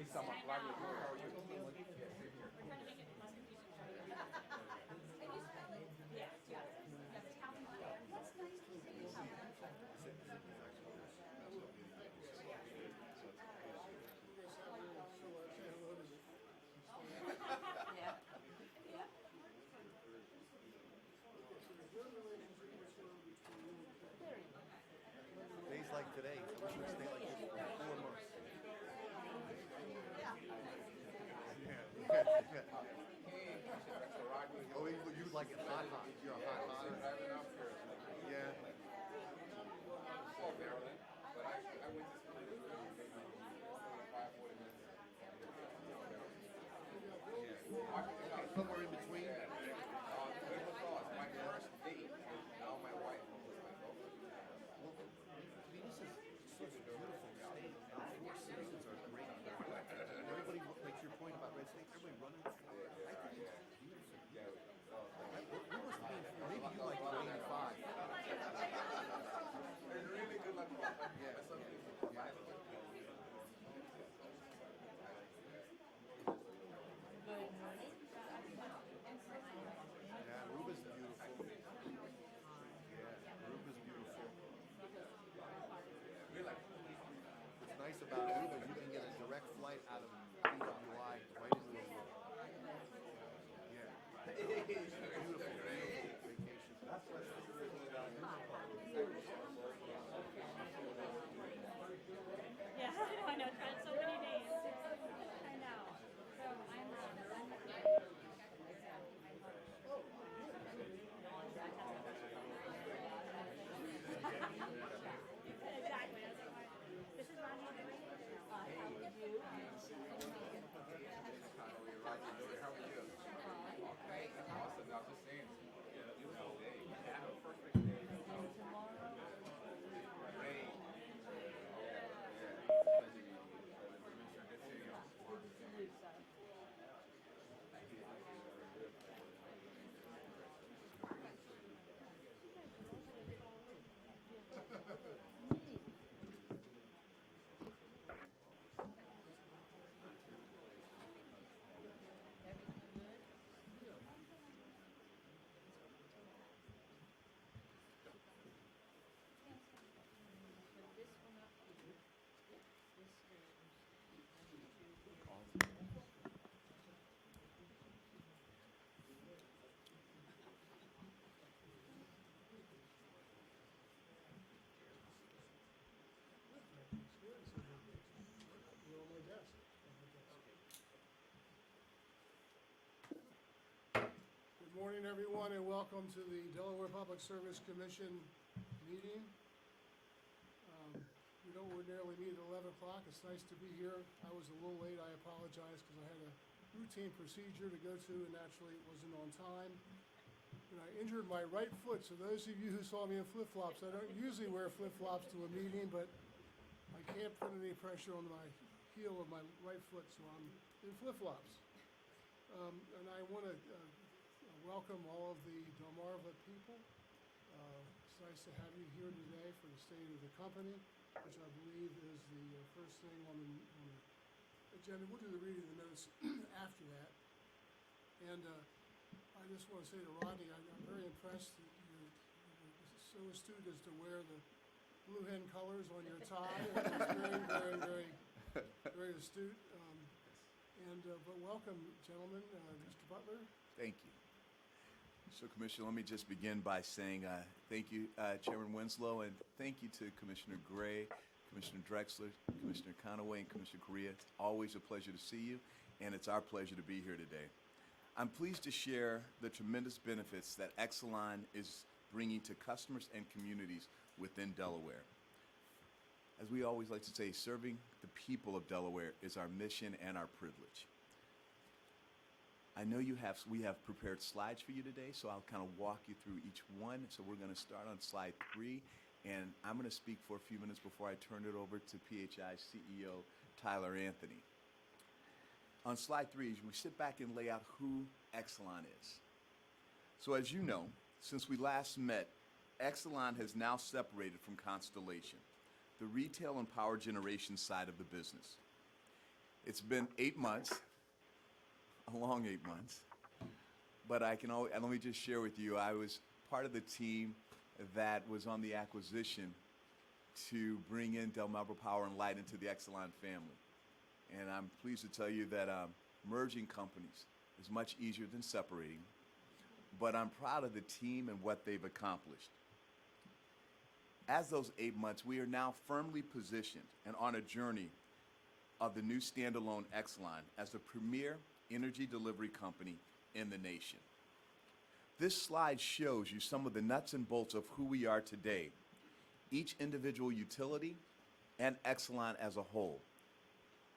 He's talking about Roger. How are you? Yeah, same here. Days like today, I wish we stay like this for 4 months. Oh, you like it hot, hot. You're a hot, hot. Yeah. Oh, Maryland. But actually, I went to school maybe 35, 40 minutes. Somewhere in between. It was awesome. My first date. Now my wife was like, oh, I mean, this is such a beautiful state. And the Four Seasons are great. Everybody, like your point about Red State, everybody running. I think it's beautiful. We must be, maybe you like 85. it's really good. Like, yeah, something. Yeah, Aruba's beautiful. Yeah, Aruba's beautiful. What's nice about Aruba, you can get a direct flight out of PWI right into Aruba. Yeah. Beautiful vacation. Yeah, I know. It's been so many days. I know. So I'm exactly. This is Ronnie. How are you? Okay, awesome. I was just saying, beautiful day. Yeah, perfect day. Rain. Good morning, everyone, and welcome to the Delaware Public Service Commission meeting. We don't ordinarily meet at 11 o'clock. It's nice to be here. I was a little late. I apologize because I had a routine procedure to go to, and naturally it wasn't on time. And I injured my right foot, so those of you who saw me in flip-flops, I don't usually wear flip-flops to a meeting, but I can't put any pressure on my heel of my right foot, so I'm in flip-flops. And I want to welcome all of the Delmarva people. It's nice to have you here today for the state of the company, which I believe is the first thing on the agenda. We'll do the reading of the notes after that. And I just want to say to Rodney, I'm very impressed that you're so astute as to wear the Blue Hen colors on your tie. It's very astute. But welcome, gentlemen. Mr. Butler. Thank you. So, Commissioner, let me just begin by saying thank you, Chairman Winslow, and thank you to Commissioner Gray, Commissioner Drexler, Commissioner Conaway, and Commissioner Correa. It's always a pleasure to see you, and it's our pleasure to be here today. I'm pleased to share the tremendous benefits that Exelon is bringing to customers and communities within Delaware. As we always like to say, serving the people of Delaware is our mission and our privilege. I know we have prepared slides for you today, so I'll kind of walk you through each one. So we're going to start on slide 3, and I'm going to speak for a few minutes before I turn it over to PHI CEO Tyler Anthony. On slide 3, we sit back and lay out who Exelon is. So as you know, since we last met, Exelon has now separated from Constellation, the retail and power generation side of the business. It's been 8 months, a long 8 months. But I can always, and let me just share with you, I was part of the team that was on the acquisition to bring in Delmarva Power and Light into the Exelon family. And I'm pleased to tell you that merging companies is much easier than separating. But I'm proud of the team and what they've accomplished. As those 8 months, we are now firmly positioned and on a journey of the new standalone Exelon as the premier energy delivery company in the nation. This slide shows you some of the nuts and bolts of who we are today, each individual utility and Exelon as a whole.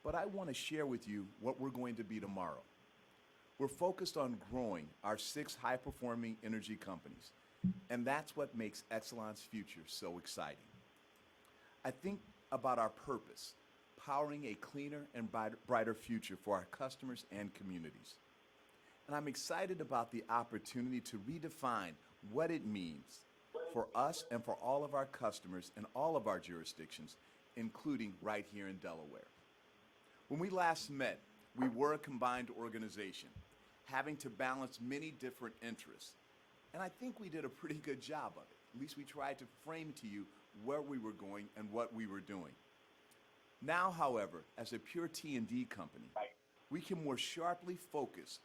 But I want to share with you what we're going to be tomorrow. We're focused on growing our 6 high-performing energy companies, and that's what makes Exelon's future so exciting. I think about our purpose, powering a cleaner and brighter future for our customers and communities. And I'm excited about the opportunity to redefine what it means for us and for all of our customers in all of our jurisdictions, including right here in Delaware. When we last met, we were a combined organization, having to balance many different interests. And I think we did a pretty good job of it. At least we tried to frame to you where we were going and what we were doing. Now, however, as a pure T&D company, we can more sharply focus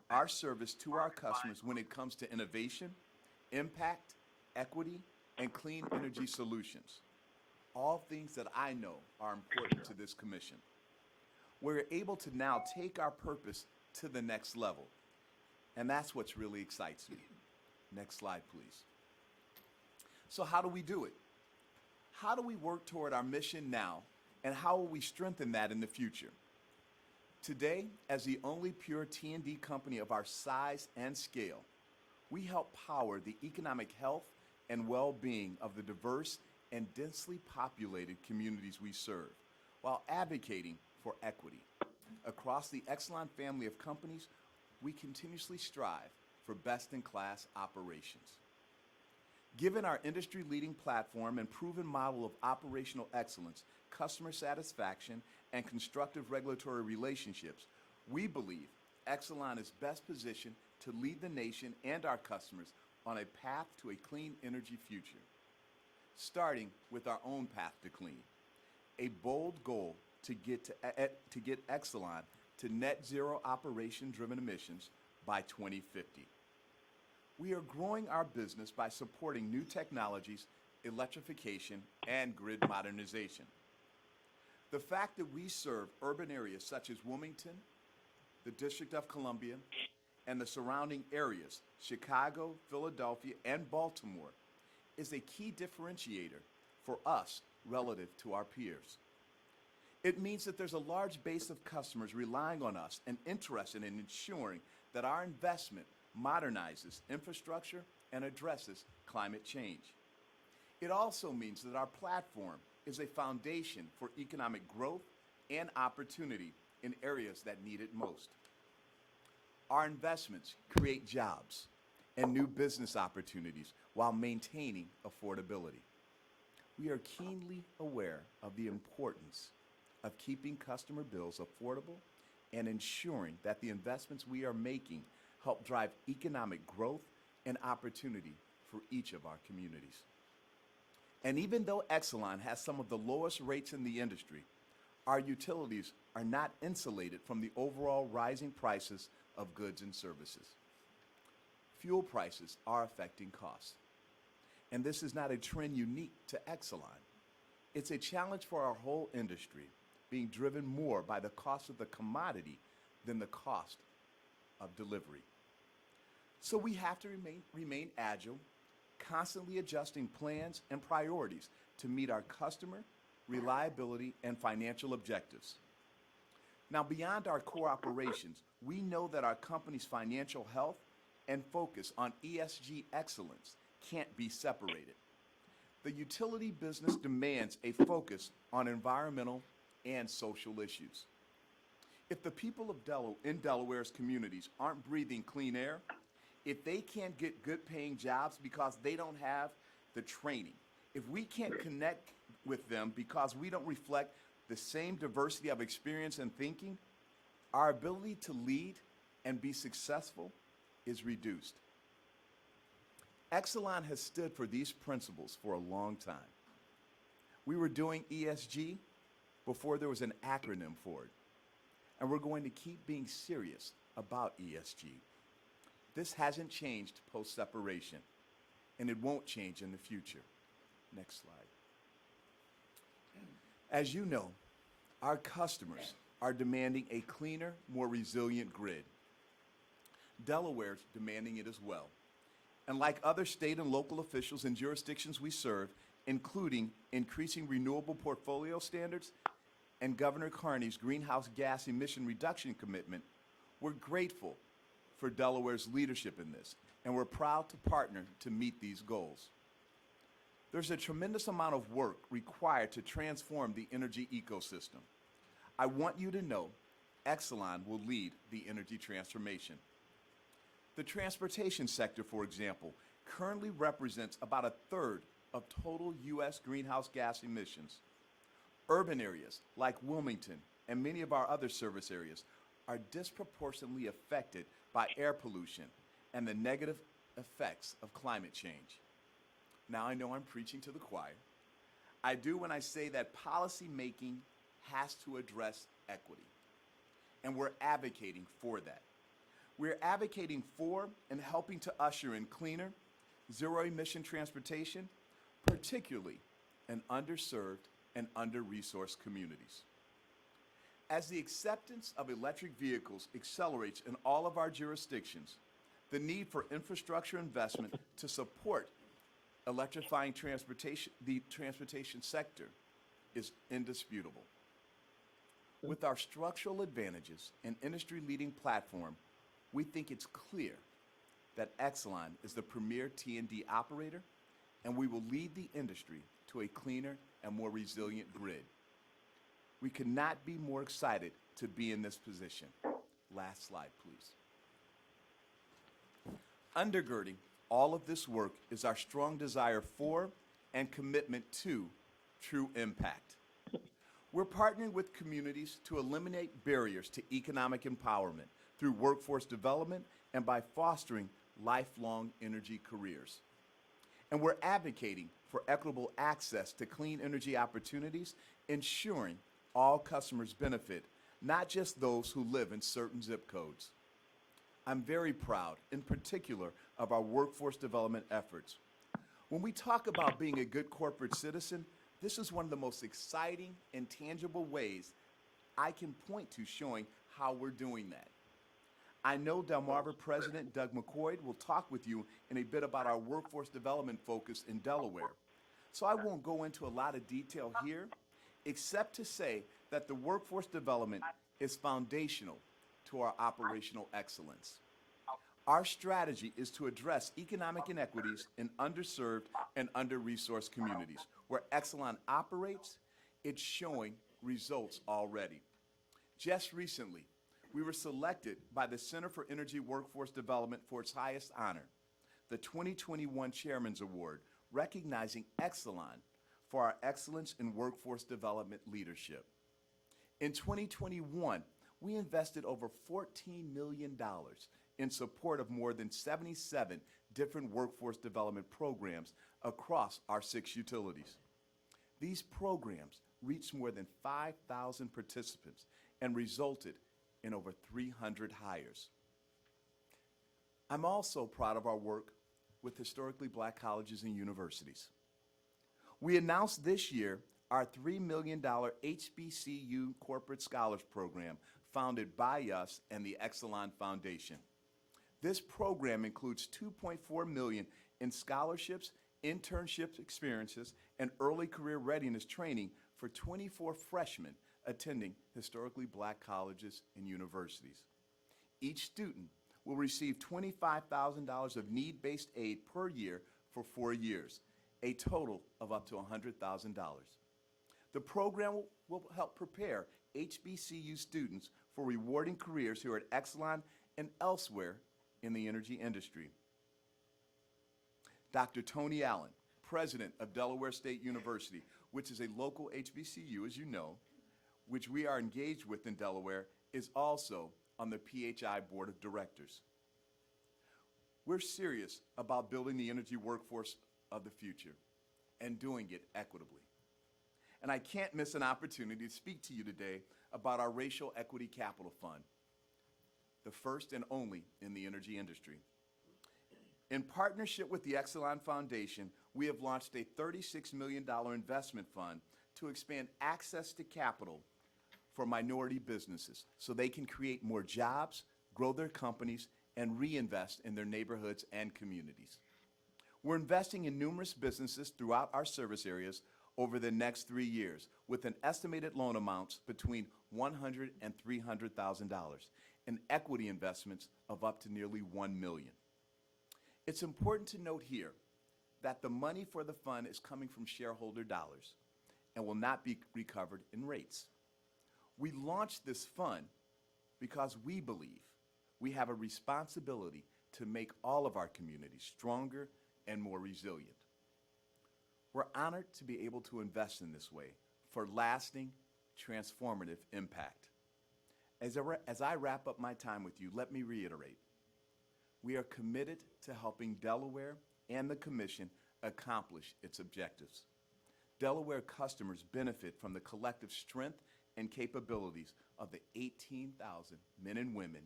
our service to our customers when it comes to innovation, impact, equity, and clean energy solutions. All things that I know are important to this commission. We're able to now take our purpose to the next level. And that's what really excites me. Next slide, please. So how do we do it? How do we work toward our mission now, and how will we strengthen that in the future? Today, as the only pure T&D company of our size and scale, we help power the economic health and well-being of the diverse and densely populated communities we serve, while advocating for equity. Across the Exelon family of companies, we continuously strive for best-in-class operations. Given our industry-leading platform and proven model of operational excellence, customer satisfaction, and constructive regulatory relationships, we believe Exelon is best positioned to lead the nation and our customers on a path to a clean energy future. Starting with our own path to clean, a bold goal to get Exelon to net zero operation-driven emissions by 2050. We are growing our business by supporting new technologies, electrification, and grid modernization. The fact that we serve urban areas such as Wilmington, the District of Columbia, and the surrounding areas, Chicago, Philadelphia, and Baltimore, is a key differentiator for us relative to our peers. It means that there's a large base of customers relying on us and interested in ensuring that our investment modernizes infrastructure and addresses climate change. It also means that our platform is a foundation for economic growth and opportunity in areas that need it most. Our investments create jobs and new business opportunities while maintaining affordability. We are keenly aware of the importance of keeping customer bills affordable and ensuring that the investments we are making help drive economic growth and opportunity for each of our communities. And even though Exelon has some of the lowest rates in the industry, our utilities are not insulated from the overall rising prices of goods and services. Fuel prices are affecting costs. And this is not a trend unique to Exelon. It's a challenge for our whole industry, being driven more by the cost of the commodity than the cost of delivery. So we have to remain agile, constantly adjusting plans and priorities to meet our customer, reliability, and financial objectives. Now, beyond our core operations, we know that our company's financial health and focus on ESG excellence can't be separated. The utility business demands a focus on environmental and social issues. If the people of Delaware's communities aren't breathing clean air, if they can't get good paying jobs because they don't have the training, if we can't connect with them because we don't reflect the same diversity of experience and thinking, our ability to lead and be successful is reduced. Exelon has stood for these principles for a long time. We were doing ESG before there was an acronym for it, and we're going to keep being serious about ESG. This hasn't changed post-separation, and it won't change in the future. Next slide. As you know, our customers are demanding a cleaner, more resilient grid. Delaware's demanding it as well. And like other state and local officials in jurisdictions we serve, including increasing renewable portfolio standards and Governor Carney's greenhouse gas emission reduction commitment, we're grateful for Delaware's leadership in this, and we're proud to partner to meet these goals. There's a tremendous amount of work required to transform the energy ecosystem. I want you to know Exelon will lead the energy transformation. The transportation sector, for example, currently represents about a third of total U.S. greenhouse gas emissions. Urban areas like Wilmington and many of our other service areas are disproportionately affected by air pollution and the negative effects of climate change. Now I know I'm preaching to the choir. I do when I say that policy making has to address equity, and we're advocating for that. We're advocating for and helping to usher in cleaner, zero-emission transportation, particularly in underserved and under-resourced communities. As the acceptance of electric vehicles accelerates in all of our jurisdictions, the need for infrastructure investment to support electrifying the transportation sector is indisputable. With our structural advantages and industry-leading platform, we think it's clear that Exelon is the premier T&D operator, and we will lead the industry to a cleaner and more resilient grid. We could not be more excited to be in this position. Last slide, please. Undergirding all of this work is our strong desire for and commitment to true impact. We're partnering with communities to eliminate barriers to economic empowerment through workforce development and by fostering lifelong energy careers. And we're advocating for equitable access to clean energy opportunities, ensuring all customers benefit, not just those who live in certain zip codes. I'm very proud, in particular, of our workforce development efforts. When we talk about being a good corporate citizen, this is one of the most exciting and tangible ways I can point to showing how we're doing that. I know Delmarva President Doug McCoy will talk with you in a bit about our workforce development focus in Delaware. So I won't go into a lot of detail here, except to say that the workforce development is foundational to our operational excellence. Our strategy is to address economic inequities in underserved and under-resourced communities. Where Exelon operates, it's showing results already. Just recently, we were selected by the Center for Energy Workforce Development for its highest honor, the 2021 Chairman's Award, recognizing Exelon for our excellence in workforce development leadership. In 2021, we invested over $14 million in support of more than 77 different workforce development programs across our 6 utilities. These programs reached more than 5,000 participants and resulted in over 300 hires. I'm also proud of our work with historically black colleges and universities. We announced this year our $3 million HBCU Corporate Scholars Program founded by us and the Exelon Foundation. This program includes $2.4 million in scholarships, internship experiences, and early career readiness training for 24 freshmen attending historically black colleges and universities. Each student will receive $25,000 of need-based aid per year for 4 years, a total of up to $100,000. The program will help prepare HBCU students for rewarding careers here at Exelon and elsewhere in the energy industry. Dr. Tony Allen, president of Delaware State University, which is a local HBCU, as you know, which we are engaged with in Delaware, is also on the PHI Board of Directors. We're serious about building the energy workforce of the future and doing it equitably. And I can't miss an opportunity to speak to you today about our Racial Equity Capital Fund, the first and only in the energy industry. In partnership with the Exelon Foundation, we have launched a $36 million investment fund to expand access to capital for minority businesses so they can create more jobs, grow their companies, and reinvest in their neighborhoods and communities. We're investing in numerous businesses throughout our service areas over the next 3 years with an estimated loan amounts between $100,000 and $300,000 and equity investments of up to nearly $1 million. It's important to note here that the money for the fund is coming from shareholder dollars and will not be recovered in rates. We launched this fund because we believe we have a responsibility to make all of our communities stronger and more resilient. We're honored to be able to invest in this way for lasting, transformative impact. As I wrap up my time with you, let me reiterate, we are committed to helping Delaware and the Commission accomplish its objectives. Delaware customers benefit from the collective strength and capabilities of the 18,000 men and women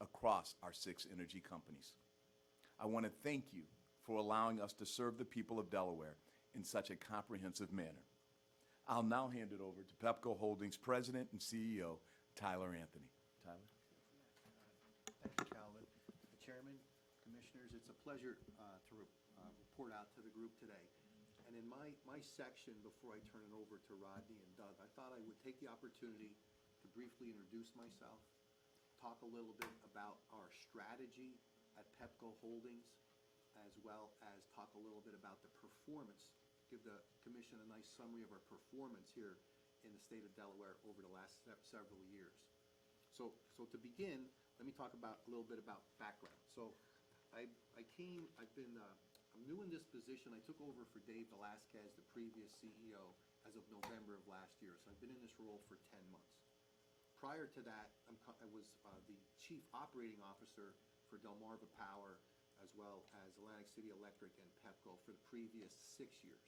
across our 6 energy companies. I want to thank you for allowing us to serve the people of Delaware in such a comprehensive manner. I'll now hand it over to Pepco Holdings President and CEO, Tyler Anthony. Tyler? Thank you, Calvin. Chairman, Commissioners, it's a pleasure to report out to the group today. And in my section, before I turn it over to Rodney and Doug, I thought I would take the opportunity to briefly introduce myself, talk a little bit about our strategy at Pepco Holdings, as well as talk a little bit about the performance, give the Commission a nice summary of our performance here in the state of Delaware over the last several years. So to begin, let me talk about a little bit about background. So I'm new in this position. I took over for Dave Velasquez, the previous CEO, as of November of last year. So I've been in this role for 10 months. Prior to that, I was the Chief Operating Officer for Delmarva Power, as well as Atlantic City Electric and Pepco for the previous 6 years.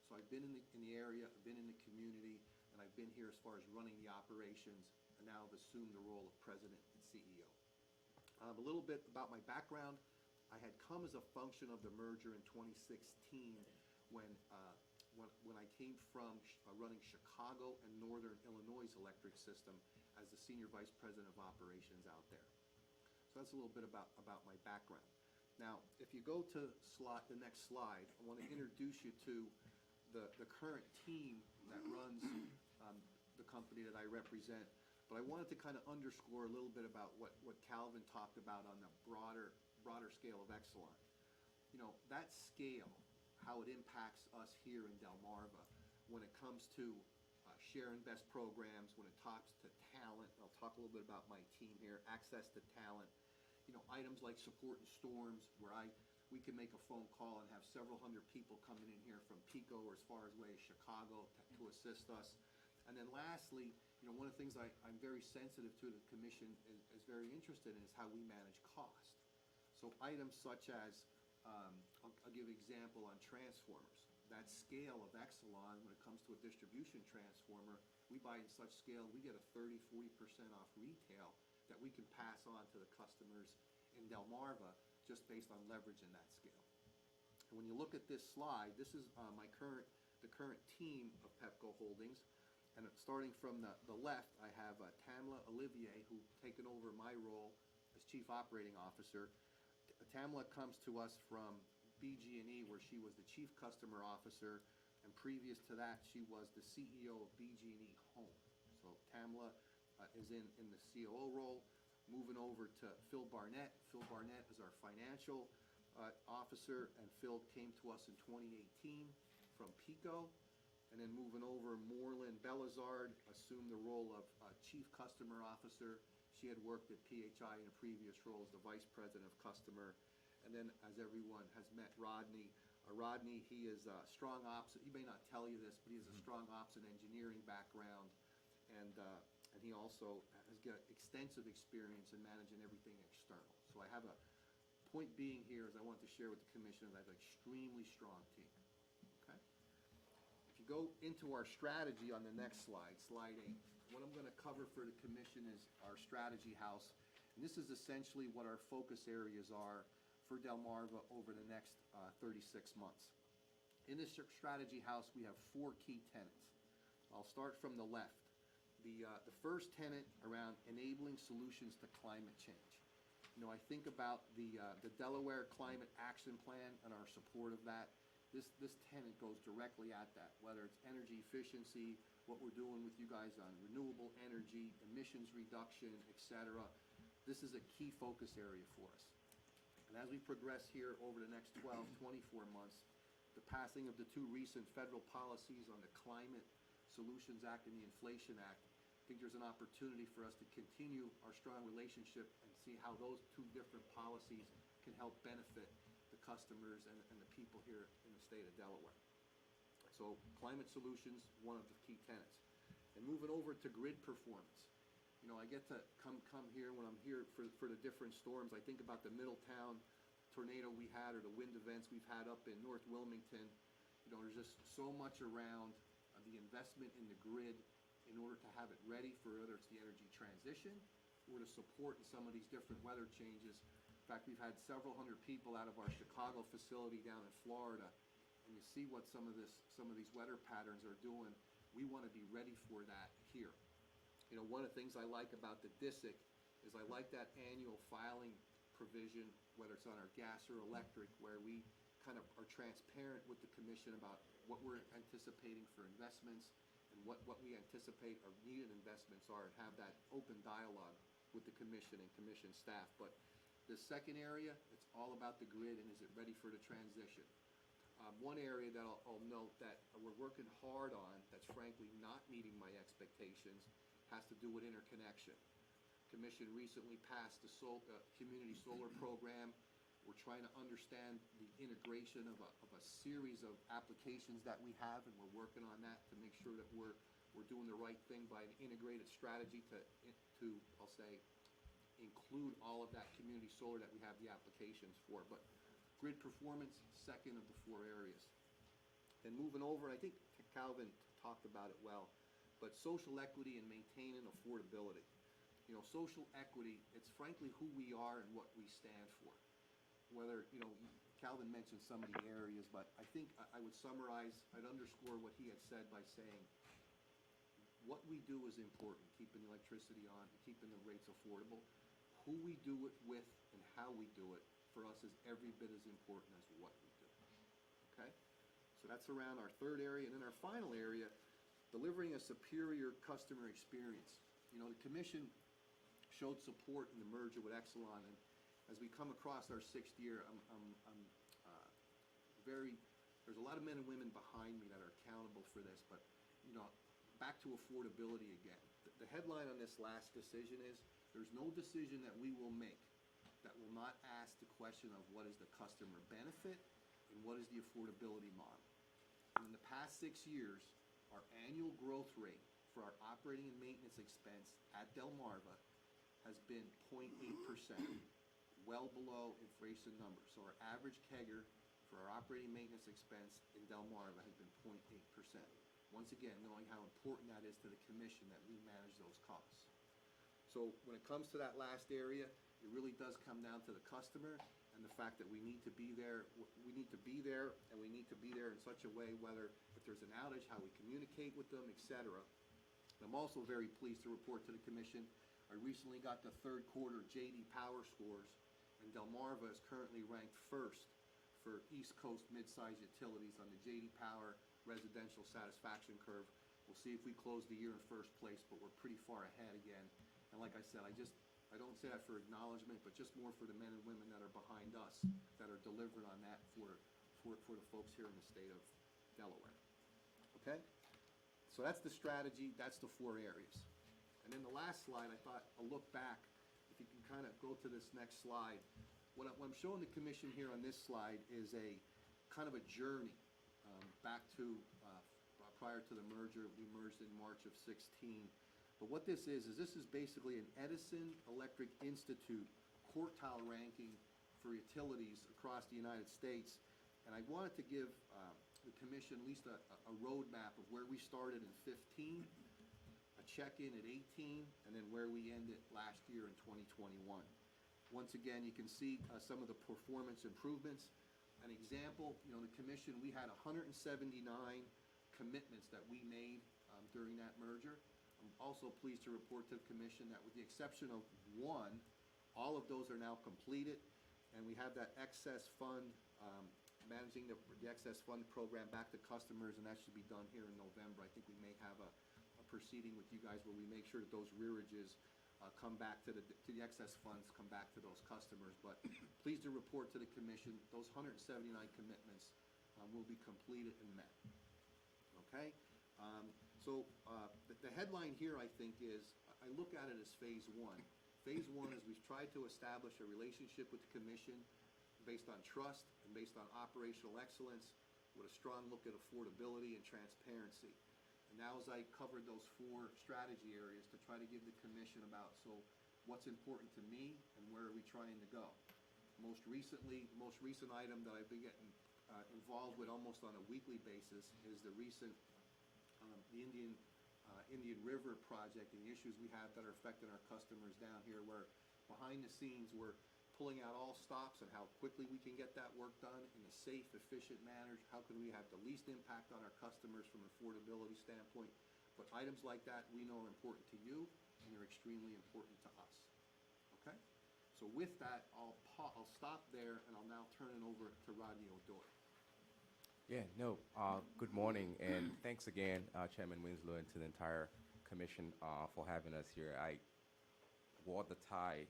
So I've been in the area, I've been in the community, and I've been here as far as running the operations, and now I've assumed the role of President and CEO. A little bit about my background. I had come as a function of the merger in 2016 when I came from running Chicago and Northern Illinois' electric system as the Senior Vice President of Operations out there. So that's a little bit about my background. Now, if you go to the next slide, I want to introduce you to the current team that runs the company that I represent. But I wanted to kind of underscore a little bit about what Calvin talked about on the broader scale of Exelon. You know, that scale, how it impacts us here in Delmarva when it comes to share and best programs, when it talks to talent. I'll talk a little bit about my team here, access to talent. You know, items like support in storms, where we can make a phone call and have several hundred people coming in here from Pico or as far away as Chicago to assist us. And then lastly, you know, one of the things I'm very sensitive to, the Commission is very interested in, is how we manage cost. So items such as, I'll give an example on transformers. That scale of Exelon, when it comes to a distribution transformer, we buy in such scale, we get a 30–40% off retail that we can pass on to the customers in Delmarva just based on leveraging that scale. And when you look at this slide, this is the current team of Pepco Holdings. And starting from the left, I have Tamla Olivier, who's taken over my role as Chief Operating Officer. Tamla comes to us from BG&E, where she was the Chief Customer Officer, and previous to that, she was the CEO of BG&E Home. So Tamla is in the COO role. Moving over to Phil Barnett. Phil Barnett is our financial officer, and Phil came to us in 2018 from Pico. And then moving over, Moreland Belazard assumed the role of Chief Customer Officer. She had worked at PHI in a previous role as the Vice President of Customer. And then, as everyone has met, Rodney. Rodney, he is strong ops. He may not tell you this, but he has a strong ops and engineering background. and he also has got extensive experience in managing everything external. So I have a point being here is I want to share with the commission that I have an extremely strong team. Okay? If you go into our strategy on the next slide, slide 8, what I'm going to cover for the commission is our strategy house. And this is essentially what our focus areas are for Delmarva over the next 36 months. In this strategy house, we have 4 key tenets. I'll start from the left. The first tenet around enabling solutions to climate change. You know, I think about the Delaware Climate Action Plan and our support of that. This tenet goes directly at that, whether it's energy efficiency, what we're doing with you guys on renewable energy, emissions reduction, etc. This is a key focus area for us. And as we progress here over the next 12, 24 months, the passing of the 2 recent federal policies on the Climate Solutions Act and the Inflation Act, I think there's an opportunity for us to continue our strong relationship and see how those 2 different policies can help benefit the customers and the people here in the state of Delaware. So climate solutions, one of the key tenets. And moving over to grid performance. You know, I get to come here when I'm here for the different storms. I think about the Middletown tornado we had or the wind events we've had up in North Wilmington. You know, there's just so much around the investment in the grid in order to have it ready for whether it's the energy transition or to support in some of these different weather changes. In fact, we've had several hundred people out of our Chicago facility down in Florida, and you see what some of these weather patterns are doing. We want to be ready for that here. You know, one of the things I like about the DSIC is I like that annual filing provision, whether it's on our gas or electric, where we kind of are transparent with the commission about what we're anticipating for investments and what we anticipate our needed investments are, and have that open dialogue with the commission and commission staff. But the second area, it's all about the grid and is it ready for the transition. One area that I'll note that we're working hard on that's frankly not meeting my expectations has to do with interconnection. Commission recently passed the community solar program. We're trying to understand the integration of a series of applications that we have, and we're working on that to make sure that we're doing the right thing by an integrated strategy to I'll say, include all of that community solar that we have the applications for. But grid performance, second of the 4 areas. Then moving over, I think Calvin talked about it well, but social equity and maintaining affordability. You know, social equity, it's frankly who we are and what we stand for. Whether, you know, Calvin mentioned some of the areas, but I think I would summarize, I'd underscore what he had said by saying, what we do is important, keeping the electricity on, keeping the rates affordable. Who we do it with and how we do it, for us, is every bit as important as what we do. Okay? So that's around our third area. And then our final area, delivering a superior customer experience. You know, the commission showed support in the merger with Exelon, and as we come across our 6th year, there's a lot of men and women behind me that are accountable for this, but, you know, back to affordability again. The headline on this last decision is, there's no decision that we will make that will not ask the question of what is the customer benefit and what is the affordability model. And in the past 6 years, our annual growth rate for our operating and maintenance expense at Delmarva has been 0.8%, well below inflation numbers. So our average CAGR for our operating maintenance expense in Delmarva has been 0.8%. Once again, knowing how important that is to the commission that we manage those costs. So when it comes to that last area, it really does come down to the customer and the fact that we need to be there. We need to be there, and we need to be there in such a way, whether if there's an outage, how we communicate with them, etc. I'm also very pleased to report to the commission, I recently got the 3rd quarter J.D. Power scores, and Delmarva is currently ranked 1st for East Coast mid-size utilities on the J.D. Power residential satisfaction curve. We'll see if we close the year in 1st place, but we're pretty far ahead again. And like I said, I don't say that for acknowledgement, but just more for the men and women that are behind us that are delivering on that for the folks here in the state of Delaware. Okay? So that's the strategy, that's the 4 areas. And then the last slide, I thought I'll look back. If you can kind of go to this next slide. What I'm showing the commission here on this slide is a kind of a journey back to prior to the merger. We merged in March of 16. But what this is basically an Edison Electric Institute quartile ranking for utilities across the United States. And I wanted to give the commission at least a roadmap of where we started in 15, a check-in at 18, and then where we ended last year in 2021. Once again, you can see some of the performance improvements. An example, the commission, we had 179 commitments that we made during that merger. I'm also pleased to report to the commission that with the exception of one, all of those are now completed, and we have that excess fund, managing the excess fund program back to customers, and that should be done here in November. I think we may have a proceeding with you guys where we make sure that those rearages come back to the excess funds, come back to those customers. But pleased to report to the commission, those 179 commitments will be completed and met. Okay? So the headline here, I think, is I look at it as phase one. Phase one is we've tried to establish a relationship with the commission based on trust and based on operational excellence with a strong look at affordability and transparency. And now as I covered those 4 strategy areas to try to give the commission about, so what's important to me and where are we trying to go? Most recent item that I've been getting involved with almost on a weekly basis is the recent the Indian River project and the issues we have that are affecting our customers down here, where behind the scenes we're pulling out all stops and how quickly we can get that work done in a safe, efficient manner. How can we have the least impact on our customers from an affordability standpoint? But items like that we know are important to you, and they're extremely important to us. Okay? So with that, I'll stop there, and I'll now turn it over to Rodney O'Doyle. Good morning, and thanks again, Chairman Winslow, and to the entire commission for having us here. I wore the tie,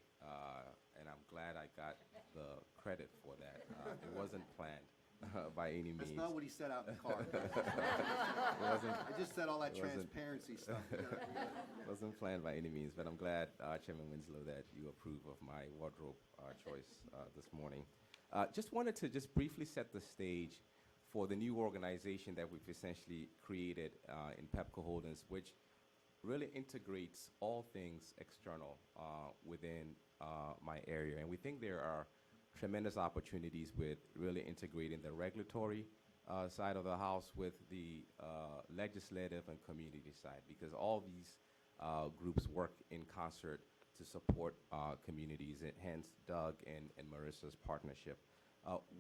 and I'm glad I got the credit for that. It wasn't planned by any means. That's not what he said out in the car. I just said all that transparency stuff. Wasn't planned by any means, but I'm glad, Chairman Winslow, that you approve of my wardrobe choice this morning. Just wanted to briefly set the stage for the new organization that we've essentially created in Pepco Holdings, which really integrates all things external within my area. And we think there are tremendous opportunities with really integrating the regulatory side of the house with the legislative and community side, because all these groups work in concert to support communities, and hence Doug and Marissa's partnership.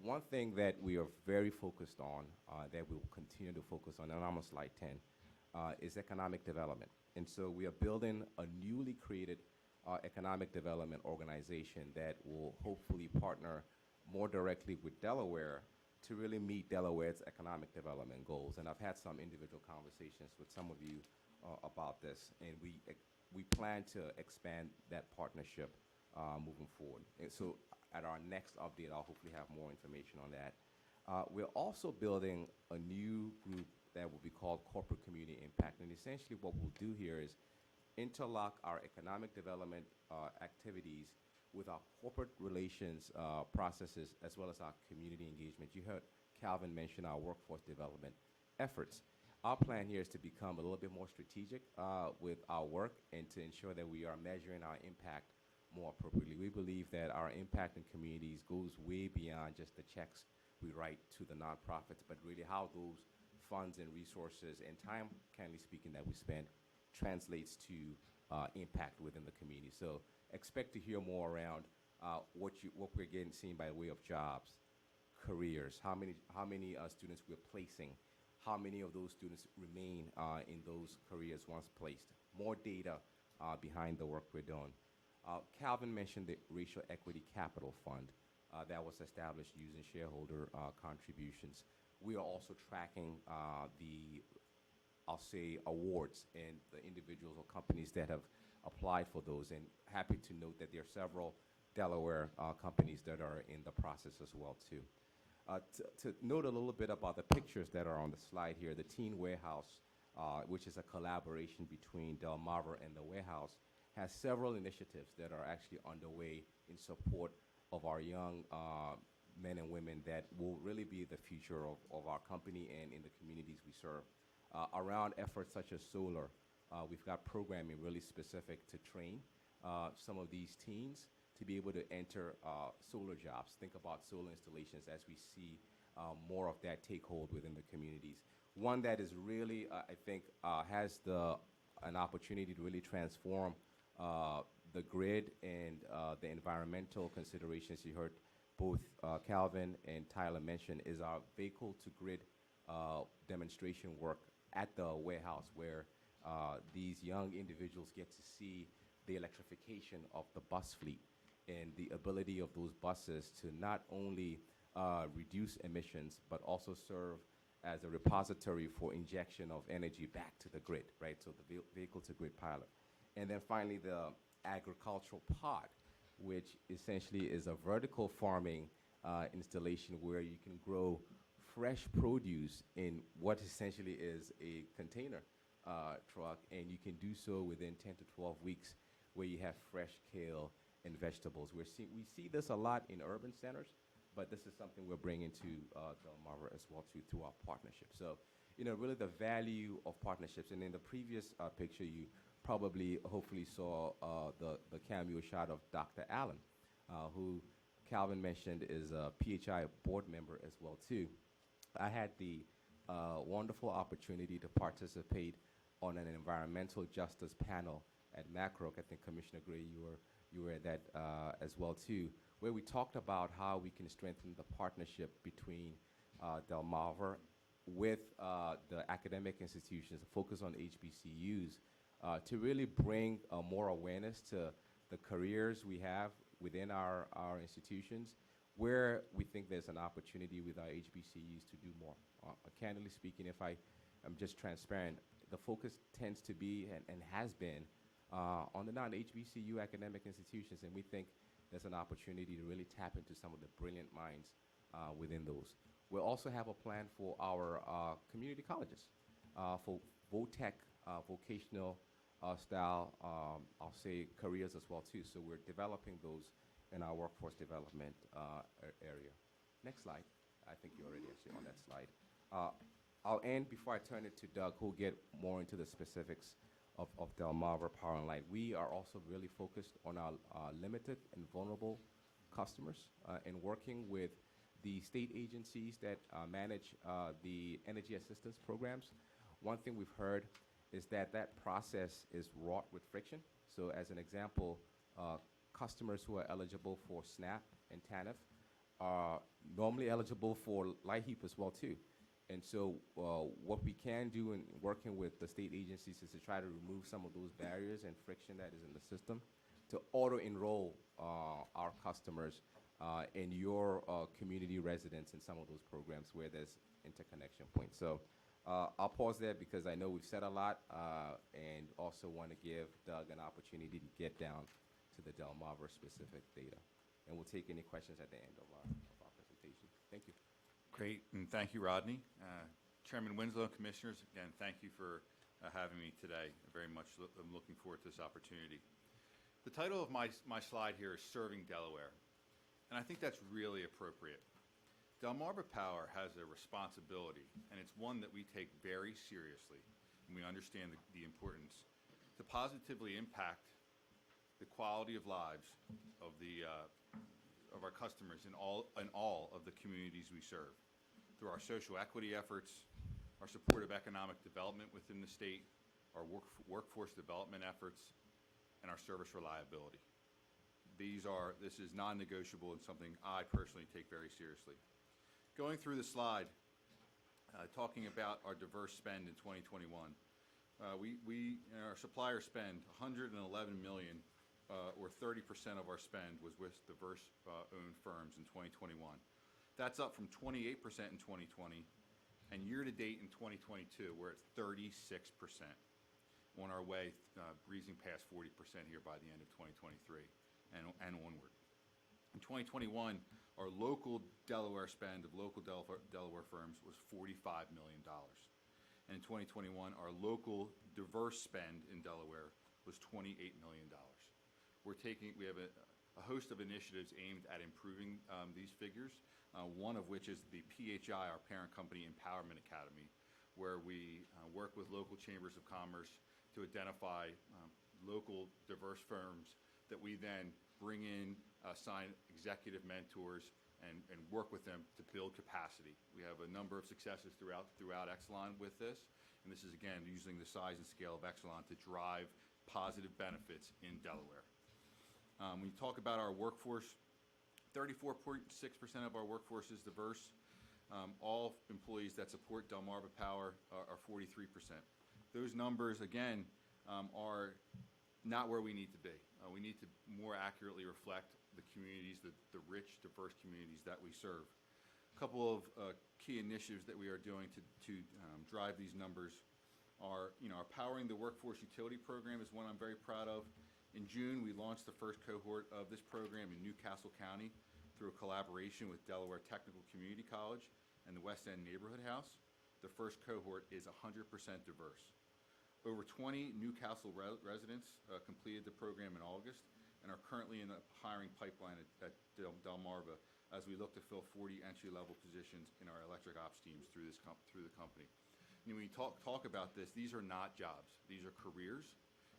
One thing that we are very focused on, that we will continue to focus on, and I'm on slide 10, is economic development. And so we are building a newly created economic development organization that will hopefully partner more directly with Delaware to really meet Delaware's economic development goals. And I've had some individual conversations with some of you about this, and we plan to expand that partnership moving forward. And so at our next update, I'll hopefully have more information on that. We're also building a new group that will be called Corporate Community Impact. And essentially what we'll do here is interlock our economic development activities with our corporate relations processes, as well as our community engagement. You heard Calvin mention our workforce development efforts. Our plan here is to become a little bit more strategic with our work and to ensure that we are measuring our impact more appropriately. We believe that our impact in communities goes way beyond just the checks we write to the nonprofits, but really how those funds and resources and time, candidly speaking, that we spend translates to impact within the community. So expect to hear more around what we're getting seen by way of jobs, careers, how many students we're placing, how many of those students remain in those careers once placed. More data behind the work we're doing. Calvin mentioned the Racial Equity Capital Fund that was established using shareholder contributions. We are also tracking I'll say, awards and the individuals or companies that have applied for those, and happy to note that there are several Delaware companies that are in the process as well, too. To note a little bit about the pictures that are on the slide here, the Teen Warehouse, which is a collaboration between Delmarva and the Warehouse, has several initiatives that are actually underway in support of our young men and women that will really be the future of our company and in the communities we serve. Around efforts such as solar, we've got programming really specific to train some of these teens to be able to enter solar jobs. Think about solar installations as we see more of that take hold within the communities. One that is really, I think, has an opportunity to really transform the grid and the environmental considerations you heard both Calvin and Tyler mention is our vehicle to grid demonstration work at the warehouse where these young individuals get to see the electrification of the bus fleet and the ability of those buses to not only reduce emissions but also serve as a repository for injection of energy back to the grid, right? So the vehicle to grid pilot. And then finally the agricultural pod, which essentially is a vertical farming installation where you can grow fresh produce in what essentially is a container truck, and you can do so within 10 to 12 weeks where you have fresh kale and vegetables. We see this a lot in urban centers, but this is something we're bringing to Delmarva as well too, through our partnership. So, you know, really the value of partnerships. And in the previous picture, you probably, hopefully saw the cameo shot of Dr. Allen, who Calvin mentioned is a PHI board member as well too. I had the wonderful opportunity to participate on an environmental justice panel at MACROC. I think Commissioner Gray, you were at that as well too, where we talked about how we can strengthen the partnership between Delmarva with the academic institutions, focus on HBCUs, to really bring more awareness to the careers we have within our institutions, where we think there's an opportunity with our HBCUs to do more. Candidly speaking, if I am just transparent, the focus tends to be and has been on the non-HBCU academic institutions, and we think there's an opportunity to really tap into some of the brilliant minds within those. We'll also have a plan for our community colleges, for VOTEC, vocational style, I'll say careers as well too. So we're developing those in our workforce development area. Next slide. I think you're already actually on that slide. I'll end before I turn it to Doug, who'll get more into the specifics of Delmarva Power and Light. We are also really focused on our limited and vulnerable customers and working with the state agencies that manage the energy assistance programs. One thing we've heard is that process is wrought with friction. So as an example, customers who are eligible for SNAP and TANF are normally eligible for LIHEAP as well too. And so what we can do in working with the state agencies is to try to remove some of those barriers and friction that is in the system to auto-enroll our customers and your community residents in some of those programs where there's interconnection points. So I'll pause there because I know we've said a lot and also want to give Doug an opportunity to get down to the Delmarva specific data. And we'll take any questions at the end of our presentation. Thank you. Great, and thank you, Rodney. Chairman Winslow, Commissioners, again, thank you for having me today. Very much I'm looking forward to this opportunity. The title of my slide here is Serving Delaware, and I think that's really appropriate. Delmarva Power has a responsibility, and it's one that we take very seriously, and we understand the importance, to positively impact the quality of lives of our customers in all of the communities we serve, through our social equity efforts, our support of economic development within the state, our workforce development efforts, and our service reliability. This is non-negotiable and something I personally take very seriously. Going through the slide, talking about our diverse spend in 2021, our supplier spend, $111 million, or 30% of our spend was with diverse owned firms in 2021. That's up from 28% in 2020, and year-to-date in 2022, we're at 36%, on our way breezing past 40% here by the end of 2023 and onward. In 2021, our local Delaware spend of local Delaware firms was $45 million. And in 2021, our local diverse spend in Delaware was $28 million. We have a host of initiatives aimed at improving these figures, one of which is the PHI, our parent company Empowerment Academy, where we work with local chambers of commerce to identify local diverse firms that we then bring in, assign executive mentors, and work with them to build capacity. We have a number of successes throughout Exelon with this, and this is, again, using the size and scale of Exelon to drive positive benefits in Delaware. When you talk about our workforce, 34.6% of our workforce is diverse. All employees that support Delmarva Power are 43%. Those numbers, again, are not where we need to be. We need to more accurately reflect the communities, the rich, diverse communities that we serve. A couple of key initiatives that we are doing to drive these numbers are, our Powering the Workforce Utility Program is one I'm very proud of. In June, we launched the first cohort of this program in Newcastle County through a collaboration with Delaware Technical Community College and the West End Neighborhood House. The first cohort is 100% diverse. Over 20 Newcastle residents completed the program in August and are currently in the hiring pipeline at Delmarva as we look to fill 40 entry-level positions in our electric ops teams through the company. When we talk about this, these are not jobs. These are careers,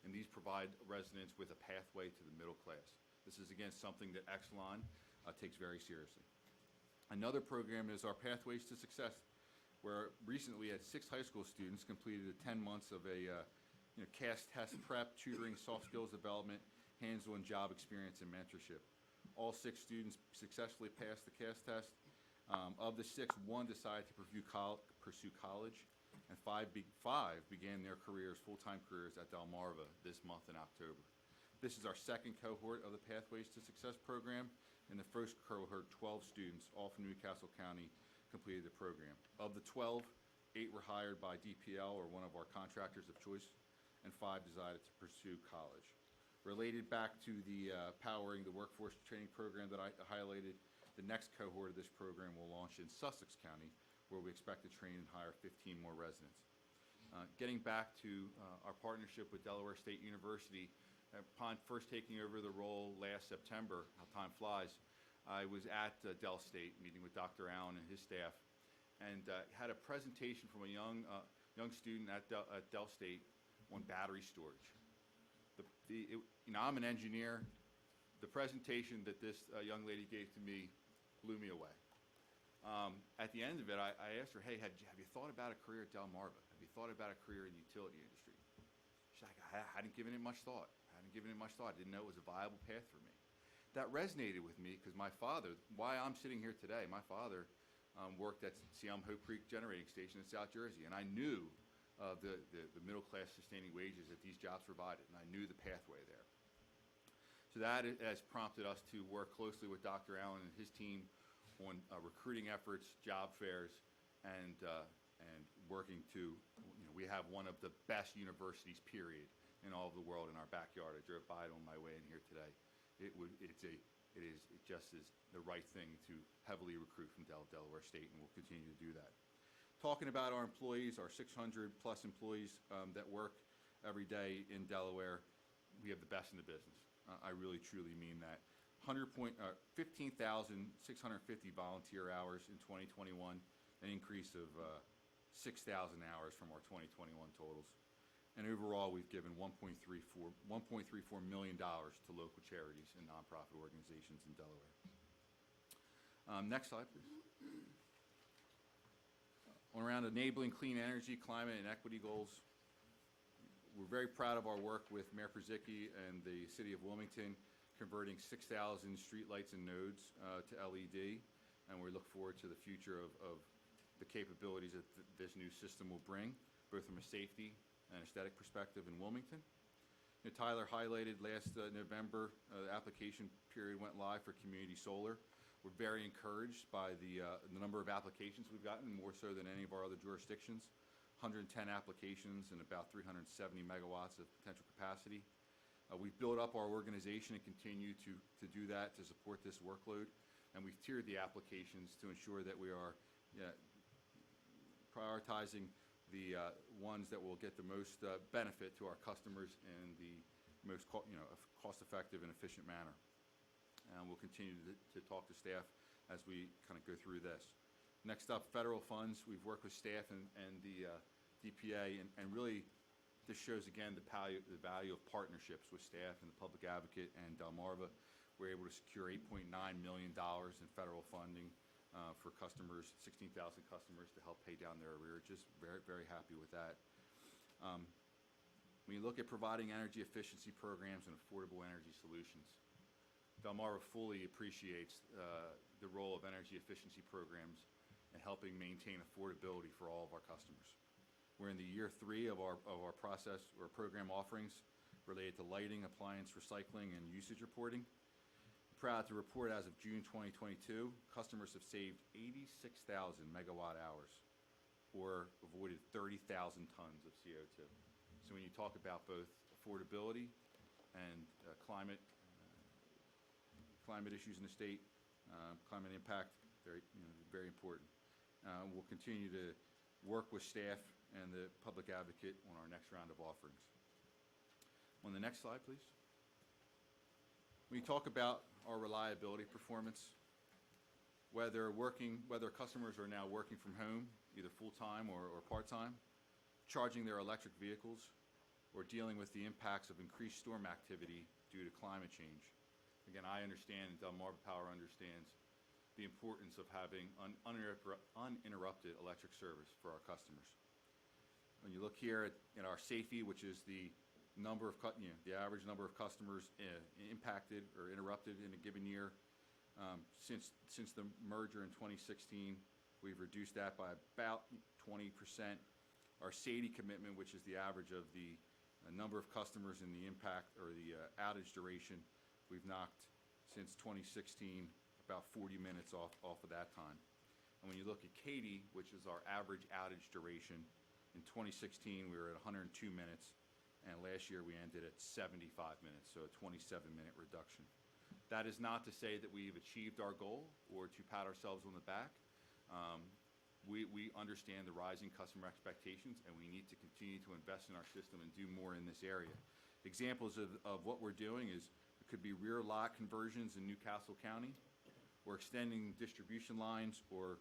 and these provide residents with a pathway to the middle class. This is, again, something that Exelon takes very seriously. Another program is our Pathways to Success, where recently we had 6 high school students completed 10 months of a CAS test prep, tutoring, soft skills development, hands-on job experience, and mentorship. All 6 students successfully passed the CAS test. Of the 6, 1 decided to pursue college, and 5 began their careers, full-time careers at Delmarva this month in October. This is our second cohort of the Pathways to Success program. In the first cohort, 12 students, all from Newcastle County, completed the program. Of the 12, 8 were hired by DPL, or one of our contractors of choice, and 5 decided to pursue college. Related back to the Powering the Workforce Training Program that I highlighted, the next cohort of this program will launch in Sussex County, where we expect to train and hire 15 more residents. Getting back to our partnership with Delaware State University, upon first taking over the role last September, how time flies, I was at Del State meeting with Dr. Allen and his staff, and had a presentation from a young student at Del State on battery storage. I'm an engineer. The presentation that this young lady gave to me blew me away. At the end of it, I asked her, hey, have you thought about a career at Delmarva? Have you thought about a career in the utility industry? She's like, I hadn't given it much thought. I didn't know it was a viable path for me. That resonated with me because my father, why I'm sitting here today, my father worked at Hope Creek Generating Station in South Jersey, and I knew the middle-class sustaining wages that these jobs provided, and I knew the pathway there. So that has prompted us to work closely with Dr. Allen and his team on recruiting efforts, job fairs, and working to, we have one of the best universities, period, in all of the world in our backyard. I drove by it on my way in here today. It is just as the right thing to heavily recruit from Delaware State, and we'll continue to do that. Talking about our employees, our 600-plus employees that work every day in Delaware, we have the best in the business. I really, truly mean that. 15,650 volunteer hours in 2021, an increase of 6,000 hours from our 2021 totals. And overall, we've given $1.34 million to local charities and nonprofit organizations in Delaware. Next slide, please. Around enabling clean energy, climate, and equity goals, we're very proud of our work with Mayor Purzycki and the City of Wilmington, converting 6,000 streetlights and nodes to LED, and we look forward to the future of the capabilities that this new system will bring, both from a safety and aesthetic perspective in Wilmington. Tyler highlighted last November, the application period went live for community solar. We're very encouraged by the number of applications we've gotten, more so than any of our other jurisdictions. 110 applications and about 370 megawatts of potential capacity. We've built up our organization and continue to do that to support this workload. And we've tiered the applications to ensure that we are prioritizing the ones that will get the most benefit to our customers in the most cost-effective and efficient manner. And we'll continue to talk to staff as we kind of go through this. Next up, federal funds. We've worked with staff and the DPA and really This shows again the value of partnerships with staff and the public advocate and Delmarva. We're able to secure $8.9 million in federal funding for customers, 16,000 customers, to help pay down their arrearages. Very, very happy with that. When you look at providing energy efficiency programs and affordable energy solutions, Delmarva fully appreciates the role of energy efficiency programs in helping maintain affordability for all of our customers. We're in the year 3 of our process or program offerings related to lighting, appliance recycling, and usage reporting. Proud to report as of June 2022, customers have saved 86,000 megawatt hours or avoided 30,000 tons of CO2. So when you talk about both affordability and climate issues in the state, climate impact, very important. We'll continue to work with staff and the public advocate on our next round of offerings. On the next slide, please. When you talk about our reliability performance, whether customers are now working from home, either full-time or part-time, charging their electric vehicles, or dealing with the impacts of increased storm activity due to climate change. Again, I understand, and Delmarva Power understands, the importance of having uninterrupted electric service for our customers. When you look here at our SAIFI, which is the number of the average number of customers impacted or interrupted in a given year, since the merger in 2016, we've reduced that by about 20%. Our SAIDI commitment, which is the average of the number of customers and the impact or the outage duration, we've knocked since 2016 about 40 minutes off of that time. And when you look at CAIDI, which is our average outage duration, in 2016 we were at 102 minutes, and last year we ended at 75 minutes, so a 27-minute reduction. That is not to say that we've achieved our goal or to pat ourselves on the back. We understand the rising customer expectations, and we need to continue to invest in our system and do more in this area. Examples of what we're doing is, it could be rear lot conversions in Newcastle County, or extending distribution lines, or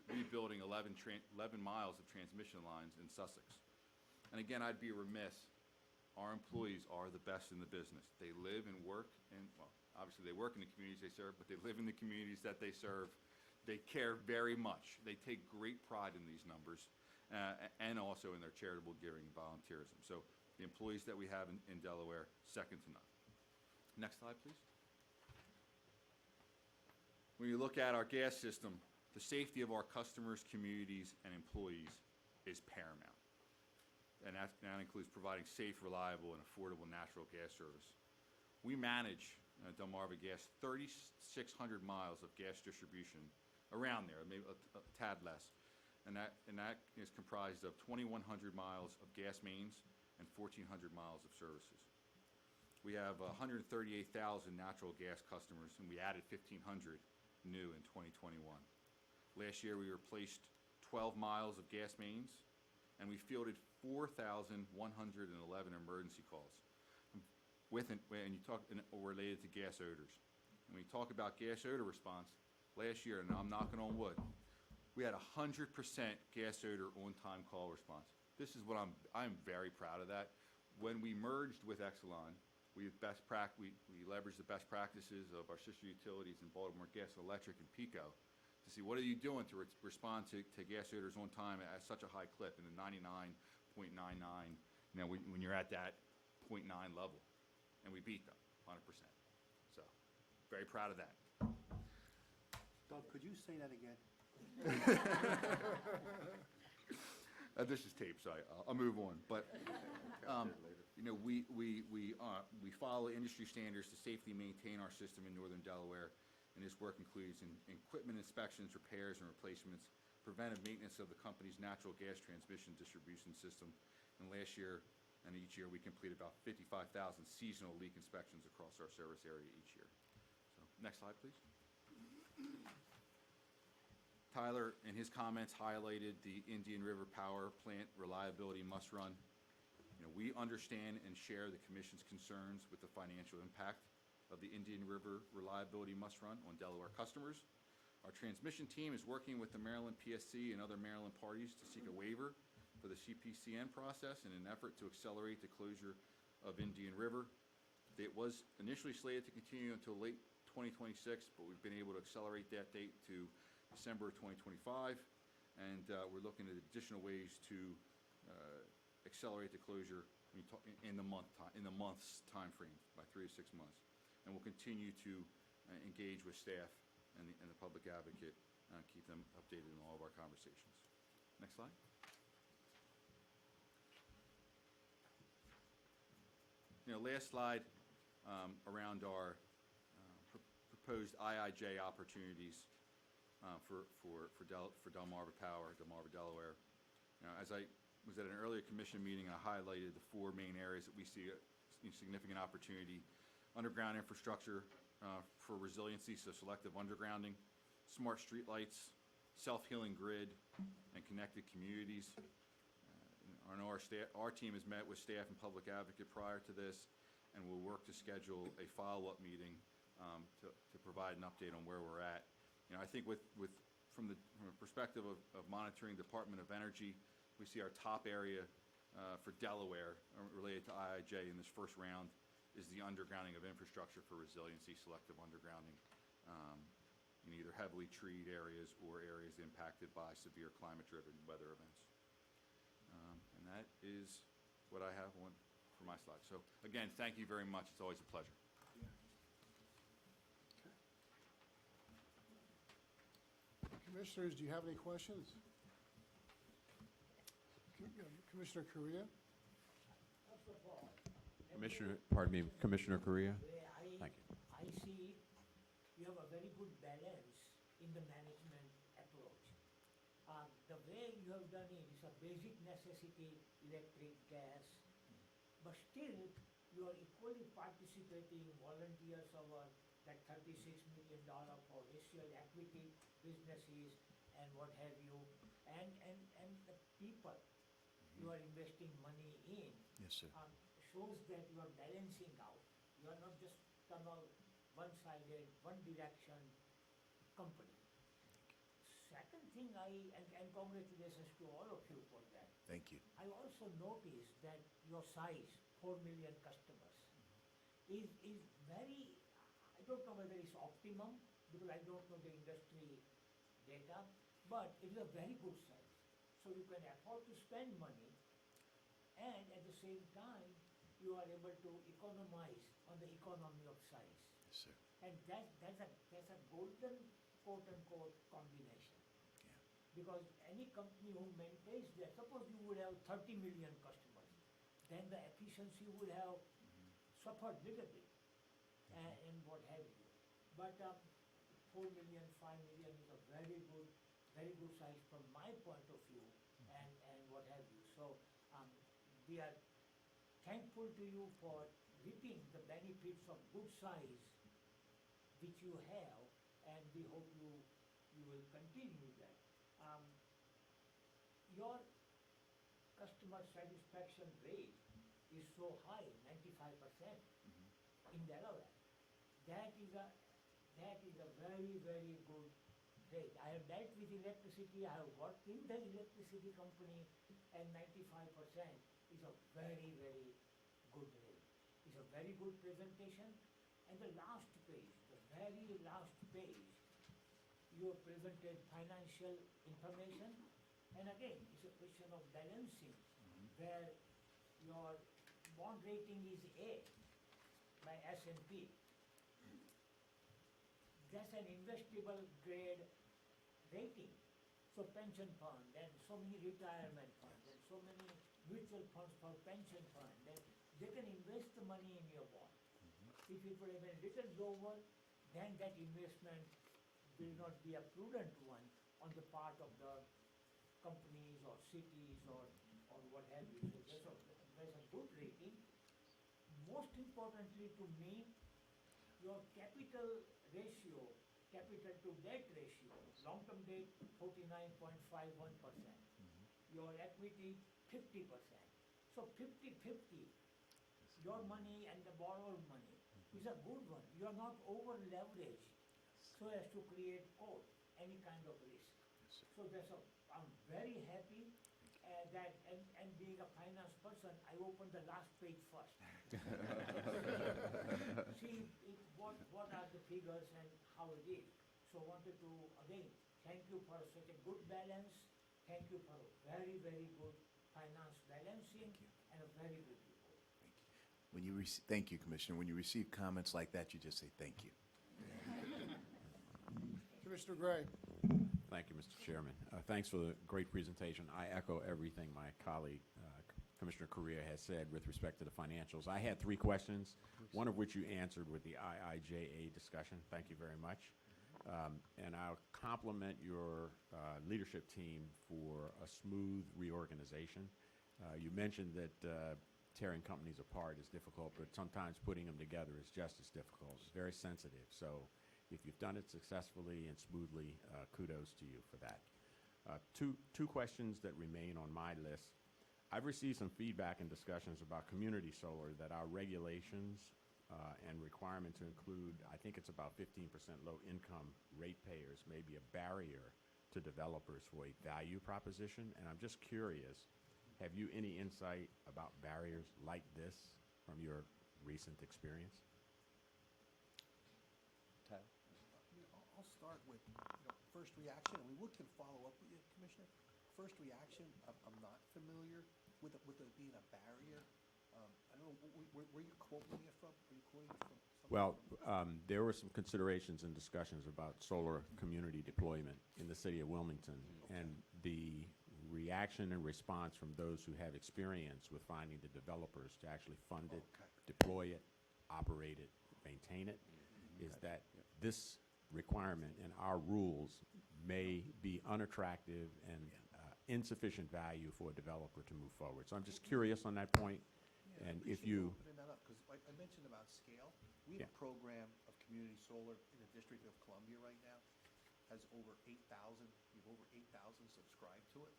rebuilding 11 miles of transmission lines in Sussex. And again, I'd be remiss, our employees are the best in the business. They live and work, and well, obviously they work in the communities they serve, but they live in the communities that they serve. They care very much. They take great pride in these numbers, and also in their charitable giving and volunteerism. So the employees that we have in Delaware, second to none. Next slide, please. When you look at our gas system, the safety of our customers, communities, and employees is paramount. And that includes providing safe, reliable, and affordable natural gas service. We manage, Delmarva Gas, 3,600 miles of gas distribution, around there, maybe a tad less. And that is comprised of 2,100 miles of gas mains and 1,400 miles of services. We have 138,000 natural gas customers, and we added 1,500 new in 2021. Last year, we replaced 12 miles of gas mains, and we fielded 4,111 emergency calls. And you talk related to gas odors. When we talk about gas odor response, last year, and I'm knocking on wood, we had 100% gas odor on-time call response. This is what I'm very proud of that. When we merged with Exelon, we leveraged the best practices of our sister utilities in Baltimore Gas and Electric and PECO to see what are you doing to respond to gas odors on time at such a high clip, in the 99.99, when you're at that 0.9 level. And we beat them 100%. So, very proud of that. Doug, could you say that again? This is tape, so I'll move on. But we follow industry standards to safely maintain our system in northern Delaware, and this work includes equipment inspections, repairs, and replacements, preventive maintenance of the company's natural gas transmission distribution system. And last year and each year, we complete about 55,000 seasonal leak inspections across our service area each year. So, next slide, please. Tyler, in his comments, highlighted the Indian River Power Plant reliability must run. We understand and share the Commission's concerns with the financial impact of the Indian River reliability must run on Delaware customers. Our transmission team is working with the Maryland PSC and other Maryland parties to seek a waiver for the CPCN process in an effort to accelerate the closure of Indian River. It was initially slated to continue until late 2026, but we've been able to accelerate that date to December of 2025, and we're looking at additional ways to accelerate the closure in the month's time frame, by 3 to 6 months. And we'll continue to engage with staff and the public advocate, keep them updated in all of our conversations. Next slide. Last slide around our proposed IIJ opportunities for Delmarva Power, Delmarva, Delaware. As I was at an earlier commission meeting, I highlighted the 4 main areas that we see significant opportunity: underground infrastructure for resiliency, so selective undergrounding, smart streetlights, self-healing grid, and connected communities. I know our team has met with staff and public advocate prior to this, and we'll work to schedule a follow-up meeting to provide an update on where we're at. I think from a perspective of monitoring Department of Energy, we see our top area for Delaware related to IIJ in this first round is the undergrounding of infrastructure for resiliency, selective undergrounding in either heavily treed areas or areas impacted by severe climate-driven weather events. And that is what I have for my slide. So again, thank you very much. It's always a pleasure. Commissioners, do you have any questions? Commissioner Correa? Commissioner Correa. Thank you. I see you have a very good balance in the management approach. The way you have done it is a basic necessity, electric, gas, but still you are equally participating volunteers over that $36 million for racial equity businesses and what have you, and the people you are investing money in. Yes, sir. Shows that you are balancing out. You are not just tunnel, one-sided, one direction company. Second thing, and congratulations to all of you for that. Thank you. I also noticed that your size, 4 million customers, is very, I don't know whether it's optimum, because I don't know the industry data, but it is a very good size. So you can afford to spend money, and at the same time, you are able to economize on the economy of size. Yes, sir. And that's a golden, quote-unquote, combination. Yeah. Because any company who maintains that, suppose you would have 30 million customers, then the efficiency would have suffered little bit, and what have you. But 4 million, 5 million is a very good size from my point of view, and what have you. So we are thankful to you for reaping the benefits of good size which you have, and we hope you will continue that. Your customer satisfaction rate is so high, 95% in Delaware. That is a very, very good rate. I have dealt with electricity, I have worked in the electricity company, and 95% is a very, very good rate. It's a very good presentation. And the last page, the very last page, you have presented financial information. And again, it's a question of balancing, where your bond rating is A by S&P. That's an investable grade rating. So pension fund, and so many retirement funds, and so many mutual funds for pension fund, and they can invest the money in your bond. If it were a little lower, then that investment will not be a prudent one on the part of the companies or cities or what have you. So there's a good rating. Most importantly to me, your capital ratio, capital to debt ratio, long-term debt 49.51%, your equity 50%. So 50-50, your money and the borrowed money is a good one. You are not over-leveraged so as to create any kind of risk. Yes, sir. So I'm very happy, and being a finance person, I opened the last page first. See what are the figures and how it is. So wanted to, again, thank you for such a good balance. Thank you for a very, very good finance balancing and a very good report. Thank you, Commissioner. When you receive comments like that, you just say thank you. Commissioner Gray. Thank you, Mr. Chairman. Thanks for the great presentation. I echo everything my colleague, Commissioner Correa, has said with respect to the financials. I had 3 questions, one of which you answered with the IIJA discussion. Thank you very much. And I'll compliment your leadership team for a smooth reorganization. You mentioned that tearing companies apart is difficult, but sometimes putting them together is just as difficult. It's very sensitive. So if you've done it successfully and smoothly, kudos to you for that. Two questions that remain on my list. I've received some feedback and discussions about community solar that our regulations and requirement to include, I think it's about 15% low-income ratepayers may be a barrier to developers for a value proposition. And I'm just curious, have you any insight about barriers like this from your recent experience? Tyler? I'll start with, first reaction, and we can follow up with you, Commissioner. First reaction, I'm not familiar with it being a barrier. I don't know, where you quoting it from? Are you quoting it from something? Well, there were some considerations and discussions about solar community deployment in the city of Wilmington, and the reaction and response from those who have experience with finding the developers to actually fund it, deploy it, operate it, maintain it, is that this requirement and our rules may be unattractive and insufficient value for a developer to move forward. So I'm just curious on that point. Yeah, And I if appreciate you, opening that up, because like I mentioned about scale, we have a program of community solar in the District of Columbia right now, has over 8,000, we have over 8,000 subscribed to it,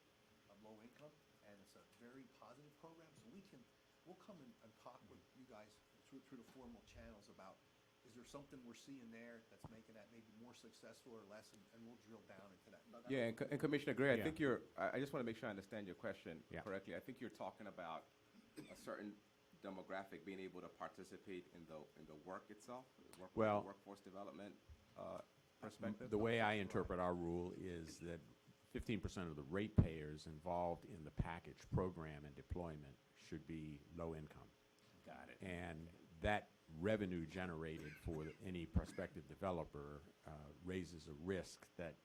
low income, and it's a very positive program, so we'll come and talk with you guys through the formal channels about, is there something we're seeing there that's making that maybe more successful or less, and we'll drill down into that. Yeah, and Commissioner Gray, I Yeah. think I just want to make sure I understand your question Yeah. correctly. I think you're talking about a certain demographic being able to participate in the work itself, Well, workforce development perspective. the way I interpret our rule is that 15% of the ratepayers involved in the package program and deployment should be low income. Got it. And that revenue generated for any prospective developer raises a risk that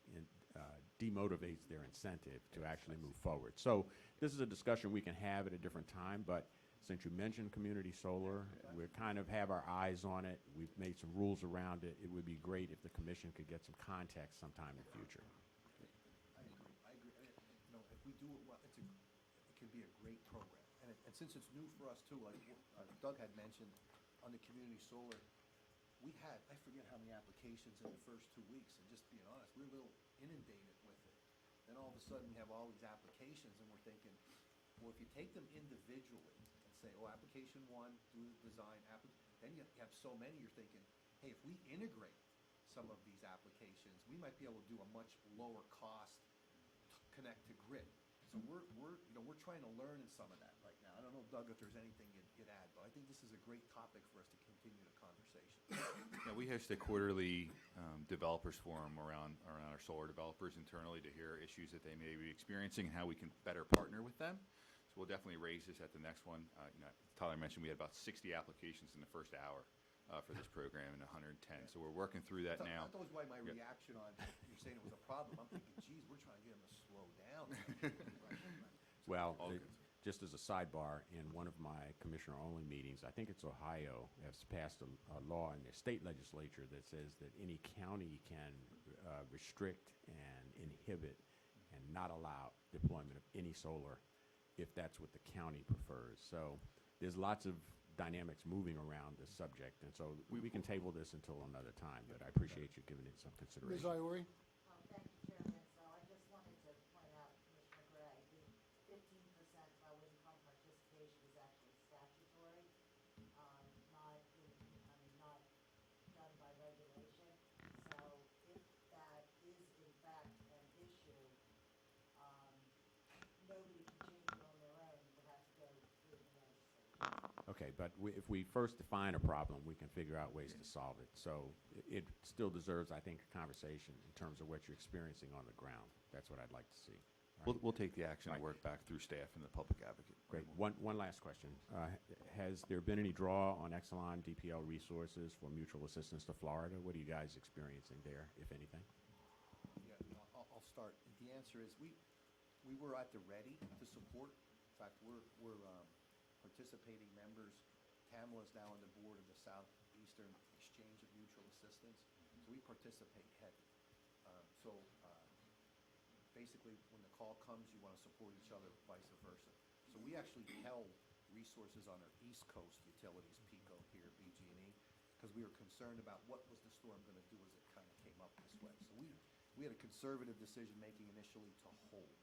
demotivates their incentive to actually move forward. So this is a discussion we can have at a different time, but since you mentioned community solar, we kind of have our eyes on it. We've made some rules around it. It would be great if the commission could get some context sometime in the future. I agree. If we do it well, it can be a great program. And since it's new for us too, like Doug had mentioned, on the community solar, we had, I forget how many applications in the first 2 weeks, and just being honest, we were a little inundated with it. Then all of a sudden, we have all these applications, and we're thinking, well, if you take them individually and say, oh, application 1, do the design, then you have so many, you're thinking, hey, if we integrate some of these applications, we might be able to do a much lower cost connect to grid. So we're trying to learn in some of that right now. I don't know, Doug, if there's anything you'd add, but I think this is a great topic for us to continue the conversation. Yeah, we host a quarterly developers forum around our solar developers internally to hear issues that they may be experiencing and how we can better partner with them. So we'll definitely raise this at the next one. Tyler mentioned we had about 60 applications in the first hour for this program and 110. So we're working through that now. That was why my Yeah. reaction on you saying it was a problem. I'm thinking, geez, we're trying to get them to slow down. Well, All good. just as a sidebar, in one of my commissioner-only meetings, I think it's Ohio, has passed a law in their state legislature that says that any county can restrict and inhibit and not allow deployment of any solar if that's what the county prefers. So there's lots of dynamics moving around this subject, and so we can table this until another time, but I appreciate you giving it some Ms. consideration. Iori? Thank you, Chairman. So I just wanted to point out, Commissioner Gray, the 15% low-income participation is actually statutory, not done by regulation. So if that is in fact an issue, nobody can change if we first define a problem, we can figure out ways to solve it. So it still deserves, I think, a conversation in terms of what you're experiencing on the ground. That's what I'd like to see. We'll take the action and work back through staff and the public advocate. Great. One last question. Has there been any draw on Exelon DPL resources for mutual assistance to Florida? What are you guys experiencing there, if anything? Yeah, I'll start. The answer is we were at the ready to support. In fact, we're participating members. Tamla is now on the board of the Southeastern Exchange of Mutual Assistance, so we participate heavy. Basically, when the call comes, you want to support each other, vice versa. So we actually held resources on our East Coast utilities, PECO here, BG&E, because we were concerned about what was the storm going to do as it kind of came up this way. So we had a conservative decision-making initially to hold.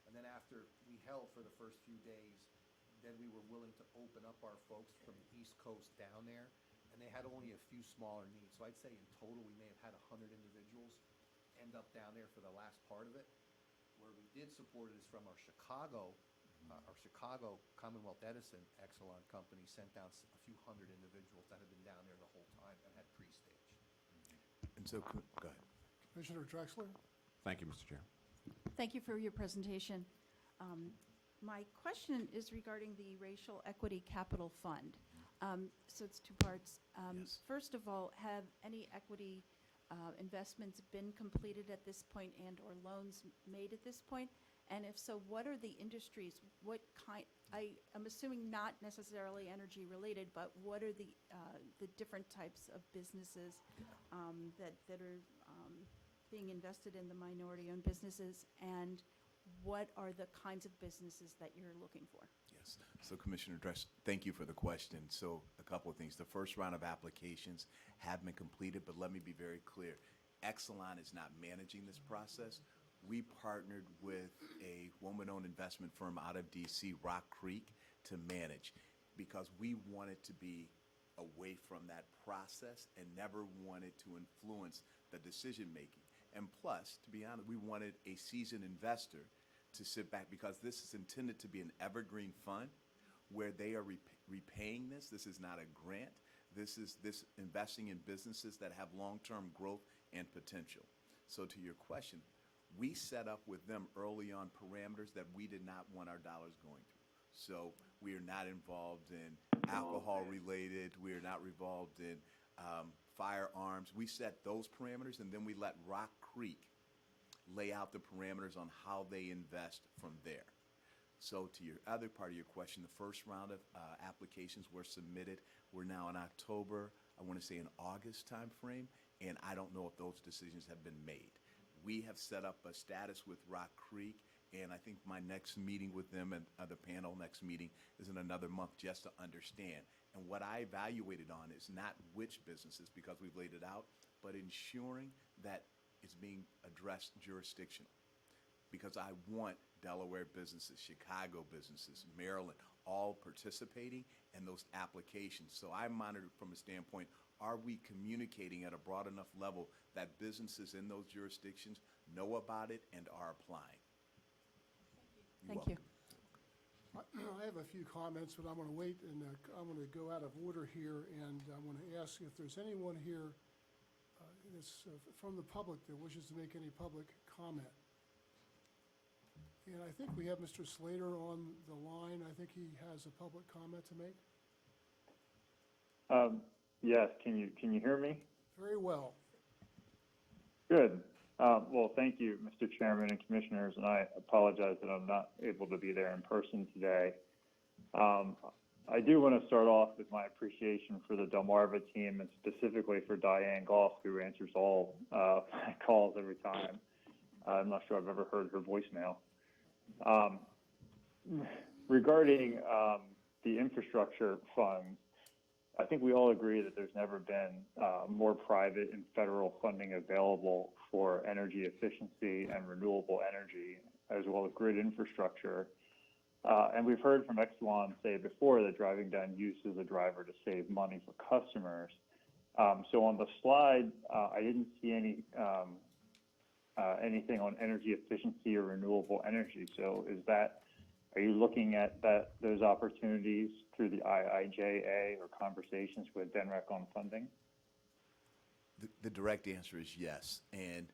And then after we held for the first few days, then we were willing to open up our folks from the East Coast down there, and they had only a few smaller needs. So I'd say in total, we may have had 100 individuals end up down there for the last part of it. Where we did support it is from our Chicago Commonwealth Edison Exelon company sent down a few hundred individuals that had been down there the whole time and had pre-stage. And so, go ahead. Commissioner Drexler? Thank you, Mr. Chair. Thank you for your presentation. My question is regarding the Racial Equity Capital Fund. So it's two parts. Yes. First of all, have any equity investments been completed at this point and or loans made at this point? And if so, what are the industries? What kind? I'm assuming not necessarily energy related, but what are the different types of businesses that are being invested in the minority-owned businesses, and what are the kinds of businesses that you're looking for? Yes. So, Commissioner Drexler, thank you for the question. So, a couple of things. The first round of applications have been completed, but let me be very clear. Exelon is not managing this process. We partnered with a woman-owned investment firm out of D.C., Rock Creek, to manage because we wanted to be away from that process and never wanted to influence the decision-making. And plus, to be honest, we wanted a seasoned investor to sit back because this is intended to be an evergreen fund where they are repaying this. This is not a grant. This is investing in businesses that have long-term growth and potential. So to your question, we set up with them early on parameters that we did not want our dollars going through. So we are not involved in alcohol related. We are not involved in firearms. We set those parameters, and then we let Rock Creek lay out the parameters on how they invest from there. So to your other part of your question, the first round of applications were submitted. We're now in October, I want to say an August timeframe, and I don't know if those decisions have been made. We have set up a status with Rock Creek, and I think my next meeting with them and the panel next meeting is in another month just to understand. And what I evaluated on is not which businesses, because we've laid it out, but ensuring that it's being addressed jurisdictional. Because I want Delaware businesses, Chicago businesses, Maryland, all participating in those applications. So I monitored from a standpoint, are we communicating at a broad enough level that businesses in those jurisdictions know about it and are applying? You're Thank you. I have a few comments, but I'm going to wait, and I'm going to go out of order here, and I'm going to ask if there's anyone here that's from the public that wishes to make any public comment. And I think we have Mr. Slater on the line. I think he has a public comment to make. Yes, can you hear me? Very well. Good. Well, thank you, Mr. Chairman and Commissioners, and I apologize that I'm not able to be there in person today. I do want to start off with my appreciation for the Delmarva team and specifically for Diane Goff, who answers all my calls every time. I'm not sure I've ever heard her voicemail. Regarding the infrastructure fund, I think we all agree that there's never been more private and federal funding available for energy efficiency and renewable energy, as well as grid infrastructure. And we've heard from Exelon say before that driving down use is a driver to save money for customers. So on the slide, I didn't see anything on energy efficiency or renewable energy. So are you looking at those opportunities through the IIJA or conversations with DENREC on funding? The direct answer is yes. And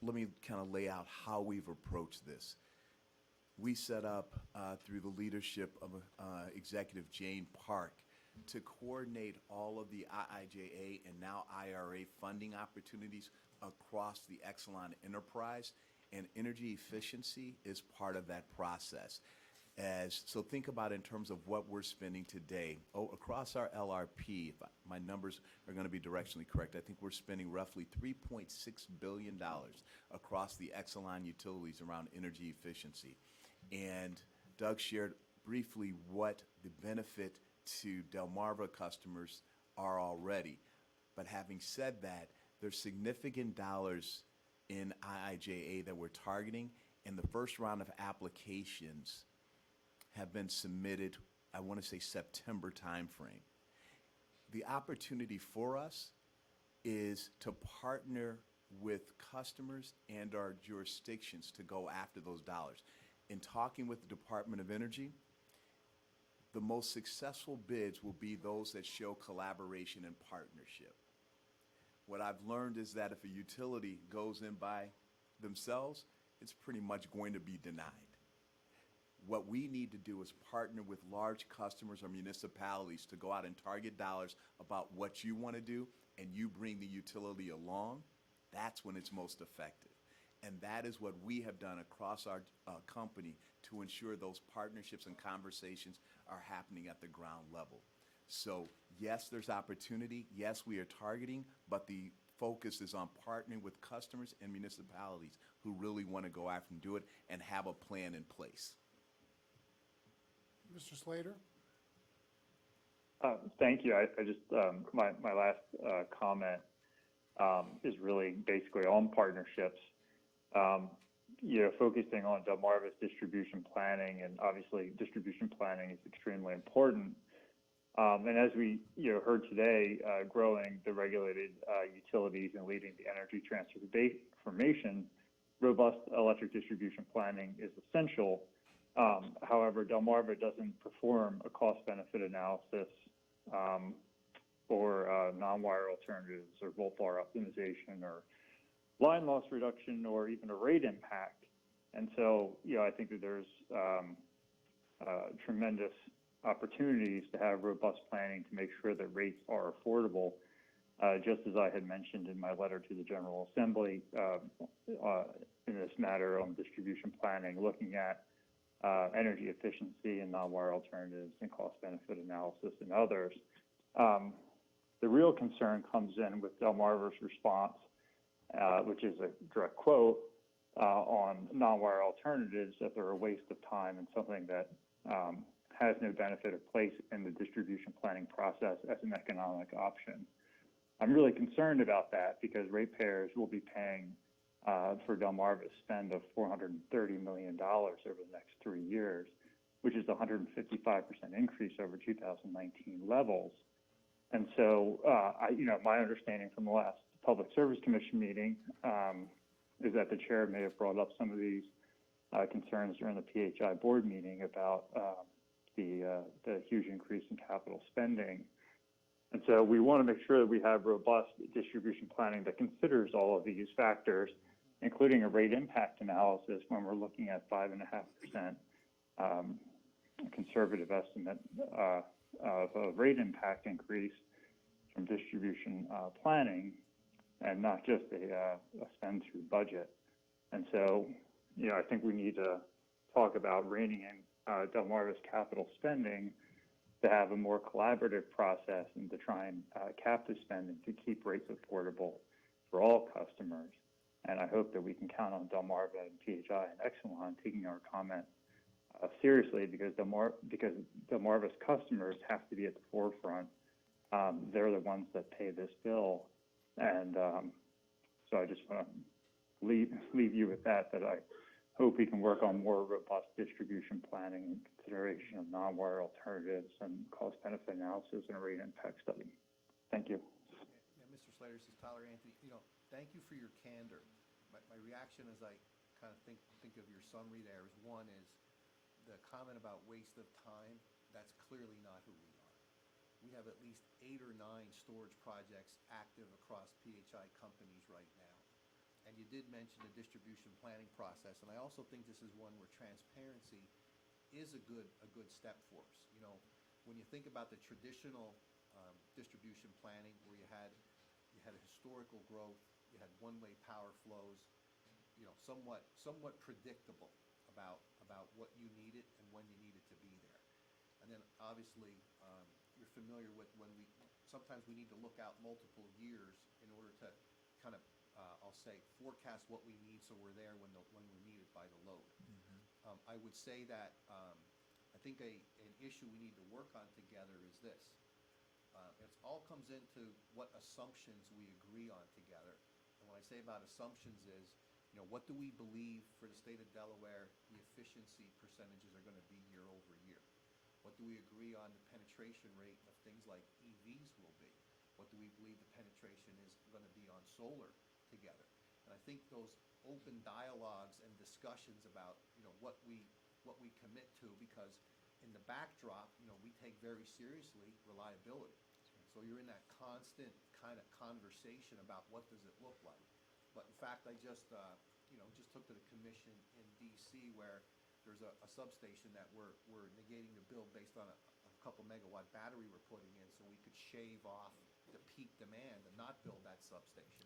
let me kind of lay out how we've approached this. We set up, through the leadership of Executive Jane Park, to coordinate all of the IIJA and now IRA funding opportunities across the Exelon enterprise, and energy efficiency is part of that process. So think about in terms of what we're spending today. Across our LRP, if my numbers are going to be directionally correct, I think we're spending roughly $3.6 billion across the Exelon utilities around energy efficiency. And Doug shared briefly what the benefit to Delmarva customers are already. But having said that, there's significant dollars in IIJA that we're targeting, and the first round of applications have been submitted, I want to say September timeframe. The opportunity for us is to partner with customers and our jurisdictions to go after those dollars. In talking with the Department of Energy, the most successful bids will be those that show collaboration and partnership. What I've learned is that if a utility goes in by themselves, it's pretty much going to be denied. What we need to do is partner with large customers or municipalities to go out and target dollars about what you want to do, and you bring the utility along. That's when it's most effective. And that is what we have done across our company to ensure those partnerships and conversations are happening at the ground level. So yes, there's opportunity. Yes, we are targeting, but the focus is on partnering with customers and municipalities who really want to go after and do it and have a plan in place. Mr. Slater? Thank you. I just, my last comment is really basically on partnerships. Focusing on Delmarva's distribution planning, and obviously distribution planning is extremely important. And as we heard today, growing the regulated utilities and leading the energy transformation, robust electric distribution planning is essential. However, Delmarva doesn't perform a cost-benefit analysis or non-wire alternatives or volt-VAR optimization or line loss reduction or even a rate impact. And so, I think that there's tremendous opportunities to have robust planning to make sure that rates are affordable. Just as I had mentioned in my letter to the General Assembly in this matter on distribution planning, looking at energy efficiency and non-wire alternatives and cost-benefit analysis and others. The real concern comes in with Delmarva's response, which is a direct quote, on non-wire alternatives, that they're a waste of time and something that has no benefit of place in the distribution planning process as an economic option. I'm really concerned about that because ratepayers will be paying for Delmarva's spend of $430 million over the next 3 years, which is a 155% increase over 2019 levels. And so, my understanding from the last Public Service Commission meeting is that the chair may have brought up some of these concerns during the PHI board meeting about the huge increase in capital spending. And so we want to make sure that we have robust distribution planning that considers all of these factors, including a rate impact analysis when we're looking at 5.5% conservative estimate of a rate impact increase from distribution planning, and not just a spend through budget. And so, I think we need to talk about reining in Delmarva's capital spending to have a more collaborative process and to try and cap the spending to keep rates affordable for all customers. And I hope that we can count on Delmarva and PHI and Exelon taking our comment seriously, because Delmarva's customers have to be at the forefront. They're the ones that pay this bill. And so I just want to leave you with that I hope we can work on more robust distribution planning and consideration of non-wire alternatives and cost-benefit analysis and a rate impact study. Thank you. Yeah, Mr. Slater, this is Tyler Anthony. Thank you for your candor. My reaction as I kind of think of your summary there is, one is the comment about waste of time that's clearly not who we are. We have at least 8 or 9 storage projects active across PHI companies right now. And you did mention the distribution planning process, and I also think this is one where transparency is a good step for us. You know, when you think about the traditional distribution planning, where you had a historical growth, you had one-way power flows, you know, somewhat predictable about what you needed and when you needed to be there. And then obviously you're familiar with sometimes we need to look out multiple years in order to kind of I'll say forecast what we need so we're there when we're needed by the load. I would say that I think an issue we need to work on together is this. It all comes into what assumptions we agree on together. And what I say about assumptions is, you know, what do we believe for the state of Delaware the efficiency percentages are going to be year over year? What do we agree on the penetration rate of things like EVs will be? What do we believe the penetration is going to be on solar together? And I think those open dialogues and discussions about, you know, what we commit to, because in the backdrop, you know, we take very seriously reliability. So you're in that constant kind of conversation about what does it look like. But in fact, I just took to the commission in DC where there's a substation that we're negating the build based on a couple megawatt battery we're putting in, so we could shave off the peak demand and not build that substation.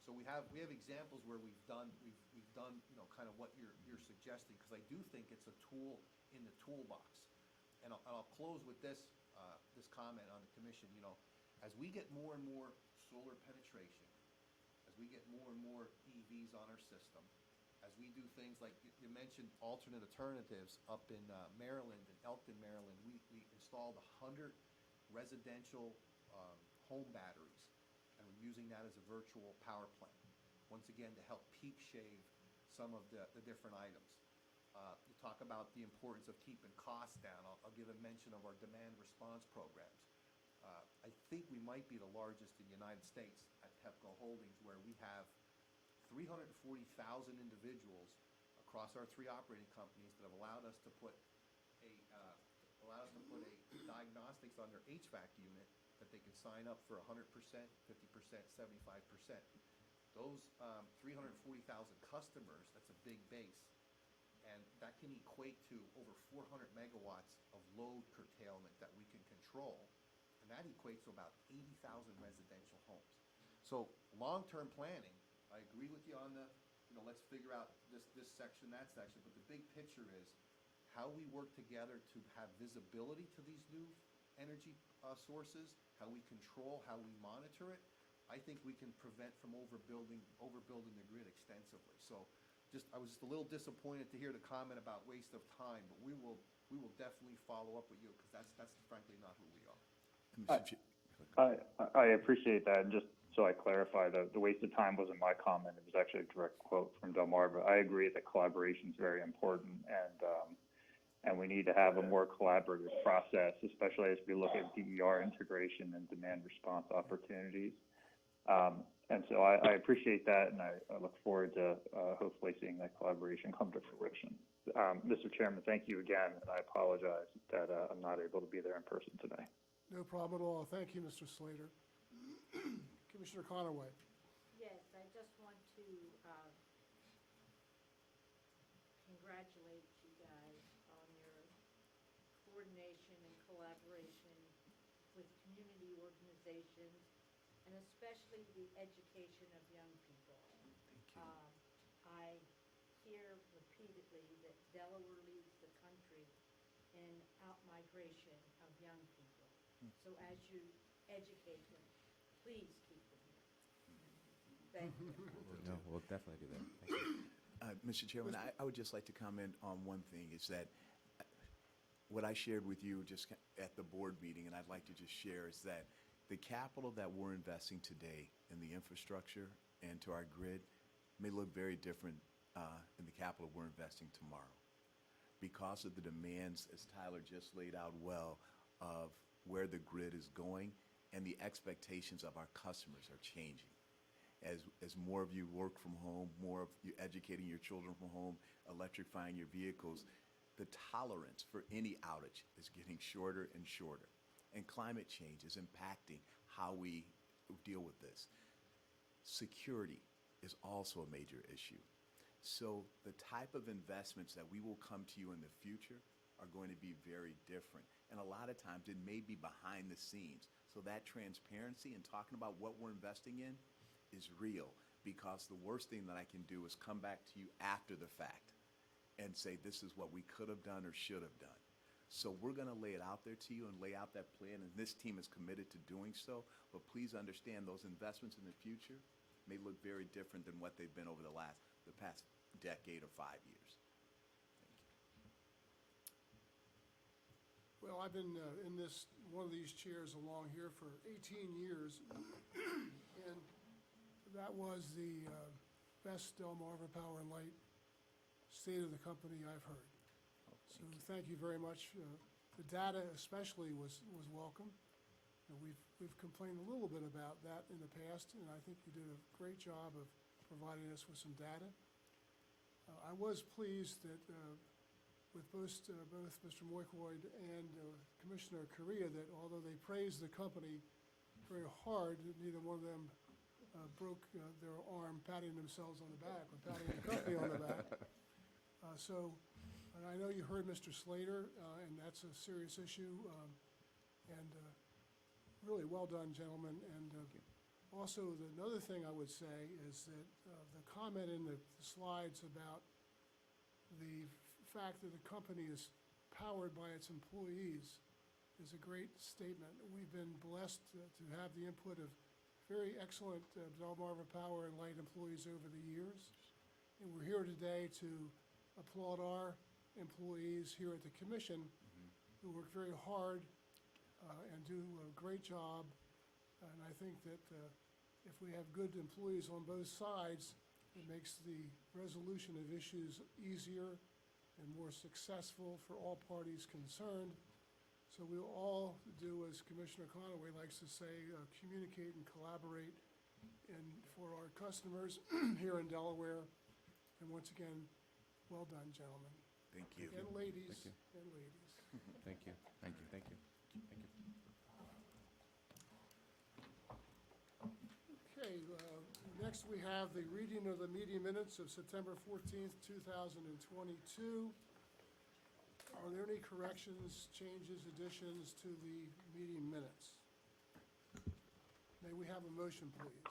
So we have examples where we've done you know, kind of what you're suggesting, because I do think it's a tool in the toolbox. And I'll close with this comment on the commission. You know, as we get more and more solar penetration, as we get more and more EVs on our system, as we do things like you mentioned alternate alternatives up in Maryland, in Elkton, Maryland, we installed 100 residential home batteries, and we're using that as a virtual power plant, once again to help peak shave some of the different items. You talk about the importance of keeping costs down. I'll give a mention of our demand response programs. I think we might be the largest in the United States at Pepco Holdings, where we have 340,000 individuals across our 3 operating companies that have allowed us to put a diagnostics on their HVAC unit that they can sign up for 100%, 50%, 75%. Those 340,000 customers, that's a big base. And that can equate to over 400 megawatts of load curtailment that we can control. And that equates to about 80,000 residential homes. So long-term planning, I agree with you on let's figure out this section, that section. But the big picture is how we work together to have visibility to these new energy sources, how we control, how we monitor it. I think we can prevent from overbuilding the grid extensively. So I was just a little disappointed to hear the comment about waste of time, but we will definitely follow up with you, because that's frankly not who we are. I appreciate that. And just so I clarify, the waste of time wasn't my comment. It was actually a direct quote from Delmarva. I agree that collaboration is very important, and we need to have a more collaborative process, especially as we look at DER integration and demand response opportunities. And so I appreciate that, and I look forward to hopefully seeing that collaboration come to fruition. Mr. Chairman, thank you again, and I apologize that I'm not able to be there in person today. No problem at all. Thank you, Mr. Slater. Commissioner Conaway. Yes, I just want to congratulate you guys on your coordination and collaboration with community organizations, and especially the education of young people. Thank you. I hear repeatedly that Delaware leads the country in outmigration of young people. So as you educate them, please keep them here. Thank you. No, we'll definitely do that. Thank you. Mr. Chairman, I would just like to comment on one thing, is that what I shared with you just at the board meeting, and I'd like to just share, is that the capital that we're investing today in the infrastructure and to our grid may look very different in the capital we're investing tomorrow, because of the demands, as Tyler just laid out well, of where the grid is going, and the expectations of our customers are changing. As more of you work from home, more of you educating your children from home, electrifying your vehicles, the tolerance for any outage is getting shorter and shorter. And climate change is impacting how we deal with this. Security is also a major issue. So the type of investments that we will come to you in the future are going to be very different. And a lot of times it may be behind the scenes. So that transparency and talking about what we're investing in is real, because the worst thing that I can do is come back to you after the fact and say this is what we could have done or should have done. So we're going to lay it out there to you and lay out that plan, and this team is committed to doing so. But please understand those investments in the future may look very different than what they've been over the past decade or 5 years. Well, I've been in one of these chairs along here for 18 years, and that was the best Delmarva Power and Light state of the company I've heard. So thank you very much. The data especially was welcome. We've complained a little bit about that in the past, and I think you did a great job of providing us with some data. I was pleased that with both Mr. Moykwoyd and Commissioner Correa, that although they praised the company very hard, neither one of them broke their arm patting themselves on the back or patting the company on the back. And I know you heard Mr. Slater, and that's a serious issue. Really well done, gentlemen. And also, another thing I would say is that the comment in the slides about the fact that the company is powered by its employees is a great statement. We've been blessed to have the input of very excellent Delmarva Power and Light employees over the years. And we're here today to applaud our employees here at the commission who work very hard and do a great job. And I think that if we have good employees on both sides, it makes the resolution of issues easier and more successful for all parties concerned. So we'll all do, as Commissioner Conaway likes to say, communicate and collaborate for our customers here in Delaware. And once again, well done, gentlemen. Thank you. And ladies. Thank you. And ladies. Thank you. Thank you. Thank you. Thank you. Okay, next we have the reading of the meeting minutes of September 14th, 2022. Are there any corrections, changes, additions to the meeting minutes? May we have a motion, please?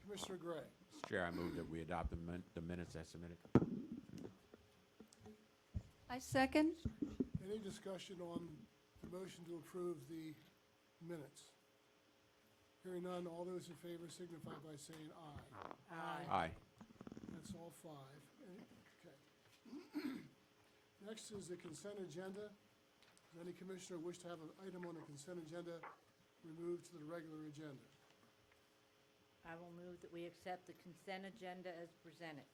Commissioner Gray. Mr. Chair, I move that we adopt the minutes as submitted. I second. Any discussion on the motion to approve the minutes? Hearing none, all those in favor signify by saying aye. Aye. That's all five. Okay. Next is the consent agenda. Does any commissioner wish to have an item on the consent agenda removed to the regular agenda? I will move that we accept the consent agenda as presented.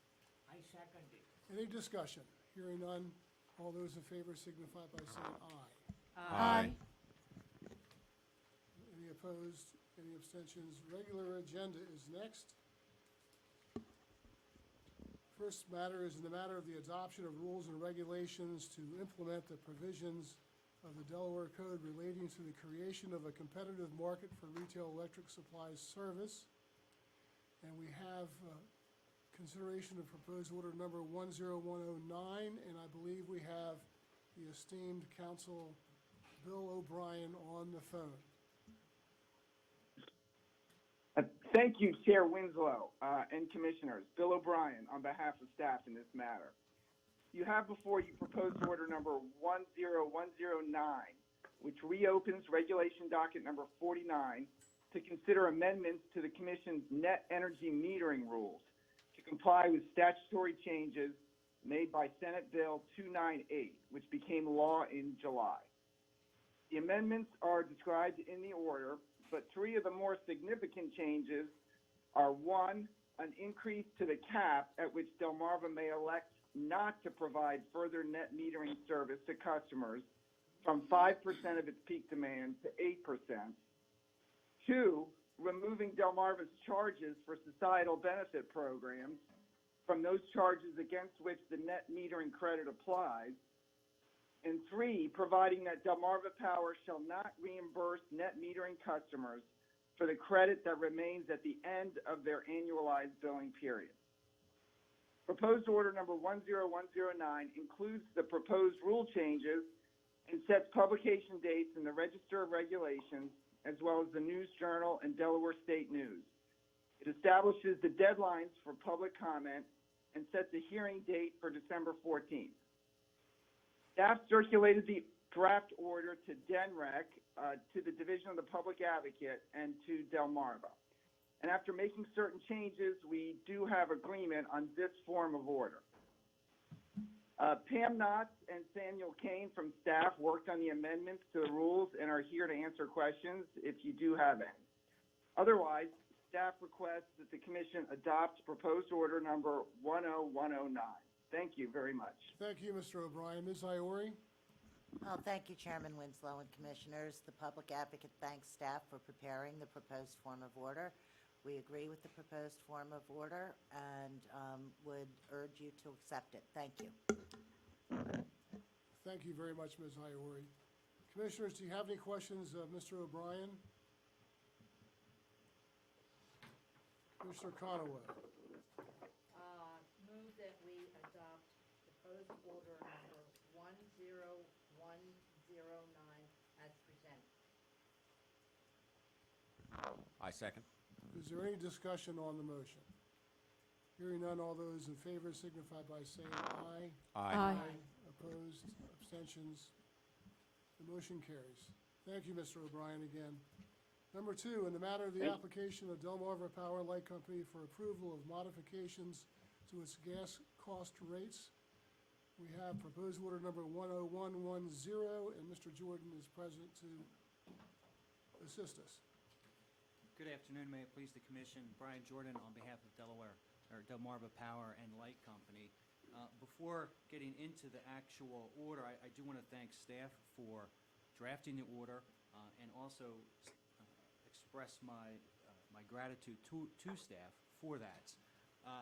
I second it. Any discussion? Hearing none, all those in favor signify by saying aye. Aye. Any opposed? Any abstentions? Regular agenda is next. First matter is in the matter of the adoption of rules and regulations to implement the provisions of the Delaware Code relating to the creation of a competitive market for retail electric supplies service. And we have consideration of proposed order number 10109, and I believe we have the esteemed Council Bill O'Brien on the phone. Thank you, Chair Winslow and Commissioners. Bill O'Brien on behalf of staff in this matter. You have before you proposed order number 10109, which reopens regulation docket number 49 to consider amendments to the Commission's net energy metering rules to comply with statutory changes made by Senate Bill 298, which became law in July. The amendments are described in the order, but three of the more significant changes are: one, an increase to the cap at which Delmarva may elect not to provide further net metering service to customers from 5% of its peak demand to 8%. Two, removing Delmarva's charges for societal benefit programs from those charges against which the net metering credit applies. And 3, providing that Delmarva Power shall not reimburse net metering customers for the credit that remains at the end of their annualized billing period. Proposed order number 10109 includes the proposed rule changes and sets publication dates in the Register of Regulations, as well as the News Journal and Delaware State News. It establishes the deadlines for public comment and sets a hearing date for December 14th. Staff circulated the draft order to DENREC, to the Division of the Public Advocate, and to Delmarva. And after making certain changes, we do have agreement on this form of order. Pam Knotts and Samuel Kane from staff worked on the amendments to the rules and are here to answer questions if you do have any. Otherwise, staff requests that the commission adopt proposed order number 10109. Thank you very much. Thank you, Mr. O'Brien. Ms. Iori? Oh, thank you, Chairman Winslow and Commissioners. The Public Advocate thanks staff for preparing the proposed form of order. We agree with the proposed form of order and would urge you to accept it. Thank you. Thank you very much, Ms. Iori. Commissioners, do you have any questions of Mr. O'Brien? Commissioner Conaway? Move that we adopt proposed order number 10109 as presented. I second. Is there any discussion on the motion? Hearing none, all those in favor signify by saying aye. Aye. Opposed, abstentions, the motion carries. Thank you, Mr. O'Brien, again. Number 2, in the matter of the application of Delmarva Power and Light Company for approval of modifications to its gas cost rates, we have proposed order number 10110, and Mr. Jordan is present to assist us. Good afternoon. May it please the Commission. Brian Jordan on behalf of Delmarva Power and Light Company. Before getting into the actual order, I do want to thank staff for drafting the order and also express my gratitude to staff for that.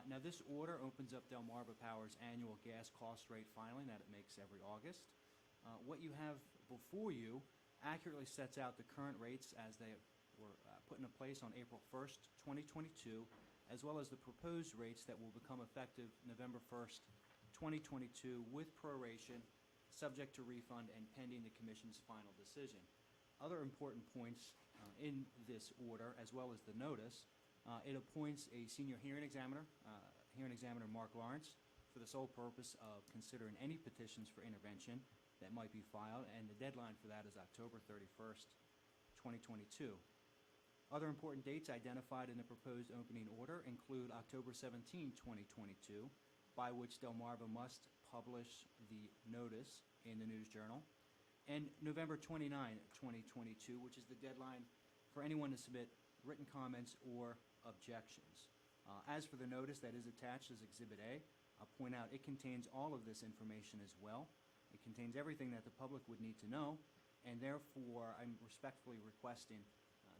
Now, this order opens up Delmarva Power's annual gas cost rate filing that it makes every August. What you have before you accurately sets out the current rates as they were put into place on April 1st, 2022, as well as the proposed rates that will become effective November 1st, 2022, with proration, subject to refund and pending the Commission's final decision. Other important points in this order, as well as the notice, it appoints a senior hearing examiner, Mark Lawrence, for the sole purpose of considering any petitions for intervention that might be filed, and the deadline for that is October 31st, 2022. Other important dates identified in the proposed opening order include October 17, 2022, by which Delmarva must publish the notice in the News Journal, and November 29, 2022, which is the deadline for anyone to submit written comments or objections. As for the notice that is attached as Exhibit A, I'll point out it contains all of this information as well. It contains everything that the public would need to know, and therefore I'm respectfully requesting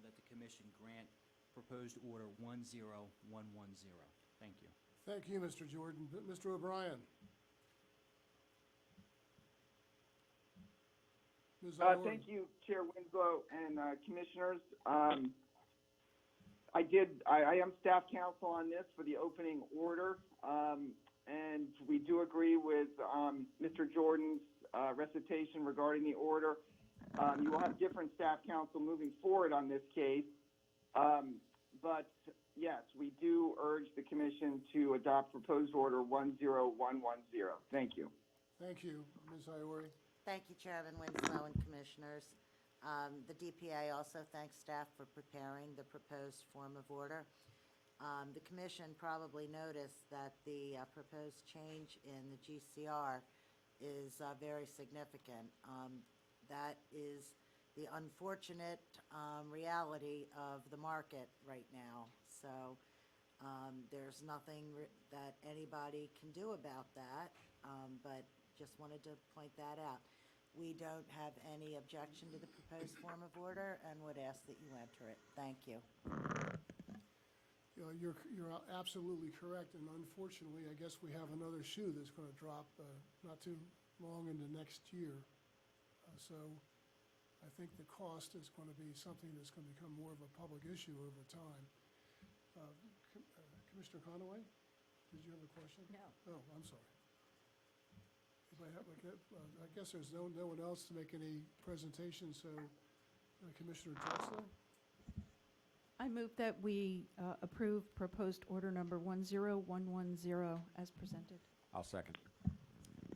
that the Commission grant proposed order 10110. Thank you. Thank you, Mr. Jordan. Mr. O'Brien? Ms. Iori? Thank you, Chair Winslow and Commissioners. I am staff counsel on this for the opening order, and we do agree with Mr. Jordan's recitation regarding the order. You will have different staff counsel moving forward on this case, but yes, we do urge the Commission to adopt proposed order 10110. Thank you. Thank you, Ms. Iori. Thank you, Chairman Winslow and Commissioners. The DPA also thanks staff for preparing the proposed form of order. The Commission probably noticed that the proposed change in the GCR is very significant. That is the unfortunate reality of the market right now. So there's nothing that anybody can do about that, but just wanted to point that out. We don't have any objection to the proposed form of order and would ask that you enter it. Thank you. You're absolutely correct, and unfortunately, I guess we have another shoe that's going to drop not too long into next year. So I think the cost is going to be something that's going to become more of a public issue over time. Commissioner Conaway, did you have a question? No. Oh, I'm sorry. I guess there's no one else to make any presentation, so Commissioner Drexler? I move that we approve proposed order number 10110 as presented. I'll second.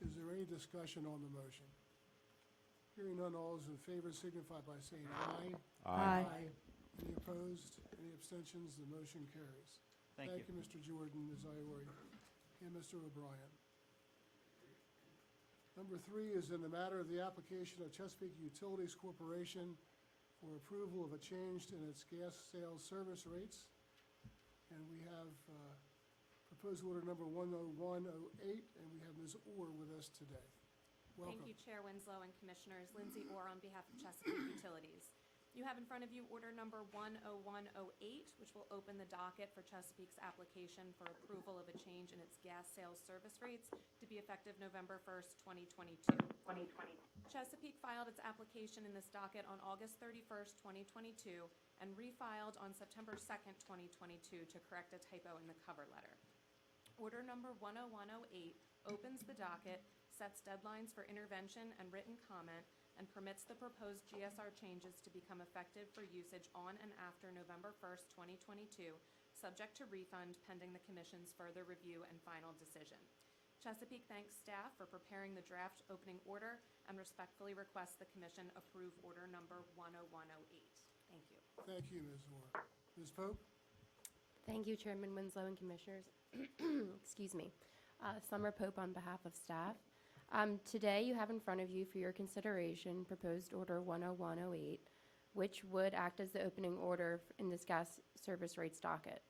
Is there any discussion on the motion? Hearing none, all those in favor signify by saying aye. Aye. Any opposed? Any abstentions? The motion carries. Thank you. Mr. Jordan, Ms. Iori, and Mr. O'Brien. Number 3 is in the matter of the application of Chesapeake Utilities Corporation for approval of a change in its gas sales service rates. And we have proposed order number 10108, and we have Ms. Orr with us today. Welcome. Thank you, Chair Winslow and Commissioners. Lindsay Orr on behalf of Chesapeake Utilities. You have in front of you order number 10108, which will open the docket for Chesapeake's application for approval of a change in its gas sales service rates to be effective November 1st, 2022. Chesapeake filed its application in this docket on August 31st, 2022, and refiled on September 2nd, 2022 to correct a typo in the cover letter. Order number 10108 opens the docket, sets deadlines for intervention and written comment, and permits the proposed GSR changes to become effective for usage on and after November 1st, 2022, subject to refund pending the Commission's further review and final decision. Chesapeake thanks staff for preparing the draft opening order and respectfully requests the Commission approve order number 10108. Thank you. Thank you, Ms. Orr. Ms. Pope? Thank you, Chairman Winslow and Commissioners. Excuse me. Summer Pope on behalf of staff. Today you have in front of you for your consideration proposed order 10108, which would act as the opening order in this gas service rates docket.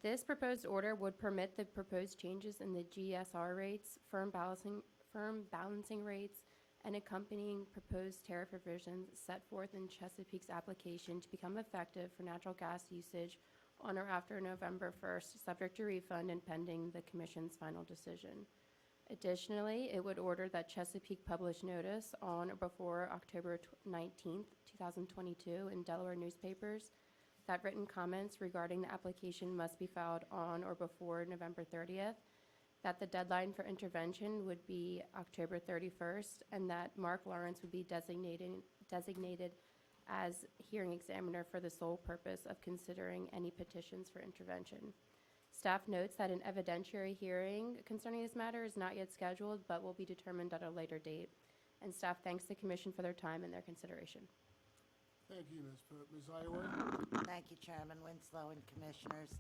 This proposed order would permit the proposed changes in the GSR rates, firm balancing rates, and accompanying proposed tariff revisions set forth in Chesapeake's application to become effective for natural gas usage on or after November 1st, subject to refund and pending the Commission's final decision. Additionally, it would order that Chesapeake publish notice on or before October 19th, 2022 in Delaware newspapers that written comments regarding the application must be filed on or before November 30th, that the deadline for intervention would be October 31st, and that Mark Lawrence would be designated as hearing examiner for the sole purpose of considering any petitions for intervention. Staff notes that an evidentiary hearing concerning this matter is not yet scheduled, but will be determined at a later date. And staff thanks the Commission for their time and their consideration. Thank you, Ms. Pope. Ms. Iori? Thank you, Chairman Winslow and Commissioners.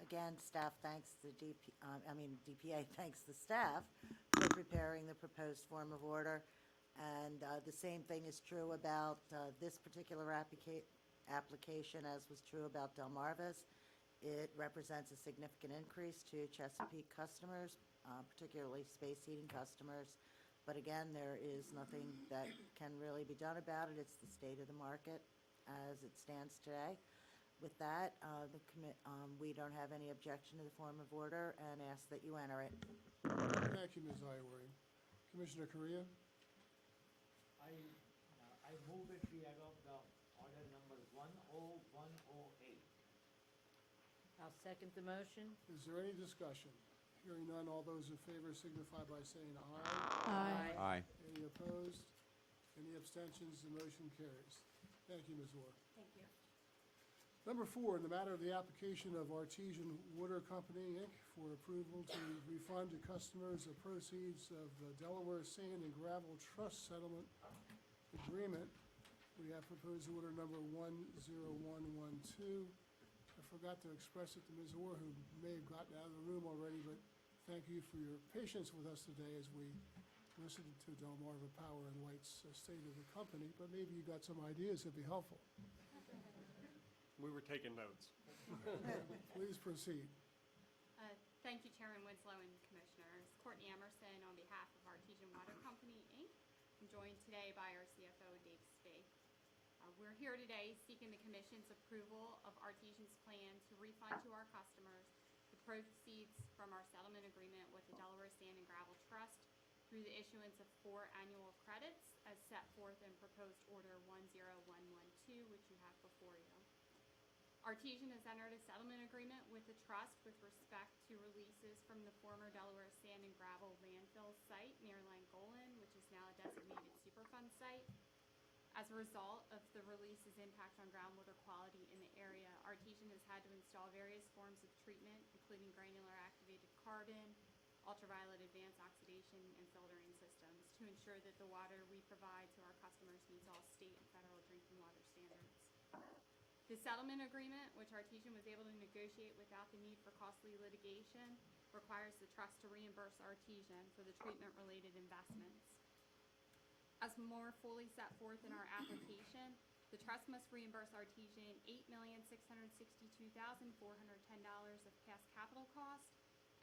Again, staff thanks the DPA thanks the staff for preparing the proposed form of order. And the same thing is true about this particular application as was true about Delmarva's. It represents a significant increase to Chesapeake customers, particularly space heating customers. But again, there is nothing that can really be done about it. It's the state of the market as it stands today. With that, we don't have any objection to the form of order and ask that you enter it. Thank you, Ms. Iori. Commissioner Correa? I move that we adopt the order number 10108. I'll second the motion. Is there any discussion? Hearing none, all those in favor signify by saying aye. Aye. Aye. Any opposed? Any abstentions? The motion carries. Thank you, Ms. Orr. Thank you. Number 4, in the matter of the application of Artesian Water Company, Inc. for approval to refund to customers the proceeds of the Delaware Sand and Gravel Trust Settlement Agreement, we have proposed order number 10112. I forgot to express it to Ms. Orr, who may have gotten out of the room already, but thank you for your patience with us today as we listened to Delmarva Power and Light's state of the company, but maybe you got some ideas that'd be helpful. We were taking notes. Please proceed. Thank you, Chairman Winslow and Commissioners. Courtney Emerson on behalf of Artesian Water Company, Inc. I'm joined today by our CFO, Dave Spade. We're here today seeking the Commission's approval of Artesian's plan to refund to our customers the proceeds from our settlement agreement with the Delaware Sand and Gravel Trust through the issuance of 4 annual credits as set forth in proposed order 10112, which you have before you. Artesian has entered a settlement agreement with the trust with respect to releases from the former Delaware Sand and Gravel landfill site near Langolan, which is now a designated Superfund site. As a result of the release's impact on groundwater quality in the area, Artesian has had to install various forms of treatment, including granular activated carbon, ultraviolet advanced oxidation, and filtering systems to ensure that the water we provide to our customers meets all state and federal drinking water standards. The settlement agreement, which Artesian was able to negotiate without the need for costly litigation, requires the trust to reimburse Artesian for the treatment-related investments. As more fully set forth in our application, the trust must reimburse Artesian $8,662,410 of past capital cost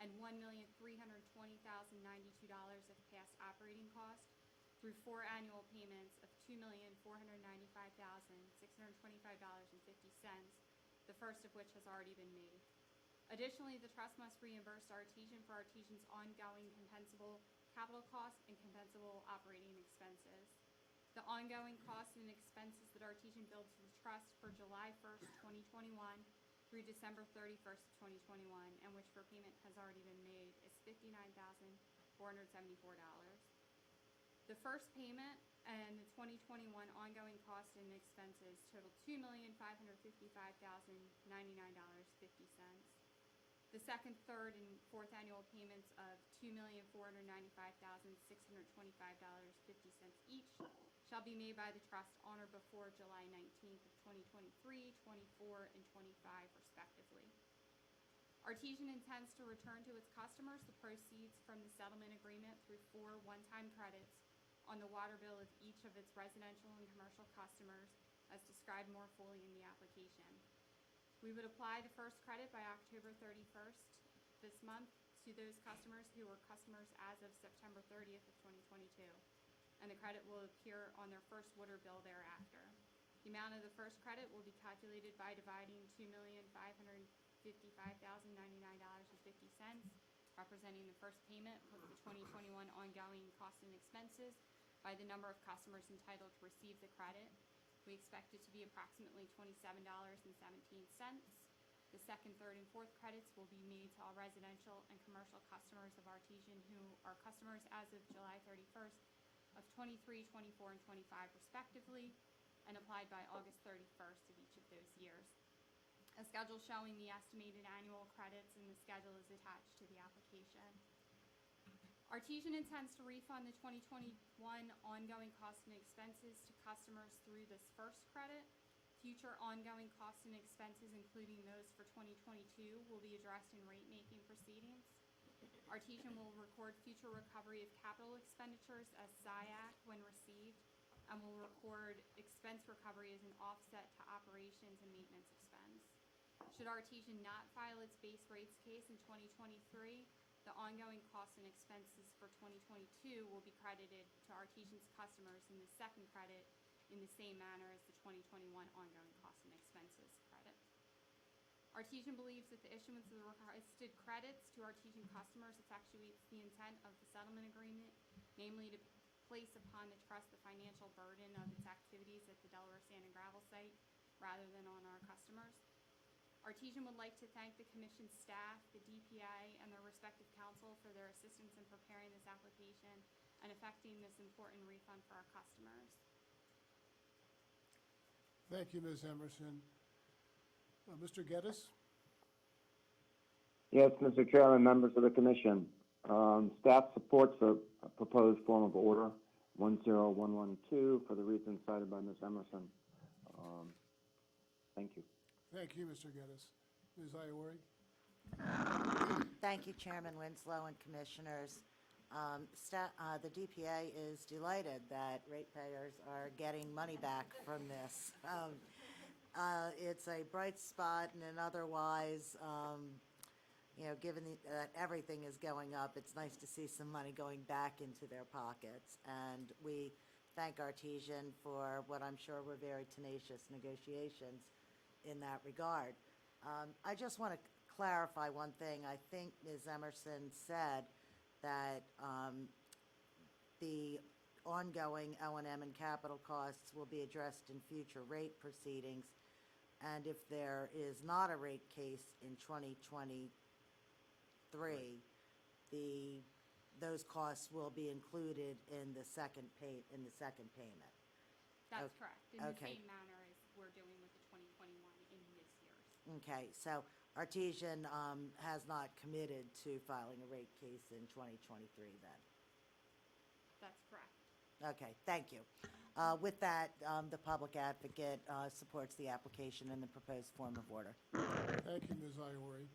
and $1,320,092 of past operating cost through 4 annual payments of $2,495,625.50, the first of which has already been made. Additionally, the trust must reimburse Artesian for Artesian's ongoing compensable capital costs and compensable operating expenses. The ongoing costs and expenses that Artesian billed to the trust for July 1st, 2021 through December 31st, 2021, and which for payment has already been made, is $59,474. The first payment and the 2021 ongoing costs and expenses total $2,555,099.50. The second, third, and fourth annual payments of $2,495,625.50 each shall be made by the trust on or before July 19th of 2023, 24, and 25, respectively. Artesian intends to return to its customers the proceeds from the settlement agreement through 4 one-time credits on the water bill of each of its residential and commercial customers, as described more fully in the application. We would apply the first credit by October 31st this month to those customers who were customers as of September 30th of 2022, and the credit will appear on their first water bill thereafter. The amount of the first credit will be calculated by dividing $2,555,099.50, representing the first payment plus the 2021 ongoing costs and expenses, by the number of customers entitled to receive the credit. We expect it to be approximately $27.17. The second, third, and fourth credits will be made to all residential and commercial customers of Artesian who are customers as of July 31st of 23, 24, and 25 respectively, and applied by August 31st of each of those years. A schedule showing the estimated annual credits and the schedule is attached to the application. Artesian intends to refund the 2021 ongoing costs and expenses to customers through this first credit. Future ongoing costs and expenses, including those for 2022, will be addressed in rate-making proceedings. Artesian will record future recovery of capital expenditures as SIAC when received, and will record expense recovery as an offset to operations and maintenance expense. Should Artesian not file its base rates case in 2023, the ongoing costs and expenses for 2022 will be credited to Artesian's customers in the second credit in the same manner as the 2021 ongoing costs and expenses credit. Artesian believes that the issuance of the requested credits to Artesian customers effectuates the intent of the settlement agreement, namely to place upon the trust the financial burden of its activities at the Delaware Sand and Gravel site rather than on our customers. Artesian would like to thank the Commission staff, the DPA, and their respective counsel for their assistance in preparing this application and effecting this important refund for our customers. Thank you, Ms. Emerson. Mr. Geddes? Yes, Mr. Chairman, members of the Commission. Staff supports the proposed form of order 10112 for the reasons cited by Ms. Emerson. Thank you. Thank you, Mr. Geddes. Ms. Iori? Thank you, Chairman Winslow and Commissioners. The DPA is delighted that ratepayers are getting money back from this. It's a bright spot in an otherwise, given that everything is going up, it's nice to see some money going back into their pockets. And we thank Artesian for what I'm sure were very tenacious negotiations in that regard. I just want to clarify one thing. I think Ms. Emerson said that the ongoing O&M and capital costs will be addressed in future rate proceedings, and if there is not a rate case in 2023, those costs will be included in the second payment. That's Okay. correct, in the Okay. same manner as we're doing with the 2021 in this year's. Okay, so Artesian has not committed to filing a rate case in 2023 then? That's correct. Okay, thank you. With that, the public advocate supports the application in the proposed form of order. Thank you, Ms. Iori.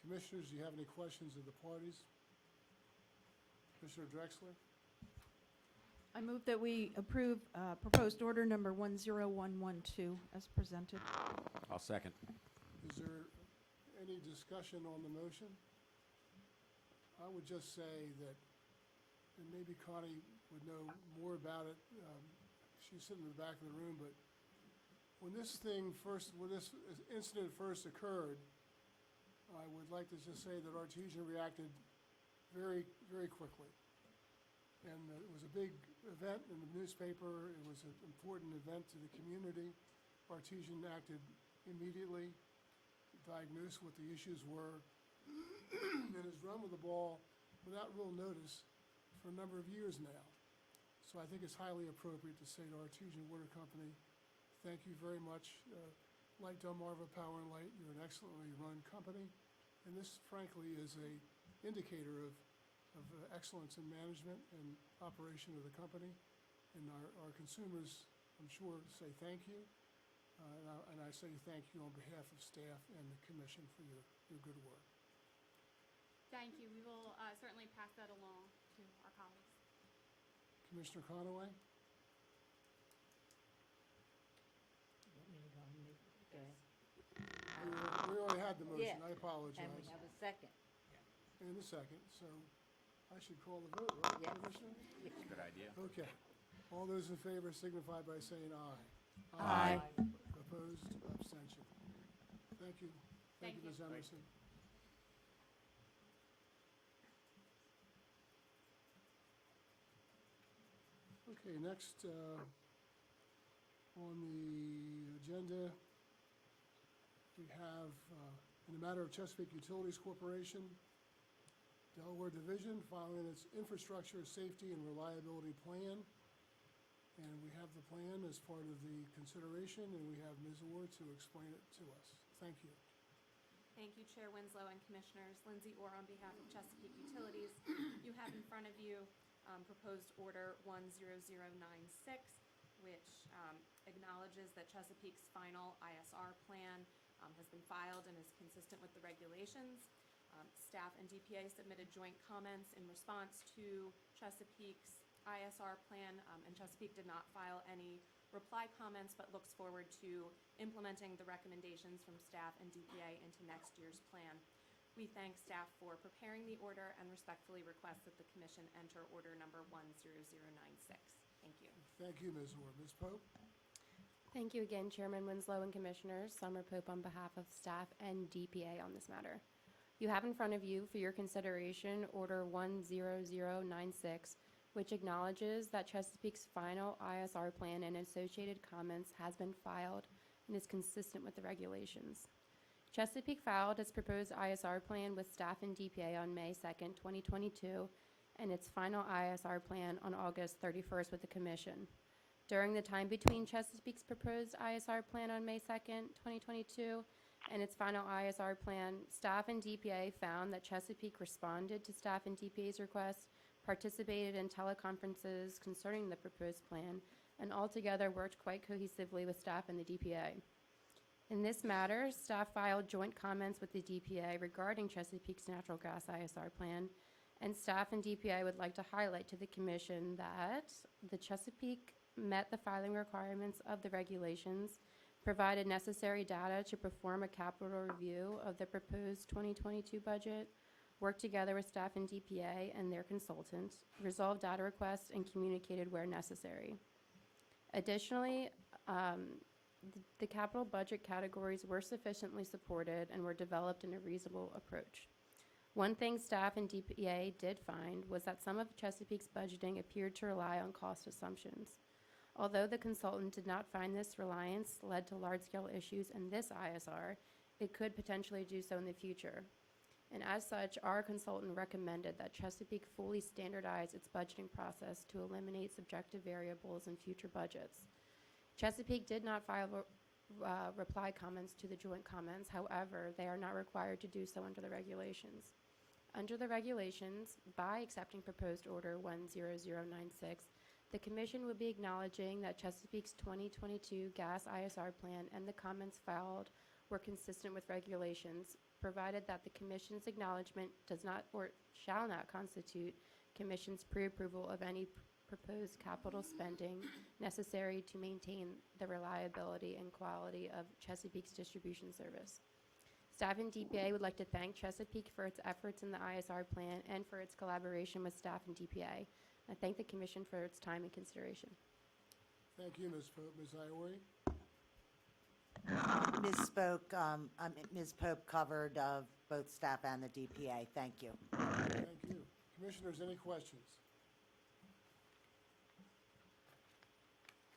Commissioners, do you have any questions of the parties? Commissioner Drexler? I move that we approve proposed order number 10112 as presented. I'll second. Is there any discussion on the motion? I would just say that, and maybe Connie would know more about it, she's sitting in the back of the room, but when this incident first occurred, I would like to just say that Artesian reacted very, very quickly. And it was a big event in the newspaper. It was an important event to the community. Artesian acted immediately, diagnosed what the issues were, and has run with the ball without real notice for a number of years now. So I think it's highly appropriate to say to Artesian Water Company, thank you very much. Like Delmarva Power and Light, you're an excellently run company. And this, frankly, is an indicator of excellence in management and operation of the company. And our consumers, I'm sure, say thank you. And I say thank you on behalf of staff and the commission for your good work. Thank you. We will certainly pass that along to our colleagues. Commissioner Conaway? We already had the motion. I apologize. And we have a second. And a second, so I should call the vote, right, Yes. Commissioner? Good idea. Okay. All those in favor signify by saying aye. Aye. Opposed, abstention. Thank you. Thank you, Thank Ms. you. Emerson. Okay, next on the agenda, we have, in the matter of Chesapeake Utilities Corporation, Delaware Division filing its infrastructure, safety, and reliability plan. And we have the plan as part of the consideration, and we have Ms. Orr to explain it to us. Thank you. Thank you, Chair Winslow and Commissioners. Lindsay Orr on behalf of Chesapeake Utilities. You have in front of you proposed order 10096, which acknowledges that Chesapeake's final ISR plan has been filed and is consistent with the regulations. Staff and DPA submitted joint comments in response to Chesapeake's ISR plan, and Chesapeake did not file any reply comments, but looks forward to implementing the recommendations from staff and DPA into next year's plan. We thank staff for preparing the order and respectfully request that the Commission enter order number 10096. Thank you. Thank you, Ms. Orr. Ms. Pope? Thank you again, Chairman Winslow and Commissioners. Summer Pope on behalf of staff and DPA on this matter. You have in front of you for your consideration Order 10096, which acknowledges that Chesapeake's final ISR plan and associated comments has been filed and is consistent with the regulations. Chesapeake filed its proposed ISR plan with staff and DPA on May 2nd, 2022, and its final ISR plan on August 31st with the Commission. During the time between Chesapeake's proposed ISR plan on May 2nd, 2022, and its final ISR plan, staff and DPA found that Chesapeake responded to staff and DPA's request, participated in teleconferences concerning the proposed plan, and altogether worked quite cohesively with staff and the DPA. In this matter, staff filed joint comments with the DPA regarding Chesapeake's natural gas ISR plan, and staff and DPA would like to highlight to the Commission that the Chesapeake met the filing requirements of the regulations, provided necessary data to perform a capital review of the proposed 2022 budget, worked together with staff and DPA and their consultant, resolved data requests, and communicated where necessary. Additionally, the capital budget categories were sufficiently supported and were developed in a reasonable approach. One thing staff and DPA did find was that some of Chesapeake's budgeting appeared to rely on cost assumptions. Although the consultant did not find this reliance led to large-scale issues in this ISR, it could potentially do so in the future. And as such, our consultant recommended that Chesapeake fully standardize its budgeting process to eliminate subjective variables in future budgets. Chesapeake did not file reply comments to the joint comments. However, they are not required to do so under the regulations. Under the regulations, by accepting proposed order 10096, the Commission would be acknowledging that Chesapeake's 2022 gas ISR plan and the comments filed were consistent with regulations, provided that the Commission's acknowledgement does not or shall not constitute Commission's pre-approval of any proposed capital spending necessary to maintain the reliability and quality of Chesapeake's distribution service. Staff and DPA would like to thank Chesapeake for its efforts in the ISR plan and for its collaboration with staff and DPA. I thank the Commission for its time and consideration. Thank you, Ms. Pope. Ms. Iori? Ms. Pope covered both staff and the DPA. Thank you. Thank you. Commissioners, any questions?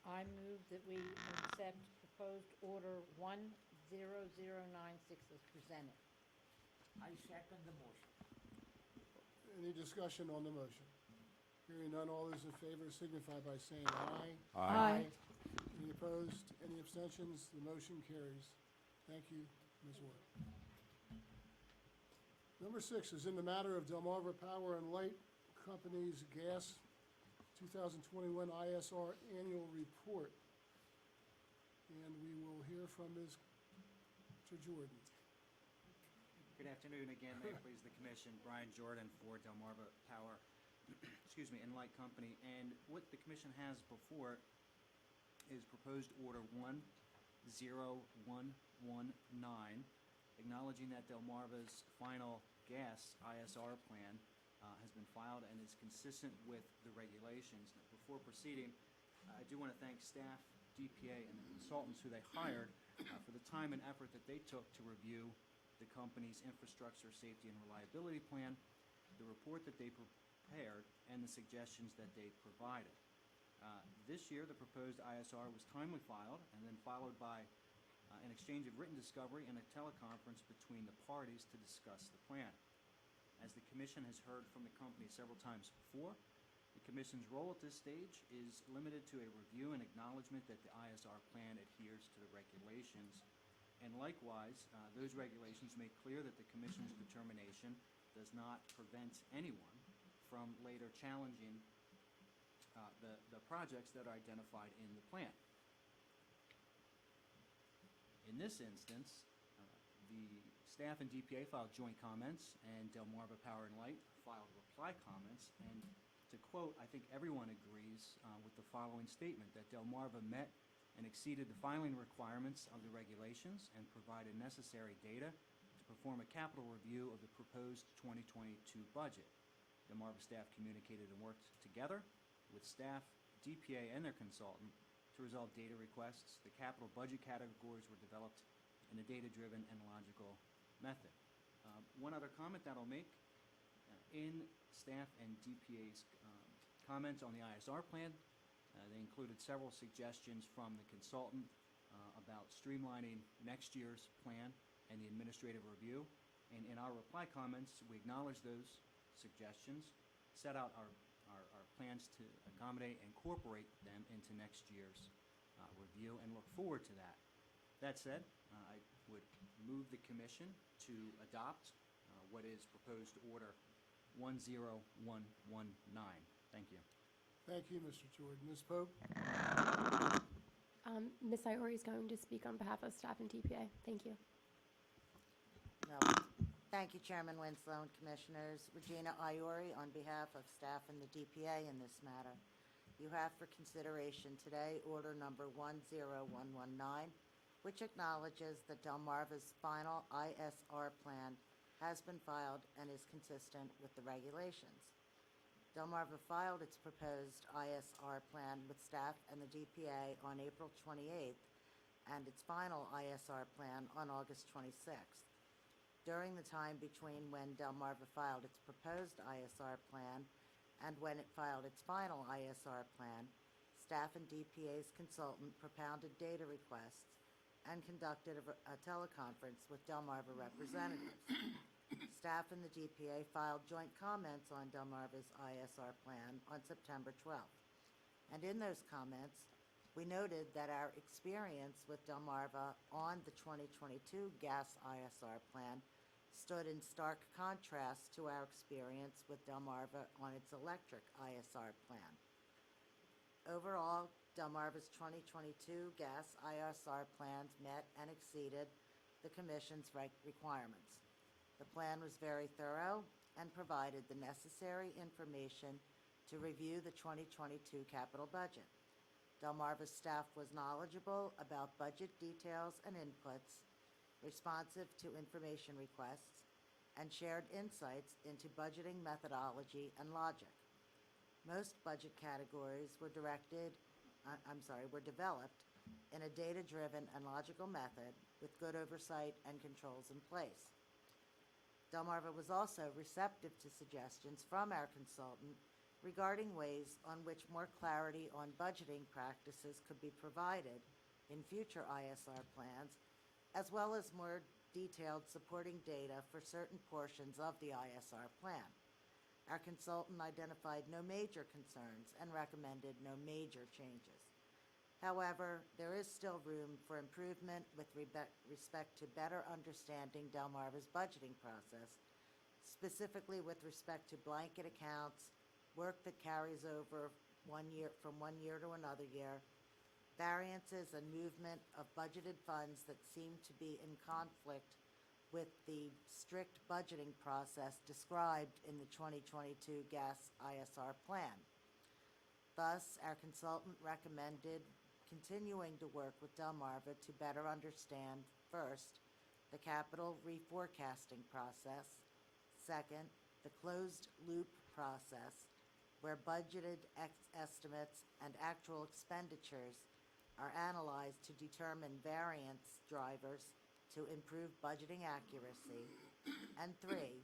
I move that we accept proposed order 10096 as presented. I second the motion. Any discussion on the motion? Hearing none, all those in favor signify by saying aye. Aye. Any opposed? Any abstentions? The motion carries. Thank you, Ms. Ward. Number 6 is in the matter of Delmarva Power and Light Company's gas 2021 ISR annual report. And we will hear from Ms. Jordan. Good afternoon again, may it please the Commission. Brian Jordan for Delmarva Power, and Light Company. And what the Commission has before is proposed order 10119, acknowledging that Delmarva's final gas ISR plan has been filed and is consistent with the regulations. Now, before proceeding, I do want to thank staff, DPA, and the consultants who they hired for the time and effort that they took to review the company's infrastructure, safety, and reliability plan, the report that they prepared, and the suggestions that they provided. This year, the proposed ISR was timely filed and then followed by an exchange of written discovery and a teleconference between the parties to discuss the plan. As the Commission has heard from the company several times before, the Commission's role at this stage is limited to a review and acknowledgement that the ISR plan adheres to the regulations. And likewise, those regulations make clear that the Commission's determination does not prevent anyone from later challenging the projects that are identified in the plan. In this instance, the staff and DPA filed joint comments, and Delmarva Power and Light filed reply comments. And to quote, I think everyone agrees with the following statement, that Delmarva met and exceeded the filing requirements of the regulations and provided necessary data to perform a capital review of the proposed 2022 budget. Delmarva staff communicated and worked together with staff, DPA, and their consultant to resolve data requests. The capital budget categories were developed in a data-driven and logical method. One other comment that I'll make, in staff and DPA's comments on the ISR plan, they included several suggestions from the consultant about streamlining next year's plan and the administrative review. And in our reply comments, we acknowledge those suggestions, set out our plans to accommodate and incorporate them into next year's review, and look forward to that. That said, I would move the Commission to adopt what is proposed order 10119. Thank you. Thank you, Mr. Jordan. Ms. Pope? Ms. Iori is going to speak on behalf of staff and DPA. Thank you. No. Thank you, Chairman Winslow and Commissioners. Regina Iori on behalf of staff and the DPA in this matter. You have for consideration today order number 10119, which acknowledges that Delmarva's final ISR plan has been filed and is consistent with the regulations. Delmarva filed its proposed ISR plan with staff and the DPA on April 28th and its final ISR plan on August 26th. During the time between when Delmarva filed its proposed ISR plan and when it filed its final ISR plan, staff and DPA's consultant propounded data requests and conducted a teleconference with Delmarva representatives. Staff and the DPA filed joint comments on Delmarva's ISR plan on September 12th. And in those comments, we noted that our experience with Delmarva on the 2022 gas ISR plan stood in stark contrast to our experience with Delmarva on its electric ISR plan. Overall, Delmarva's 2022 gas ISR plans met and exceeded the Commission's requirements. The plan was very thorough and provided the necessary information to review the 2022 capital budget. Delmarva's staff was knowledgeable about budget details and inputs, responsive to information requests, and shared insights into budgeting methodology and logic. Most budget categories were developed in a data-driven and logical method with good oversight and controls in place. Delmarva was also receptive to suggestions from our consultant regarding ways on which more clarity on budgeting practices could be provided in future ISR plans, as well as more detailed supporting data for certain portions of the ISR plan. Our consultant identified no major concerns and recommended no major changes. However, there is still room for improvement with respect to better understanding Delmarva's budgeting process, specifically with respect to blanket accounts, work that carries over from one year to another year, variances and movement of budgeted funds that seem to be in conflict with the strict budgeting process described in the 2022 gas ISR plan. Thus, our consultant recommended continuing to work with Delmarva to better understand, first, the capital reforecasting process, second, the closed-loop process, where budgeted estimates and actual expenditures are analyzed to determine variance drivers to improve budgeting accuracy, and three,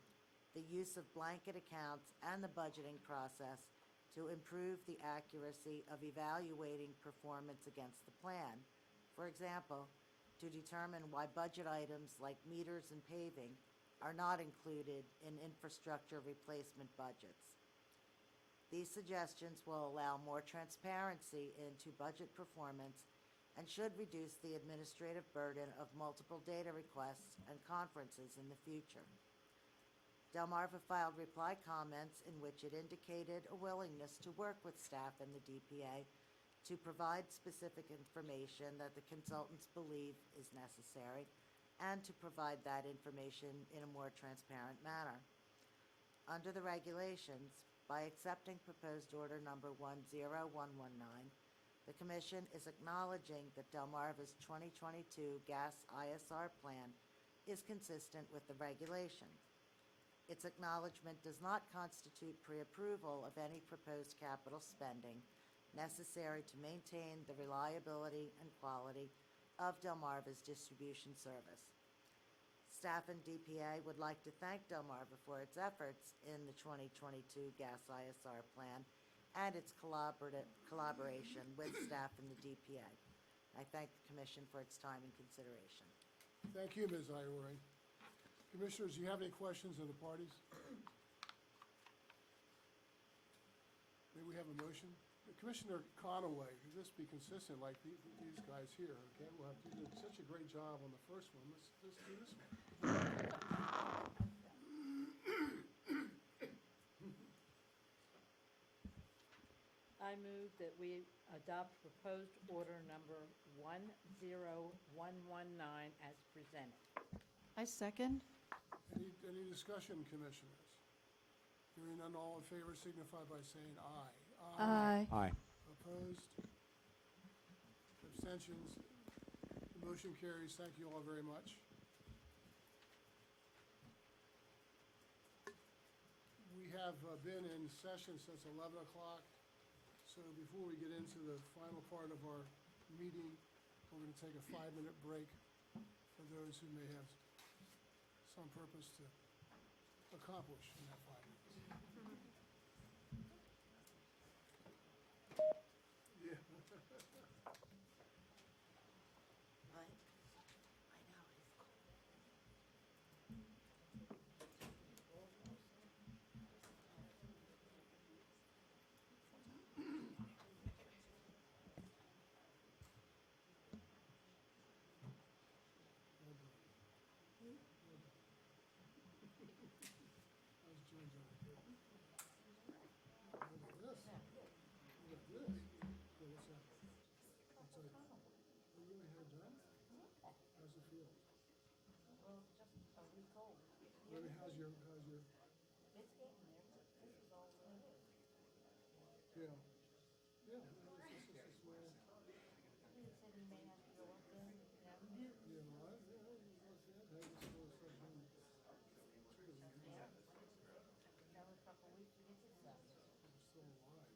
the use of blanket accounts and the budgeting process to improve the accuracy of evaluating performance against the plan. For example, to determine why budget items like meters and paving are not included in infrastructure replacement budgets. These suggestions will allow more transparency into budget performance and should reduce the administrative burden of multiple data requests and conferences in the future. Delmarva filed reply comments in which it indicated a willingness to work with staff and the DPA to provide specific information that the consultants believe is necessary and to provide that information in a more transparent manner. Under the regulations, by accepting proposed order number 10119, the Commission is acknowledging that Delmarva's 2022 gas ISR plan is consistent with the regulations. Its acknowledgement does not constitute pre-approval of any proposed capital spending necessary to maintain the reliability and quality of Delmarva's distribution service. Staff and DPA would like to thank Delmarva for its efforts in the 2022 gas ISR plan and its collaboration with staff and the DPA. I thank the Commission for its time and consideration. Thank you, Ms. Iori. Commissioners, do you have any questions of the parties? May we have a motion? Commissioner Conaway, could this be consistent like these guys here? Okay, well, you did such a great job on the first one. Let's do this one. I move that we adopt proposed order number 10119 as presented. I second. Any discussion, Commissioners? Hearing none, all in favor signify by saying aye. Aye. Aye. Opposed? Abstentions? The motion carries. Thank you all very much. have been in session since 11 o'clock. So before we get into the final part of our meeting, we're going to take a 5-minute break for those who may have some purpose to accomplish in that 5 minutes. Yeah. How's Joe doing? Look at this. Look at this. Yeah, what's that? What's that? You really had done? How's it feel? Well, just a week old. Really, how's your, It's getting there. This is all new. yeah. Yeah, this is a small, He said he may have to go up there, yeah, well, yeah, hey, this is a stuff in, too. Yeah. Another couple weeks to get this done. I'm still alive,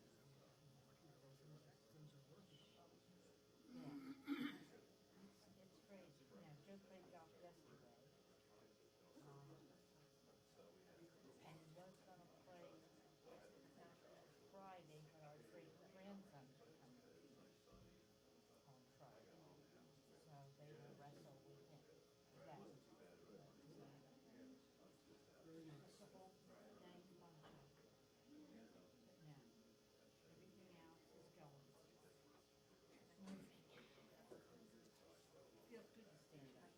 things are working. It's crazy. Now, Joe played golf yesterday. And he was gonna play not Friday, but our great grandson's coming on Friday. So they will wrestle with him. That was Very nice. the whole thing functioned. Now, everything else is going. Moving. Feels good to stand up.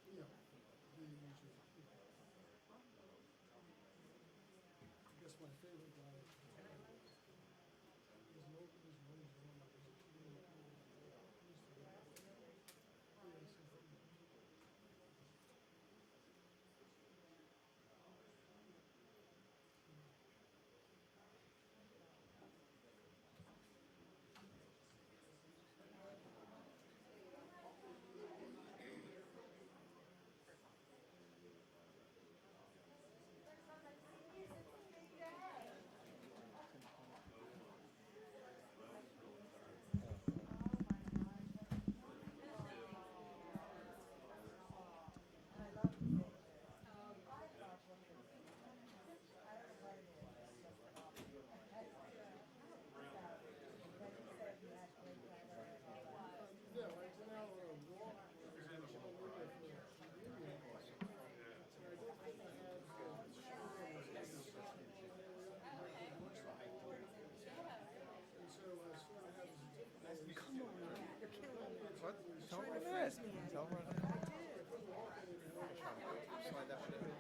Yeah, the usual. I guess my favorite guy is no, his name is one of his, yeah, like now, walk, was in Chattanooga for a reunion. And I don't think I had, and so I sort of had this difficulty. Come on, you're killing me. What? Tell me that. Tell me that. Slide that one in.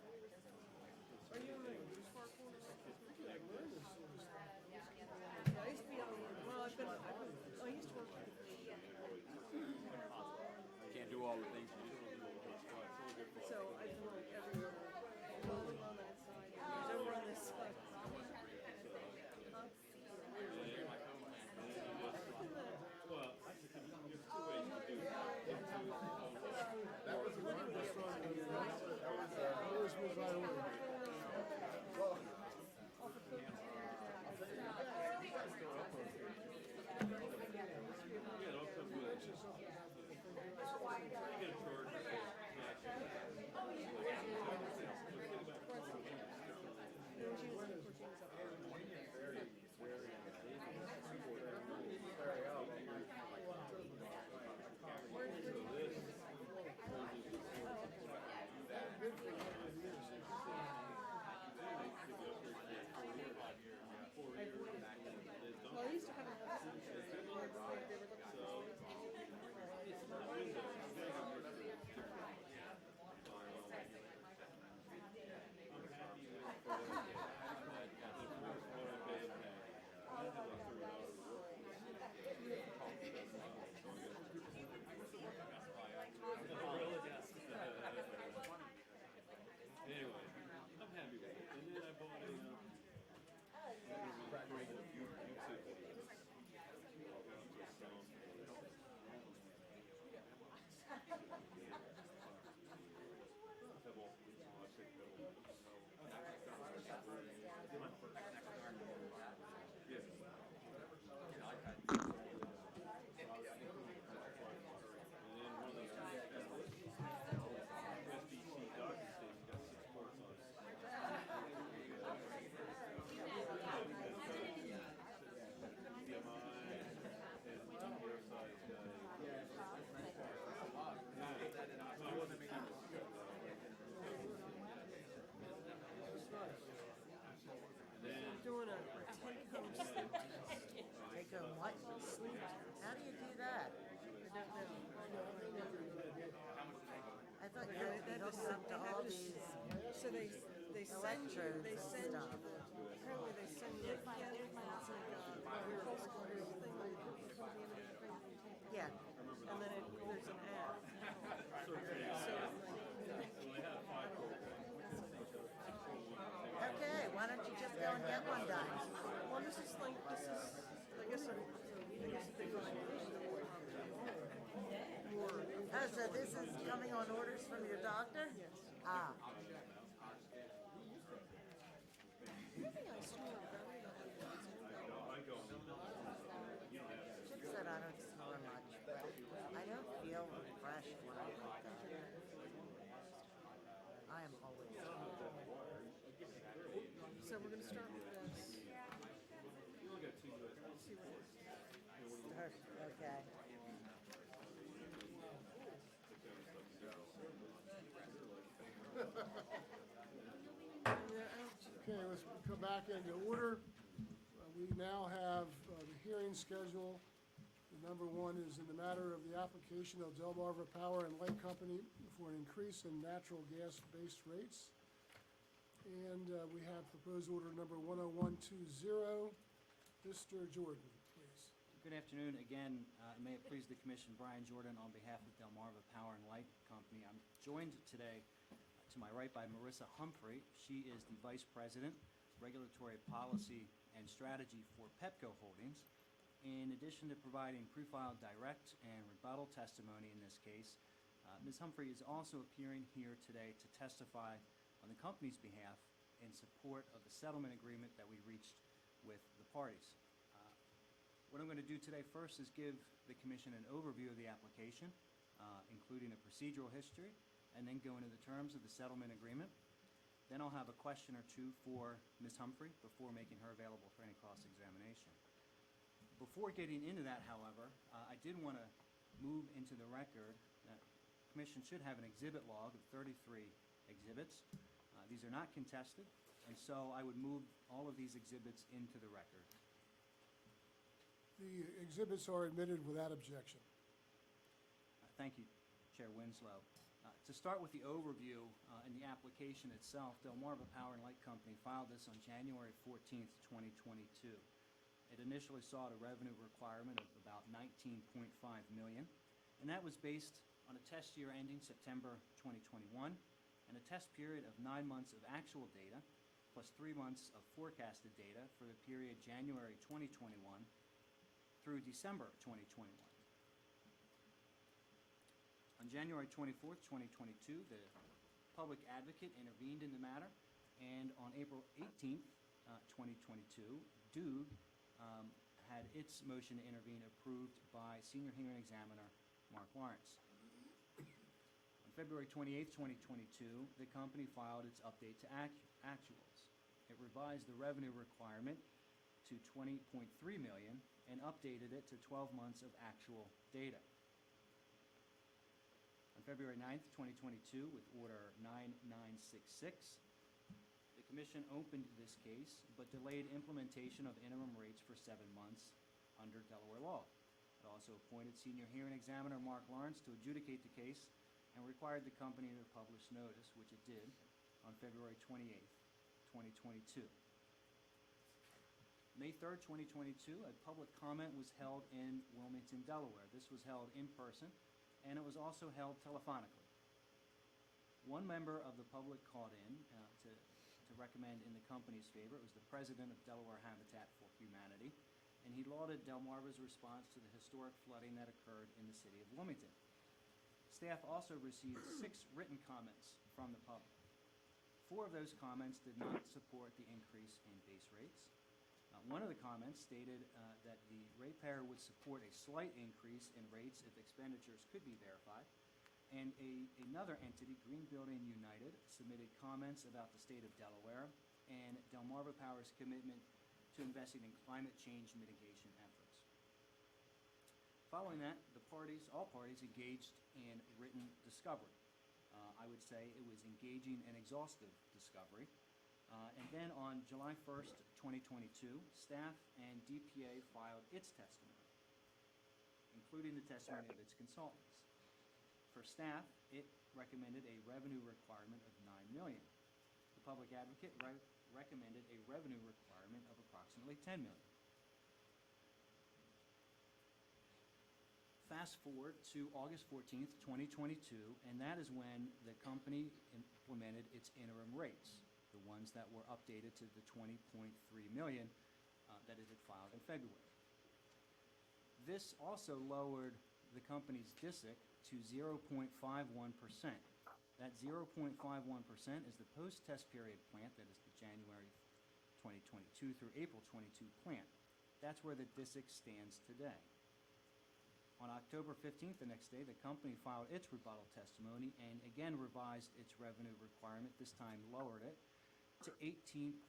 Are you on the far corner? I learned this sort of stuff. Yeah, I used to be on, well, I used to work with Can't do all the things you do. so I do like everywhere. Bowling on that side, and over on this side. That was one of the songs that always was right away. Well, Yeah. Doing a take-home sleep test. Take home what? Sleep How do you do that? I don't know. I thought you had to be hooked up to all these So they send you, electrodes they and send you stuff. apparently they send you, it's like a pulse corded thing where you put the company in and everything. Yeah. And then there's an app. Okay, why don't you just go and get one done? Well, this is, I guess they go Oh, so this is coming on orders from your doctor? Yes. Ah. Maybe I snore very loud. Chip said I don't snore much, but I don't feel fresh when I wake up. I am always. So we're gonna start with this. See what it is. Okay. Okay, let's come back into order. We now have the hearing schedule. The number one is in the matter of the application of Delmarva Power and Light Company for an increase in natural gas-based rates. And we have proposed order number 10120. Mr. Jordan, please. Good afternoon again. May it please the Commission, Brian Jordan on behalf of Delmarva Power and Light Company. I'm joined today to my right by Marissa Humphrey. She is the Vice President, Regulatory Policy and Strategy for Pepco Holdings. In addition to providing pre-filed direct and rebuttal testimony in this case, Ms. Humphrey is also appearing here today to testify on the company's behalf in support of the settlement agreement that we reached with the parties. What I'm going to do today first is give the Commission an overview of the application, including a procedural history, and then go into the terms of the settlement agreement. Then I'll have a question or two for Ms. Humphrey before making her available for any cross-examination. Before getting into that, however, I did want to move into the record that the Commission should have an exhibit log of 33 exhibits. These are not contested, and so I would move all of these exhibits into the record. The exhibits are admitted without objection. Thank you, Chair Winslow. To start with the overview and the application itself, Delmarva Power and Light Company filed this on January 14th, 2022. It initially sought a revenue requirement of about $19.5 million, and that was based on a test year ending September 2021 and a test period of 9 months of actual data plus 3 months of forecasted data for the period January 2021 through December 2021. On January 24th, 2022, the public advocate intervened in the matter, and on April 18th, 2022, DUG had its motion to intervene approved by Senior Hearing Examiner Mark Lawrence. On February 28th, 2022, the company filed its update to actuals. It revised the revenue requirement to $20.3 million and updated it to 12 months of actual data. On February 9th, 2022, with Order 9966, the Commission opened this case but delayed implementation of interim rates for 7 months under Delaware law. It also appointed Senior Hearing Examiner Mark Lawrence to adjudicate the case and required the company to publish notice, which it did, on February 28th, 2022. May 3rd, 2022, a public comment was held in Wilmington, Delaware. This was held in person, and it was also held telephonically. One member of the public called in to recommend in the company's favor. It was the president of Delaware Habitat for Humanity, and he lauded Delmarva's response to the historic flooding that occurred in the city of Wilmington. Staff also received 6 written comments from the public. 4 of those comments did not support the increase in base rates. One of the comments stated that the ratepayer would support a slight increase in rates if expenditures could be verified. And another entity, Green Building United, submitted comments about the state of Delaware and Delmarva Power's commitment to investing in climate change mitigation efforts. Following that, all parties engaged in written discovery. I would say it was engaging and exhaustive discovery. And then on July 1st, 2022, staff and DPA filed its testimony, including the testimony of its consultants. For staff, it recommended a revenue requirement of $9 million. The public advocate recommended a revenue requirement of approximately $10 million. Fast forward to August 14th, 2022, and that is when the company implemented its interim rates, the ones that were updated to the $20.3 million that it had filed in February. This also lowered the company's DSIC to 0.51%. That 0.51% is the post-test period plant, that is the January 2022 through April 22 plant. That's where the DSIC stands today. On October 15th, the next day, the company filed its rebuttal testimony and again revised its revenue requirement, this time lowered it to $18.8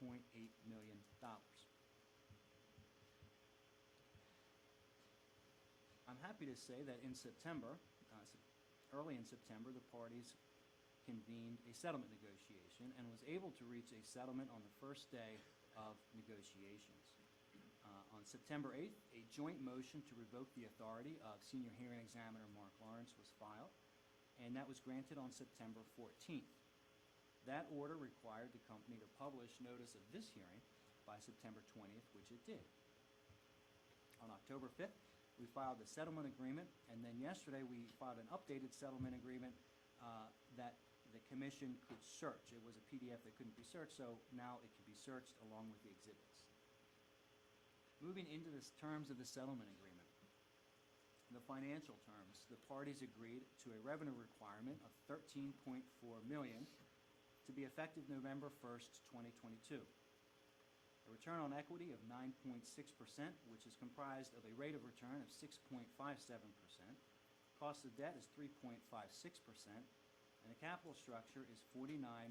million. I'm happy to say that in September, early in September, the parties convened a settlement negotiation and was able to reach a settlement on the first day of negotiations. On September 8th, a joint motion to revoke the authority of Senior Hearing Examiner Mark Lawrence was filed, and that was granted on September 14th. That order required the company to publish notice of this hearing by September 20th, which it did. On October 5th, we filed a settlement agreement, and then yesterday we filed an updated settlement agreement that the commission could search. It was a PDF that couldn't be searched, so now it can be searched along with the exhibits. Moving into the terms of the settlement agreement, the financial terms, the parties agreed to a revenue requirement of $13.4 million to be effective November 1st, 2022. A return on equity of 9.6%, which is comprised of a rate of return of 6.57%, cost of debt is 3.56%, and the capital structure is 49.94%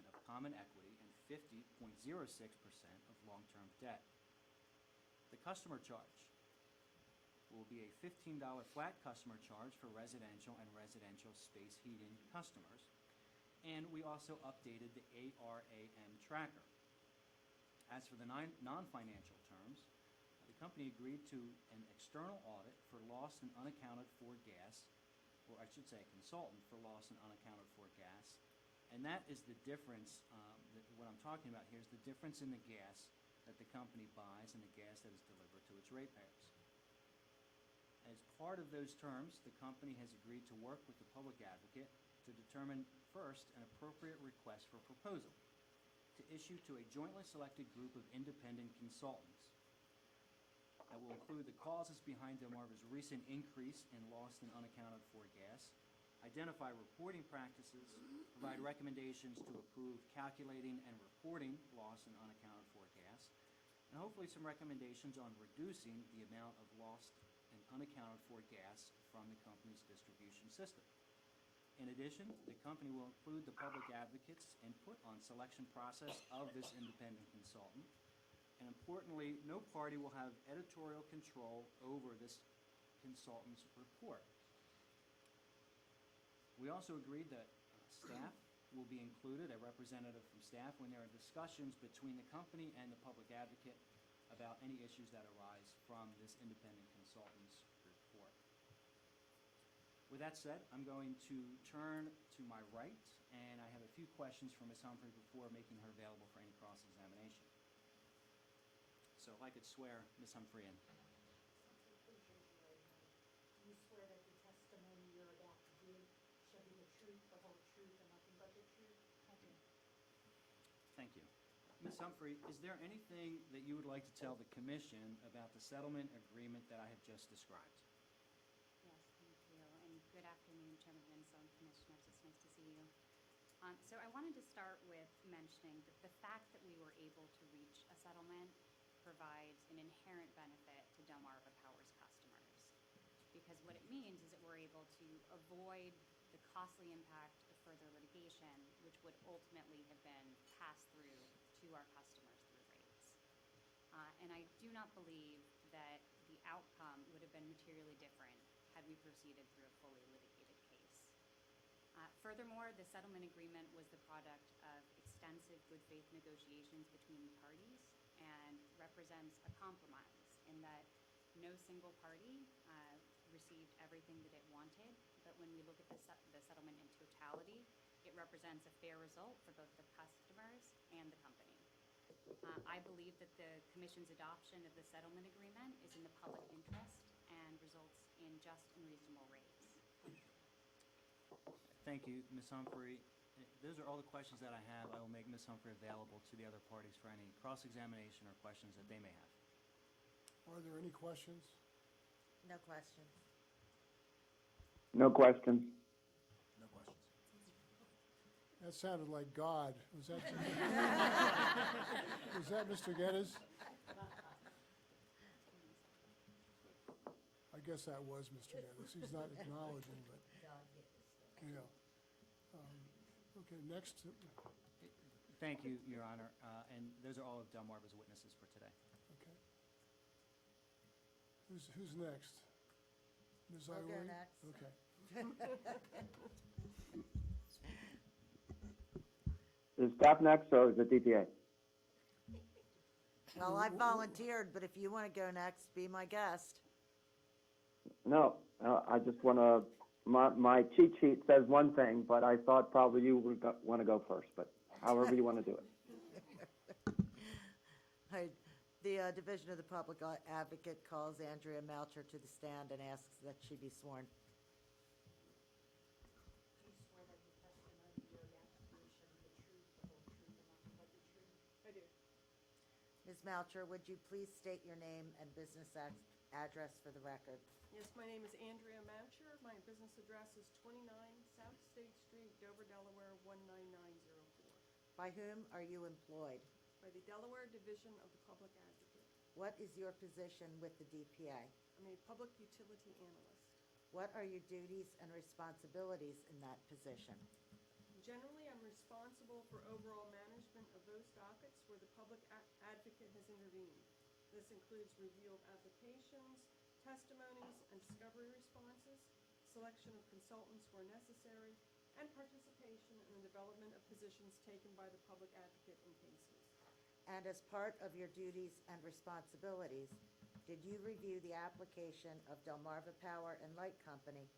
of common equity and 50.06% of long-term debt. The customer charge will be a $15 flat customer charge for residential and residential space heating customers, and we also updated the ARAM tracker. As for the non-financial terms, the company agreed to an external audit for lost and unaccounted for gas, or I should say a consultant for lost and unaccounted for gas, and that is the difference, what I'm talking about here is the difference in the gas that the company buys and the gas that is delivered to its ratepayers. As part of those terms, the company has agreed to work with the public advocate to determine first an appropriate request for proposal to issue to a jointly selected group of independent consultants that will include the causes behind Delmarva's recent increase in lost and unaccounted for gas, identify reporting practices, provide recommendations to approve calculating and reporting lost and unaccounted for gas, and hopefully some recommendations on reducing the amount of lost and unaccounted for gas from the company's distribution system. In addition, the company will include the public advocate's input on selection process of this independent consultant, and importantly, no party will have editorial control over this consultant's report. We also agreed that staff will be included, a representative from staff, when there are discussions between the company and the public advocate about any issues that arise from this independent consultant's report. With that said, I'm going to turn to my right, and I have a few questions for Ms. Humphrey before making her available for any cross-examination. So if I could swear Ms. Humphrey in. Do you swear that the testimony you're about to give shall be the truth, the whole truth, and nothing but the truth? I do. Thank you. Ms. Humphrey, is there anything that you would like to tell the commission about the settlement agreement that I have just described? Yes, thank you. And good Good afternoon, Chairman Winslow and Commissioners. It's nice to see you. So I wanted to start with mentioning that the fact that we were able to reach a settlement provides an inherent benefit to Delmarva Power's customers. Because what it means is that we're able to avoid the costly impact of further litigation, which would ultimately have been passed through to our customers through rates. And I do not believe that the outcome would have been materially different had we proceeded through a fully litigated case. Furthermore, the settlement agreement was the product of extensive good faith negotiations between the parties and represents a compromise in that no single party received everything that it wanted, but when we look at the settlement in totality, it represents a fair result for both the customers and the company. I believe that the Commission's adoption of the settlement agreement is in the public interest and results in just and reasonable rates. Thank you, Ms. Humphrey. Those are all the questions that I have. I will make Ms. Humphrey available to the other parties for any cross-examination or questions that they may have. Are there any questions? No questions. No questions. No questions. That sounded like God. Was that, was that Mr. Geddes? I guess that was Mr. Geddes. He's not acknowledging, but, yeah. Okay, next. Thank you, Your Honor. And those are all of Delmarva's witnesses for today. Okay. Who's next? Ms. I'll go Ivory? next. Okay. Is staff next or is it DPA? Well, I volunteered, but if you want to go next, be my guest. No, I just want to, my cheat sheet says one thing, but I thought probably you would want to go first, but however you want to do it. The Division of the Public Advocate calls Andrea Melcher to the stand and asks that she be sworn. I do. Ms. Melcher, would you please state your name and business address for the record? Yes, my name is Andrea Moucher. My business address is 29 South State Street, Dover, Delaware, 19904. By whom are you employed? By the Delaware Division of the Public Advocate. What is your position with the DPA? I'm a public utility analyst. What are your duties and responsibilities in that position? Generally, I'm responsible for overall management of those dockets where the public advocate has intervened. This includes review of applications, testimonies and discovery responses, selection of consultants where necessary, and participation in the development of positions taken by the public advocate in cases. And as part of your duties and responsibilities, did you review the application of Delmarva Power and Light Company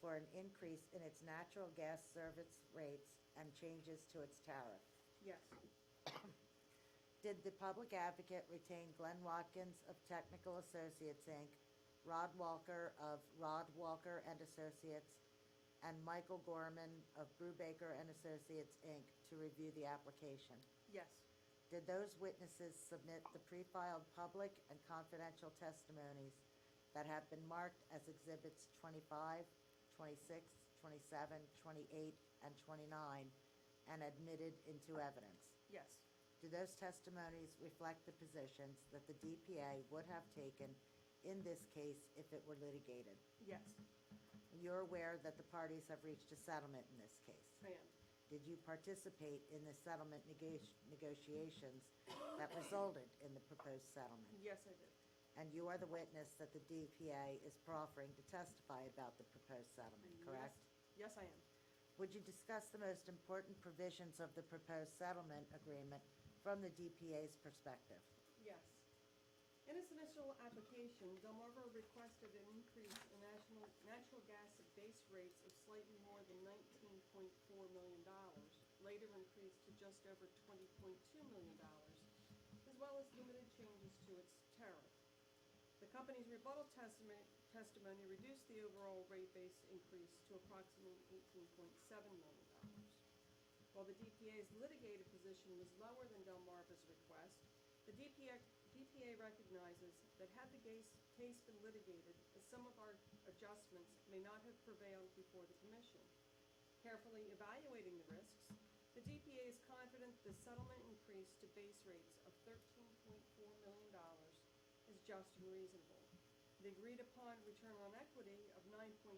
for an increase in its natural gas service rates and changes to its tariff? Yes. Did the public advocate retain Glenn Watkins of Technical Associates, Inc., Rod Walker of Rod Walker and Associates, and Michael Gorman of Brubaker and Associates, Inc., to review the application? Yes. Did those witnesses submit the pre-filed public and confidential testimonies that have been marked as Exhibits 25, 26, 27, 28, and 29 and admitted into evidence? Yes. Do those testimonies reflect the positions that the DPA would have taken in this case if it were litigated? Yes. You're aware that the parties have reached a settlement in this case. I am. Did you participate in the settlement negotiations that resulted in the proposed settlement? Yes, I did. And you are the witness that the DPA is proffering to testify about the proposed settlement, correct? Yes, I am. Would you discuss the most important provisions of the proposed settlement agreement from the DPA's perspective? Yes. In its initial application, Delmarva requested an increase in natural gas base rates of slightly more than $19.4 million, later increased to just over $20.2 million, as well as limited changes to its tariff. The company's rebuttal testimony reduced the overall rate base increase to approximately $18.7 million. While the DPA's litigated position was lower than Delmarva's request, the DPA recognizes that had the case been litigated, as some of our adjustments may not have prevailed before the Commission. Carefully evaluating the risks, the DPA is confident the settlement increase to base rates of $13.4 million is just and reasonable. The agreed-upon return on equity of 9.6%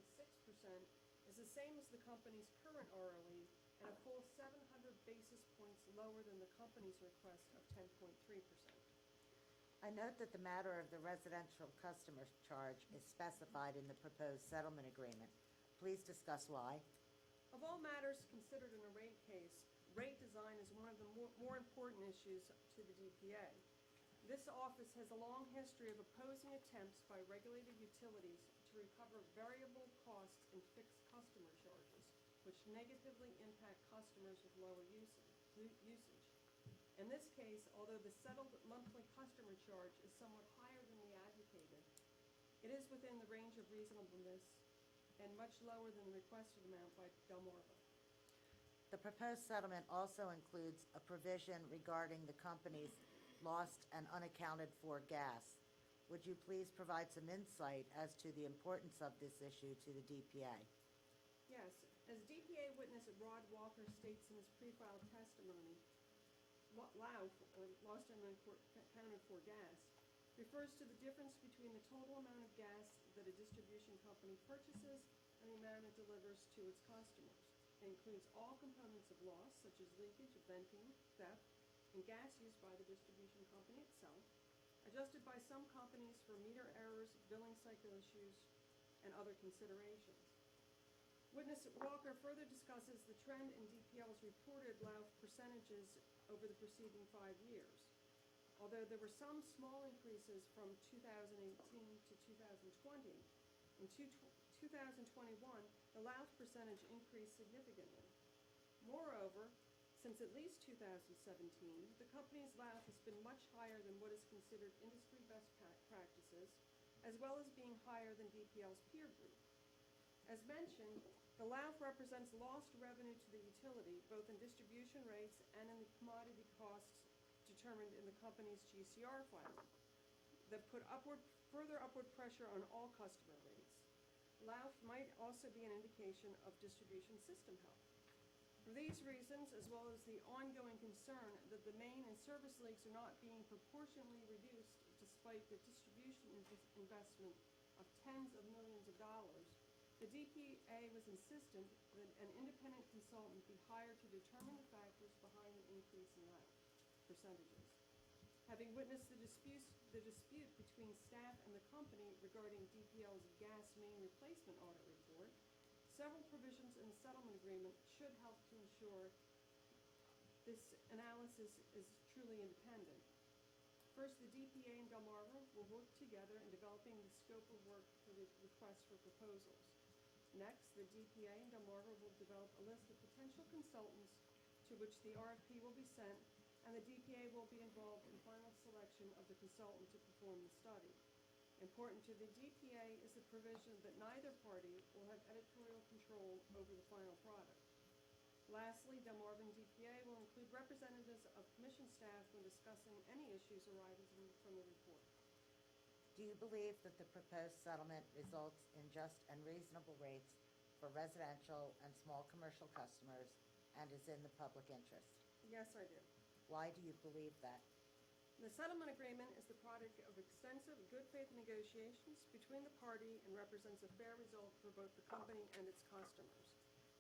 is the same as the company's current ROE and a full 700 basis points lower than the company's request of 10.3%. I note that the matter of the residential customer charge is specified in the proposed settlement agreement. Please discuss why. Of all matters considered in a rate case, rate design is one of the more important issues to the DPA. This office has a long history of opposing attempts by regulated utilities to recover variable costs in fixed customer charges, which negatively impact customers with lower usage. In this case, although the settled monthly customer charge is somewhat higher than we advocated, it is within the range of reasonableness and much lower than the requested amount by Delmarva. The proposed settlement also includes a provision regarding the company's lost and unaccounted for gas. Would you please provide some insight as to the importance of this issue to the DPA? Yes, as DPA witness Rod Walker states in his pre-filed testimony, LAUF, or lost and unaccounted for gas, refers to the difference between the total amount of gas that a distribution company purchases and the amount it delivers to its customers. It includes all components of loss, such as leakage, venting, theft, and gas used by the distribution company itself, adjusted by some companies for meter errors, billing cycle issues, and other considerations. Witness Walker further discusses the trend in DPL's reported LAUF percentages over the preceding 5 years. Although there were some small increases from 2018 to 2020, in 2021, the LAUF percentage increased significantly. Moreover, since at least 2017, the company's LAUF has been much higher than what is considered industry best practices, as well as being higher than DPL's peer group. As mentioned, the LAUF represents lost revenue to the utility, both in distribution rates and in the commodity costs determined in the company's GCR filing, that put further upward pressure on all customer rates. LAUF might also be an indication of distribution system health. For these reasons, as well as the ongoing concern that the main and service leaks are not being proportionally reduced despite the distribution investment of tens of millions of dollars, the DPA was insistent that an independent consultant be hired to determine the factors behind the increase in LAUF percentages. Having witnessed the dispute between staff and the company regarding DPL's gas main replacement audit report, several provisions in the settlement agreement should help to ensure this analysis is truly independent. First, the DPA and Delmarva will work together in developing the scope of work for the request for proposals. Next, the DPA and Delmarva will develop a list of potential consultants to which the RFP will be sent, and the DPA will be involved in final selection of the consultant to perform the study. Important to the DPA is the provision that neither party will have editorial control over the final product. Lastly, Delmarva and DPA will include representatives of Commission staff when discussing any issues arising from the report. Do you believe that the proposed settlement results in just and reasonable rates for residential and small commercial customers and is in the public interest? Yes, I do. Why do you believe that? The settlement agreement is the product of extensive good faith negotiations between the party and represents a fair result for both the company and its customers.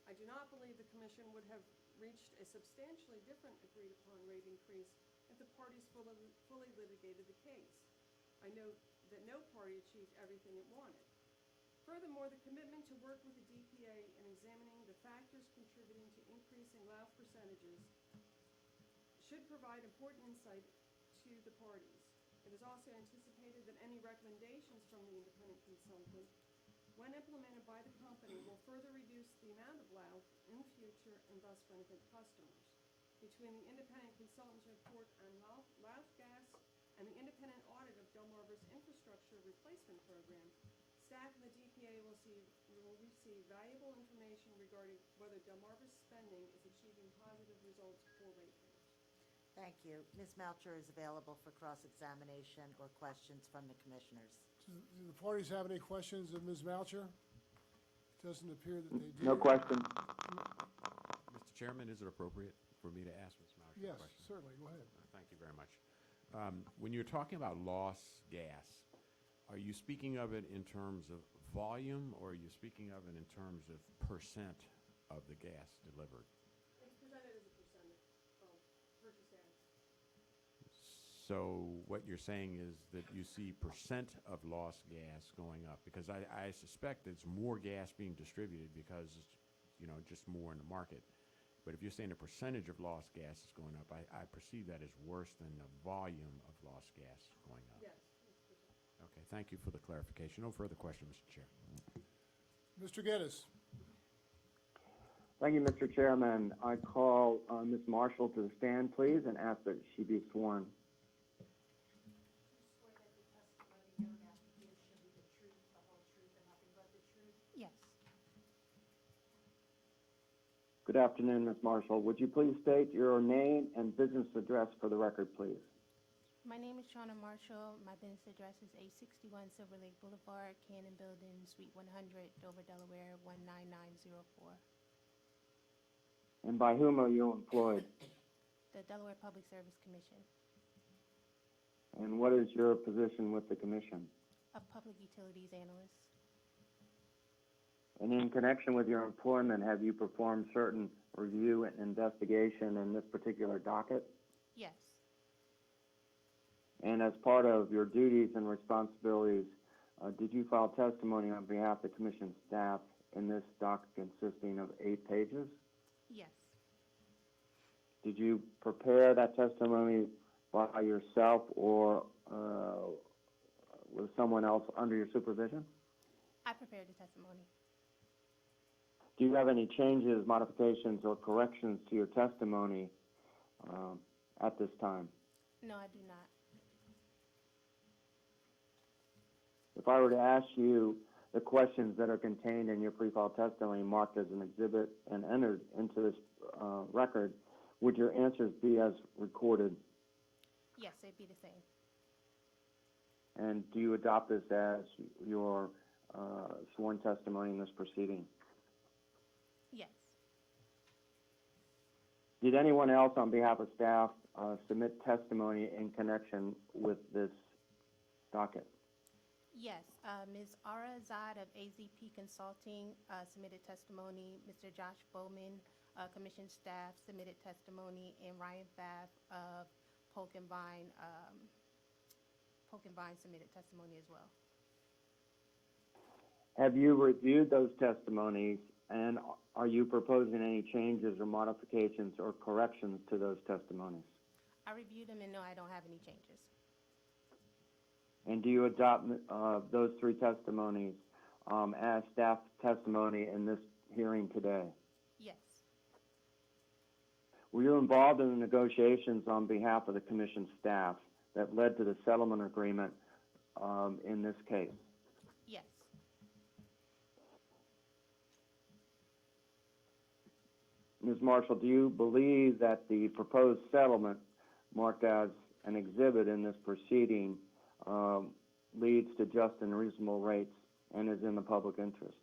I do not believe the Commission would have reached a substantially different agreed upon rate increase if the parties fully litigated the case. I note that no party achieved everything it wanted. Furthermore, the commitment to work with the DPA in examining the factors contributing to increasing LAUF percentages should provide important insight to the parties. It is also anticipated that any recommendations from the independent consultant, when implemented by the company, will further reduce the amount of LAUF in the future and thus benefit customers. Between the independent consultant's report on LAUF gas and the independent audit of Delmarva's infrastructure replacement program, staff and the DPA will receive valuable information regarding whether Delmarva's spending is achieving positive results for ratepayers. Thank you. Ms. Melcher is available for cross-examination or questions from the commissioners. Do the parties have any questions of Ms. Moucher? It doesn't appear that they do. No question. Mr. Chairman, is it appropriate for me to ask Ms. Maucher a Yes, question? certainly, go ahead. Thank you very much. When you're talking about lost gas, are you speaking of it in terms of volume, or are you speaking of it in terms of percent of the gas delivered? It's presented as a percent of purchase gas. So what you're saying is that you see percent of lost gas going up? Because I suspect it's more gas being distributed because, just more in the market. But if you're saying the percentage of lost gas is going up, I perceive that as worse than the volume of lost gas going up. Yes, it's percent. Okay, thank you for the clarification. No further question, Mr. Chair. Mr. Geddes. Thank you, Mr. Chairman. I call Ms. Marshall to the stand, please, and ask that she be sworn. Yes. Good afternoon, Ms. Marshall. Would you please state your name and business address for the record, please? My name is Shauna Marshall. My business address is 861 Silver Lake Boulevard, Cannon Building, Suite 100, Dover, Delaware, 19904. And by whom are you employed? The Delaware Public Service Commission, And what is your position with the commission? a public utilities analyst. And in connection with your employment, have you performed certain review and investigation in this particular docket? Yes. And as part of your duties and responsibilities, did you file testimony on behalf of the commission staff in this docket consisting of 8 pages? Yes. Did you prepare that testimony by yourself or with someone else under your supervision? I prepared the testimony. Do you have any changes, modifications, or corrections to your testimony at this time? No, I do not. If I were to ask you the questions that are contained in your pre-filed testimony marked as an exhibit and entered into this record, would your answers be as recorded? Yes, they'd be the same. And do you adopt this as your sworn testimony in this proceeding? Yes. Did anyone else on behalf of staff submit testimony in connection with this docket? Yes, Ms. Ara Azad of AZP Consulting submitted testimony. Mr. Josh Bowman, commission staff, submitted testimony, and Ryan Pfaff of Polk and Vine submitted testimony as well. Have you reviewed those testimonies, and are you proposing any changes or modifications or corrections to those testimonies? I reviewed them, and no, I don't have any changes. And do you adopt those 3 testimonies as staff testimony in this hearing today? Yes. Were you involved in the negotiations on behalf of the commission staff that led to the settlement agreement in this case? Yes. Ms. Marshall, do you believe that the proposed settlement marked as an exhibit in this proceeding leads to just and reasonable rates and is in the public interest?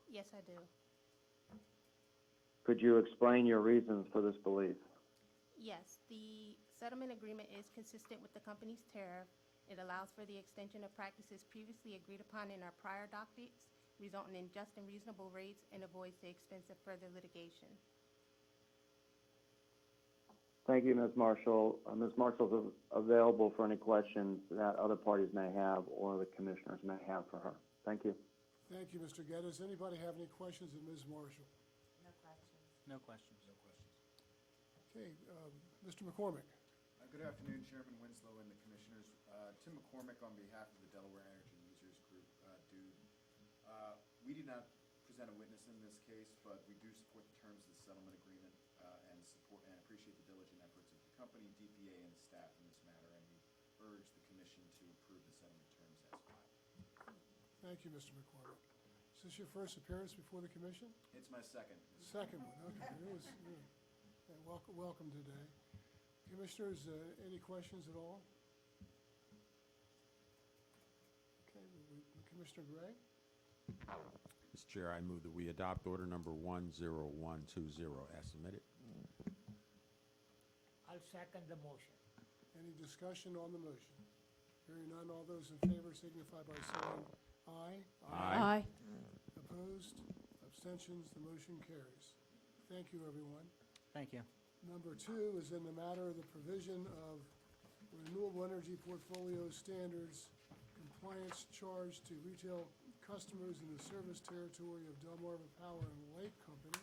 Yes, I do. Could you explain your reasons for this belief? Yes, the settlement agreement is consistent with the company's tariff. It allows for the extension of practices previously agreed upon in our prior dockets, resulting in just and reasonable rates, and avoids the expense of further litigation. Thank you, Ms. Marshall. Ms. Marshall is available for any questions that other parties may have or the commissioners may have for her. Thank you. Thank you, Mr. Geddes. Anybody have any questions of Ms. Marshall? No questions. No questions. No questions. Okay, Mr. McCormick. Good afternoon, Chairman Winslow and the Commissioners. Tim McCormick on behalf of the Delaware Energy Users Group, DUDE. We did not present a witness in this case, but we do support the terms of the settlement agreement and appreciate the diligent efforts of the company, DPA, and the staff in this matter, and we urge the Commission to approve the settlement terms as filed. Thank you, Mr. McCormick. Is this your first appearance before the commission? It's my second. Second one, okay. Welcome today. Commissioners, any questions at all? Okay, Commissioner Gray? Mr. Chair, I move that we adopt order number 10120 as submitted. I'll second the motion. Any discussion on the motion? Hearing none, all those in favor signify by saying aye. Aye. Opposed? Abstentions? The motion carries. Thank you, everyone. Thank you. Number 2 is in the matter of the provision of renewable energy portfolio standards compliance charge to retail customers in the service territory of Delmarva Power and Light Company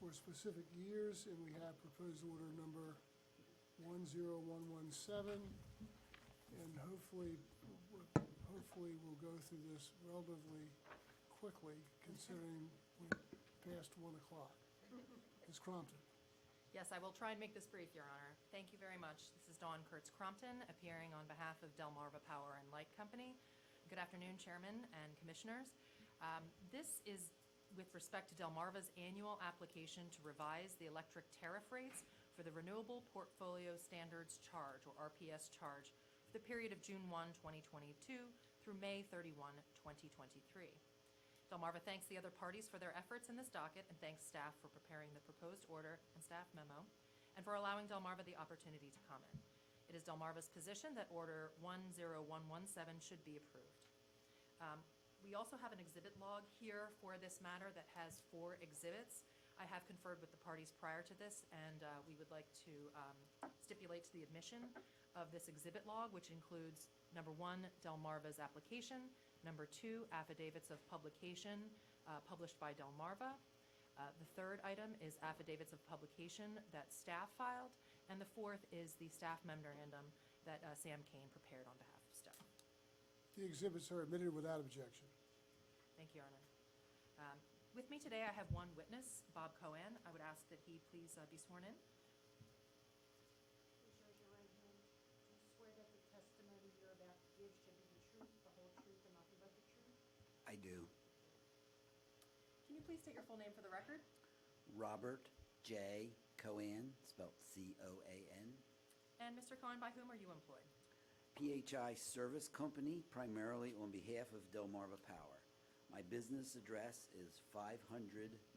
for specific years, and we have proposed order number 10117, and hopefully we'll go through this relatively quickly, considering we're past 1 o'clock. Ms. Crompton. Yes, I will try and make this brief, Your Honor. Thank you very much. This is Dawn Kurtz-Crompton, appearing on behalf of Delmarva Power and Light Company. Good afternoon, Chairman and Commissioners. This is with respect to Delmarva's annual application to revise the electric tariff rates for the Renewable Portfolio Standards Charge, or RPS charge, for the period of June 1, 2022 through May 31, 2023. Delmarva thanks the other parties for their efforts in this docket and thanks staff for preparing the proposed order and staff memo and for allowing Delmarva the opportunity to comment. It is Delmarva's position that Order 10117 should be approved. We also have an exhibit log here for this matter that has 4 exhibits. I have conferred with the parties prior to this, and we would like to stipulate to the admission of this exhibit log, which includes, number 1, Delmarva's application, number 2, affidavits of publication published by Delmarva. The third item is affidavits of publication that staff filed, and the fourth is the staff memorandum that Sam Kane prepared on behalf of staff. The exhibits are admitted without objection. Thank you, Your Honor. With me today, I have one witness, Bob Cohen. I would ask that he please be sworn in. Please raise your right hand. Do you swear that the testimony you're about to give should be the truth, the whole truth, and nothing but the truth? I do. Can you please state your full name for the record? Robert J. Cohen, spelled C-O-A-N. And Mr. Cohen, by whom are you employed? PHI Service Company, primarily on behalf of Delmarva Power. My business address is 500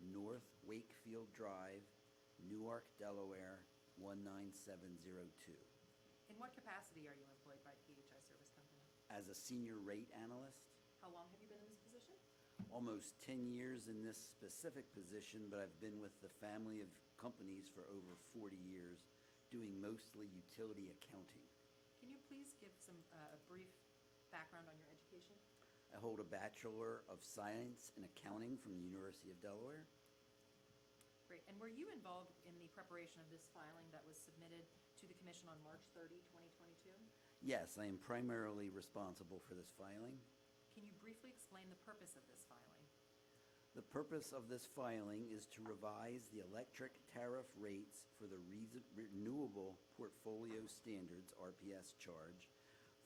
North Wakefield Drive, Newark, Delaware, 19702. In what capacity are you employed by PHI Service Company? As a senior rate analyst, How long have you been in this position? almost 10 years in this specific position, but I've been with the family of companies for over 40 years, doing mostly utility accounting. Can you please give some a brief background on your education? I hold a Bachelor of Science in Accounting from the University of Delaware. Great. And were you involved in the preparation of this filing that was submitted to the Commission on March 30, 2022? Yes, I am primarily responsible for this filing. Can you briefly explain the purpose of this filing? The purpose of this filing is to revise the electric tariff rates for the Renewable Portfolio Standards, RPS charge,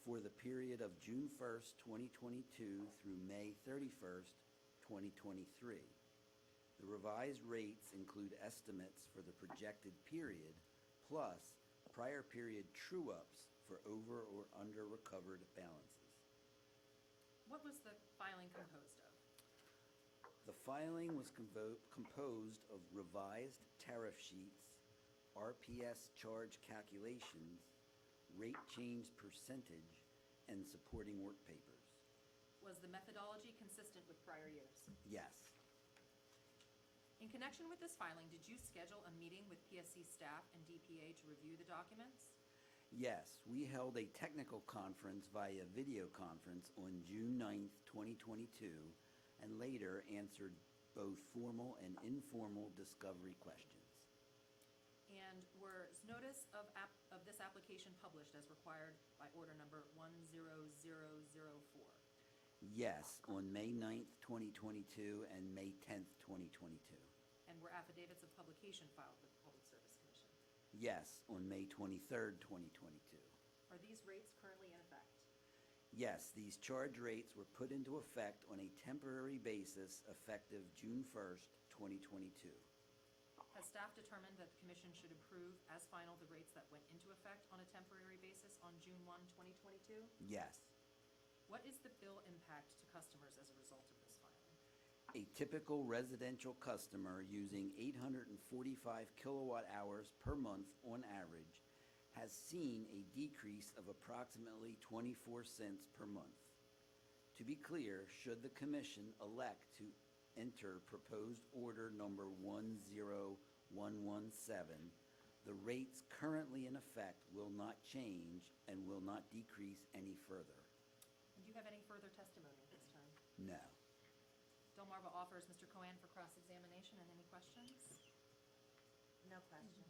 for the period of June 1st, 2022 through May 31st, 2023. The revised rates include estimates for the projected period, plus prior period true-ups for over or under recovered balances. What was the filing composed of? The filing was composed of revised tariff sheets, RPS charge calculations, rate change percentage, and supporting work papers. Was the methodology consistent with prior years? Yes. In connection with this filing, did you schedule a meeting with PSC staff and DPA to review the documents? Yes, we held a technical conference via video conference on June 9th, 2022, and later answered both formal and informal discovery questions. And was notice of this application published as required by order number 10004? Yes, on May 9th, 2022 and May 10th, 2022. And were affidavits of publication filed with the Public Service Commission? Yes, on May 23rd, 2022. Are these rates currently in effect? Yes, these charge rates were put into effect on a temporary basis effective June 1st, 2022. Has staff determined that the commission should approve as final the rates that went into effect on a temporary basis on June 1, 2022? Yes. What is the bill impact to customers as a result of this filing? A typical residential customer using 845 kilowatt hours per month on average has seen a decrease of approximately 24 cents per month. To be clear, should the commission elect to enter proposed order number 10117, the rates currently in effect will not change and will not decrease any further. And do you have any further testimony at this time? No. Delmarva offers Mr. Cohen for cross-examination, and any questions? No questions.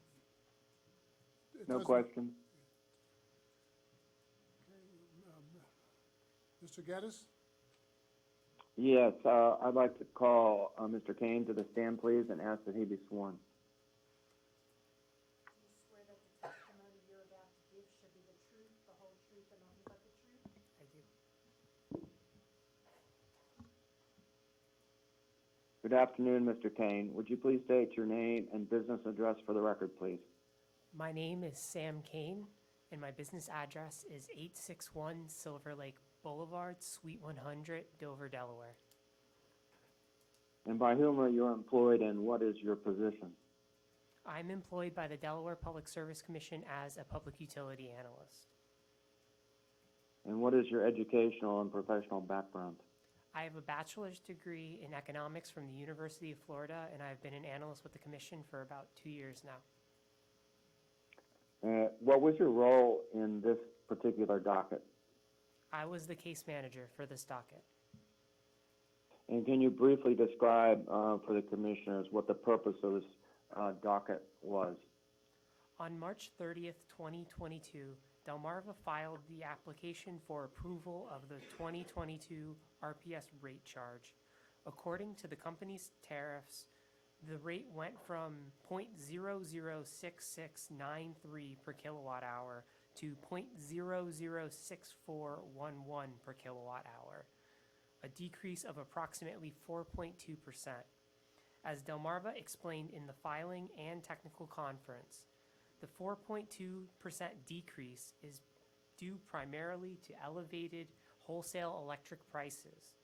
No questions. Mr. Geddes? Yes, I'd like to call Mr. Kane to the stand, please, and ask that he be sworn. Do you swear that the testimony you're about to give should be the truth, the whole truth, and nothing but the truth? I do. Good afternoon, Mr. Kane. Would you please state your name and business address for the record, please? My name is Sam Kane, and my business address is 861 Silver Lake Boulevard, Suite 100, Dover, Delaware. And by whom are you employed, and what is your position? I'm employed by the Delaware Public Service Commission as a public utility analyst. And what is your educational and professional background? I have a bachelor's degree in economics from the University of Florida, and I've been an analyst with the commission for about 2 years now. What was your role in this particular docket? I was the case manager for this docket. And can you briefly describe for the commissioners what the purpose of this docket was? On March 30th, 2022, Delmarva filed the application for approval of the 2022 RPS rate charge. According to the company's tariffs, the rate went from .006693 per kilowatt hour to .006411 per kilowatt hour, a decrease of approximately 4.2%. As Delmarva explained in the filing and technical conference, the 4.2% decrease is due primarily to elevated wholesale electric prices,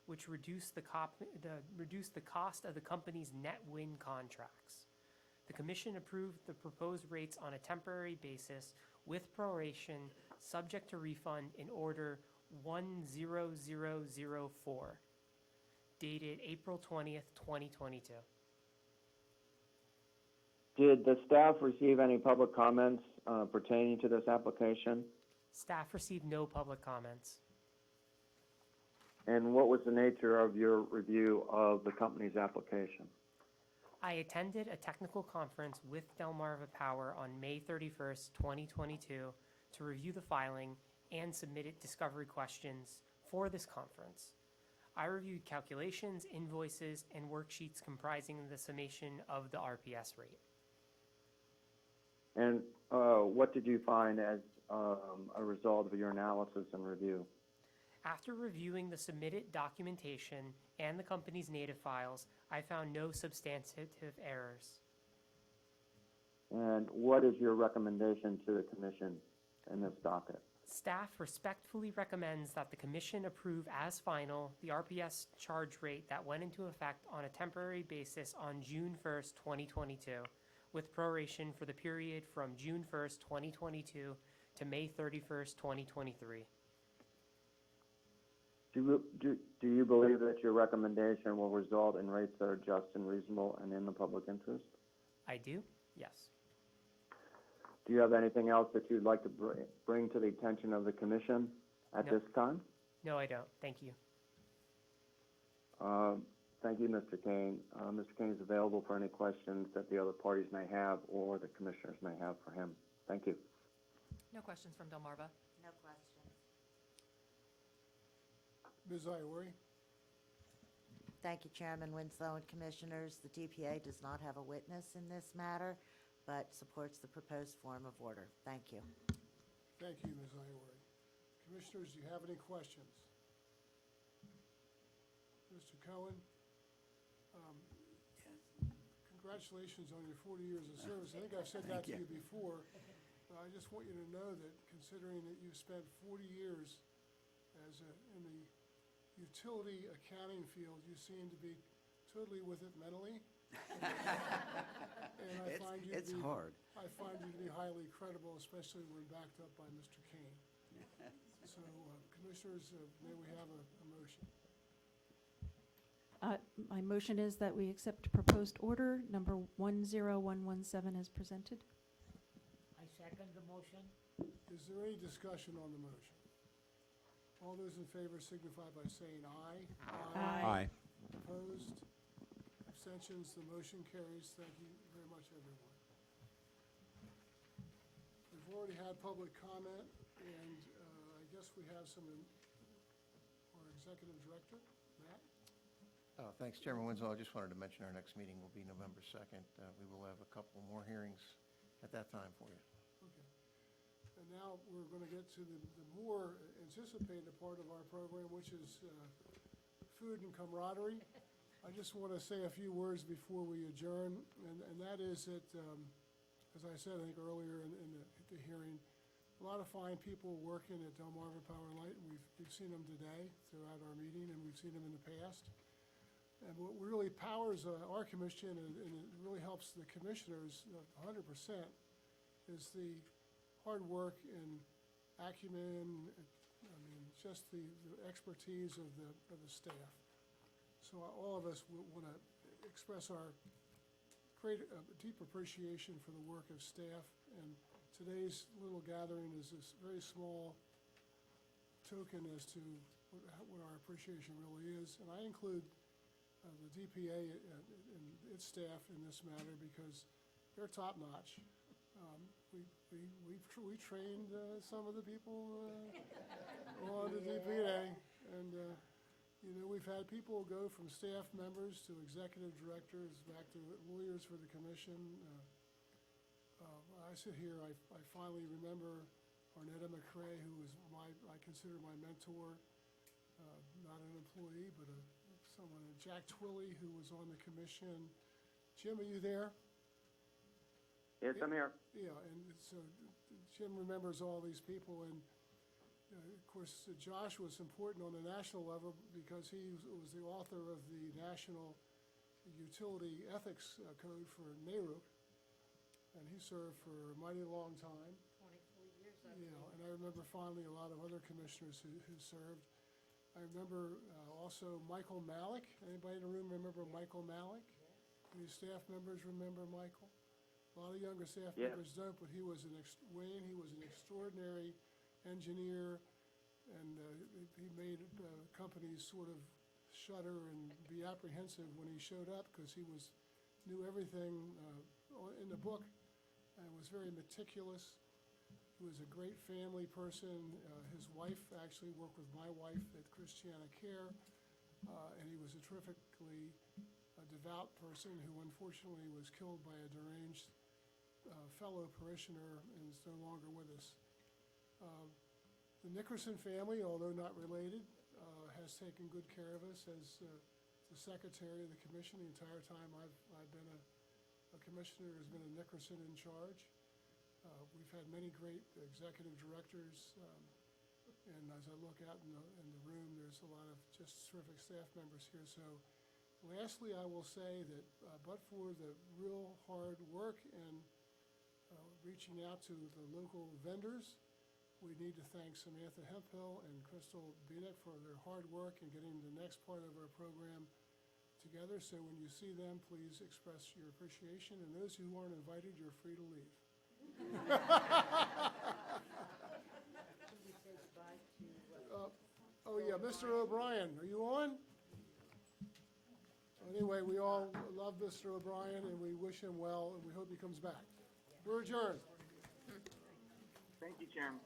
which reduce the cost of the company's net wind contracts. The commission approved the proposed rates on a temporary basis with proration, subject to refund in order 10004, dated April 20th, 2022. Did the staff receive any public comments pertaining to this application? Staff received no public comments. And what was the nature of your review of the company's application? I attended a technical conference with Delmarva Power on May 31st, 2022 to review the filing and submitted discovery questions for this conference. I reviewed calculations, invoices, and worksheets comprising the summation of the RPS rate. And what did you find as a result of your analysis and review? After reviewing the submitted documentation and the company's native files, I found no substantive errors. And what is your recommendation to the commission in this docket? Staff respectfully recommends that the commission approve as final the RPS charge rate that went into effect on a temporary basis on June 1st, 2022, with proration for the period from June 1st, 2022 to May 31st, 2023. Do you believe that your recommendation will result in rates that are just and reasonable and in the public interest? I do, yes. Do you have anything else that you'd like to bring to the attention of the commission at No. this time? No, I don't. Thank you. Thank you, Mr. Kane. Mr. Kane is available for any questions that the other parties may have or the commissioners may have for him. Thank you. No questions from Delmarva. No questions. Ms. Iori? Thank you, Chairman Winslow and Commissioners. The DPA does not have a witness in this matter, but supports the proposed form of order. Thank you. Thank you, Ms. Iori. Commissioners, do you have any questions? Mr. Cohen? congratulations on your 40 years of service. I think I've said that to Thank you before. But I just want you to know that considering that you've spent 40 years in the utility accounting field, you seem to be totally with it mentally. And I find you to It's be- hard. I find you to be highly credible, especially when backed up by Mr. Kane. So, Commissioners, may we have a motion? My motion is that we accept proposed order number 10117 as presented. I second the motion. Is there any discussion on the motion? All those in favor signify by saying aye. Aye. Opposed? Abstentions? The motion carries. Thank you very much, everyone. We've already had public comment, and I guess we have our Executive Director, Matt? Thanks, Chairman Winslow. I just wanted to mention our next meeting will be November 2nd. We will have a couple more hearings at that time for you. Okay. And now we're going to get to the more anticipated part of our program, which is food and camaraderie. I just want to say a few words before we adjourn, and that is that, as I said, I think earlier in the hearing, a lot of fine people working at Delmarva Power and Light, and we've seen them today throughout our meeting, and we've seen them in the past. And what really powers our commission, and it really helps the commissioners 100%, is the hard work and acumen, just the expertise of the staff. So all of us want to express our deep appreciation for the work of staff, and today's little gathering is this very small token as to what our appreciation really is. And I include the DPA and its staff in this matter because they're top-notch. We trained some of the people on the DPA, and we've had people go from staff members to executive directors back to lawyers for the commission. I sit here, I finally remember Arnetta McCrae, who was I consider my mentor, not an employee, but someone, Jack Twilley, who was on the commission. Jim, are you there? Yes, I'm here. Yeah, and so Jim remembers all these people, and of course, Josh was important on the national level because he was the author of the National Utility Ethics Code for NARUC, and he served for a mighty long time. 24 years, I Yeah, believe. and I remember fondly a lot of other commissioners who served. I remember also Michael Malik. Anybody in the room remember Michael Malik? Any staff members remember Michael? A lot of younger staff Yeah. members don't, but he was Wayne, he was an extraordinary engineer, and he made companies sort of shudder and be apprehensive when he showed up because he knew everything in the book and was very meticulous. He was a great family person. His wife actually worked with my wife at Christiana Care, and he was a terrifically devout person who unfortunately was killed by a deranged fellow parishioner and is no longer with us. The Nickerson family, although not related, has taken good care of us as the secretary of the commission. The entire time I've been a commissioner, has been a Nickerson in charge. We've had many great executive directors, and as I look out in the room, there's a lot of just terrific staff members here. So lastly, I will say that but for the real hard work and reaching out to the local vendors, we need to thank Samantha Hemphill and Crystal Bienick for their hard work in getting the next part of our program together. So when you see them, please express your appreciation. And those who aren't invited, you're free to leave. Should we say goodbye to, Oh, yeah, Mr. O'Brien, are you on? Anyway, we all love Mr. O'Brien, and we wish him well, and we hope he comes back. We're adjourned. Thank you, Chairman.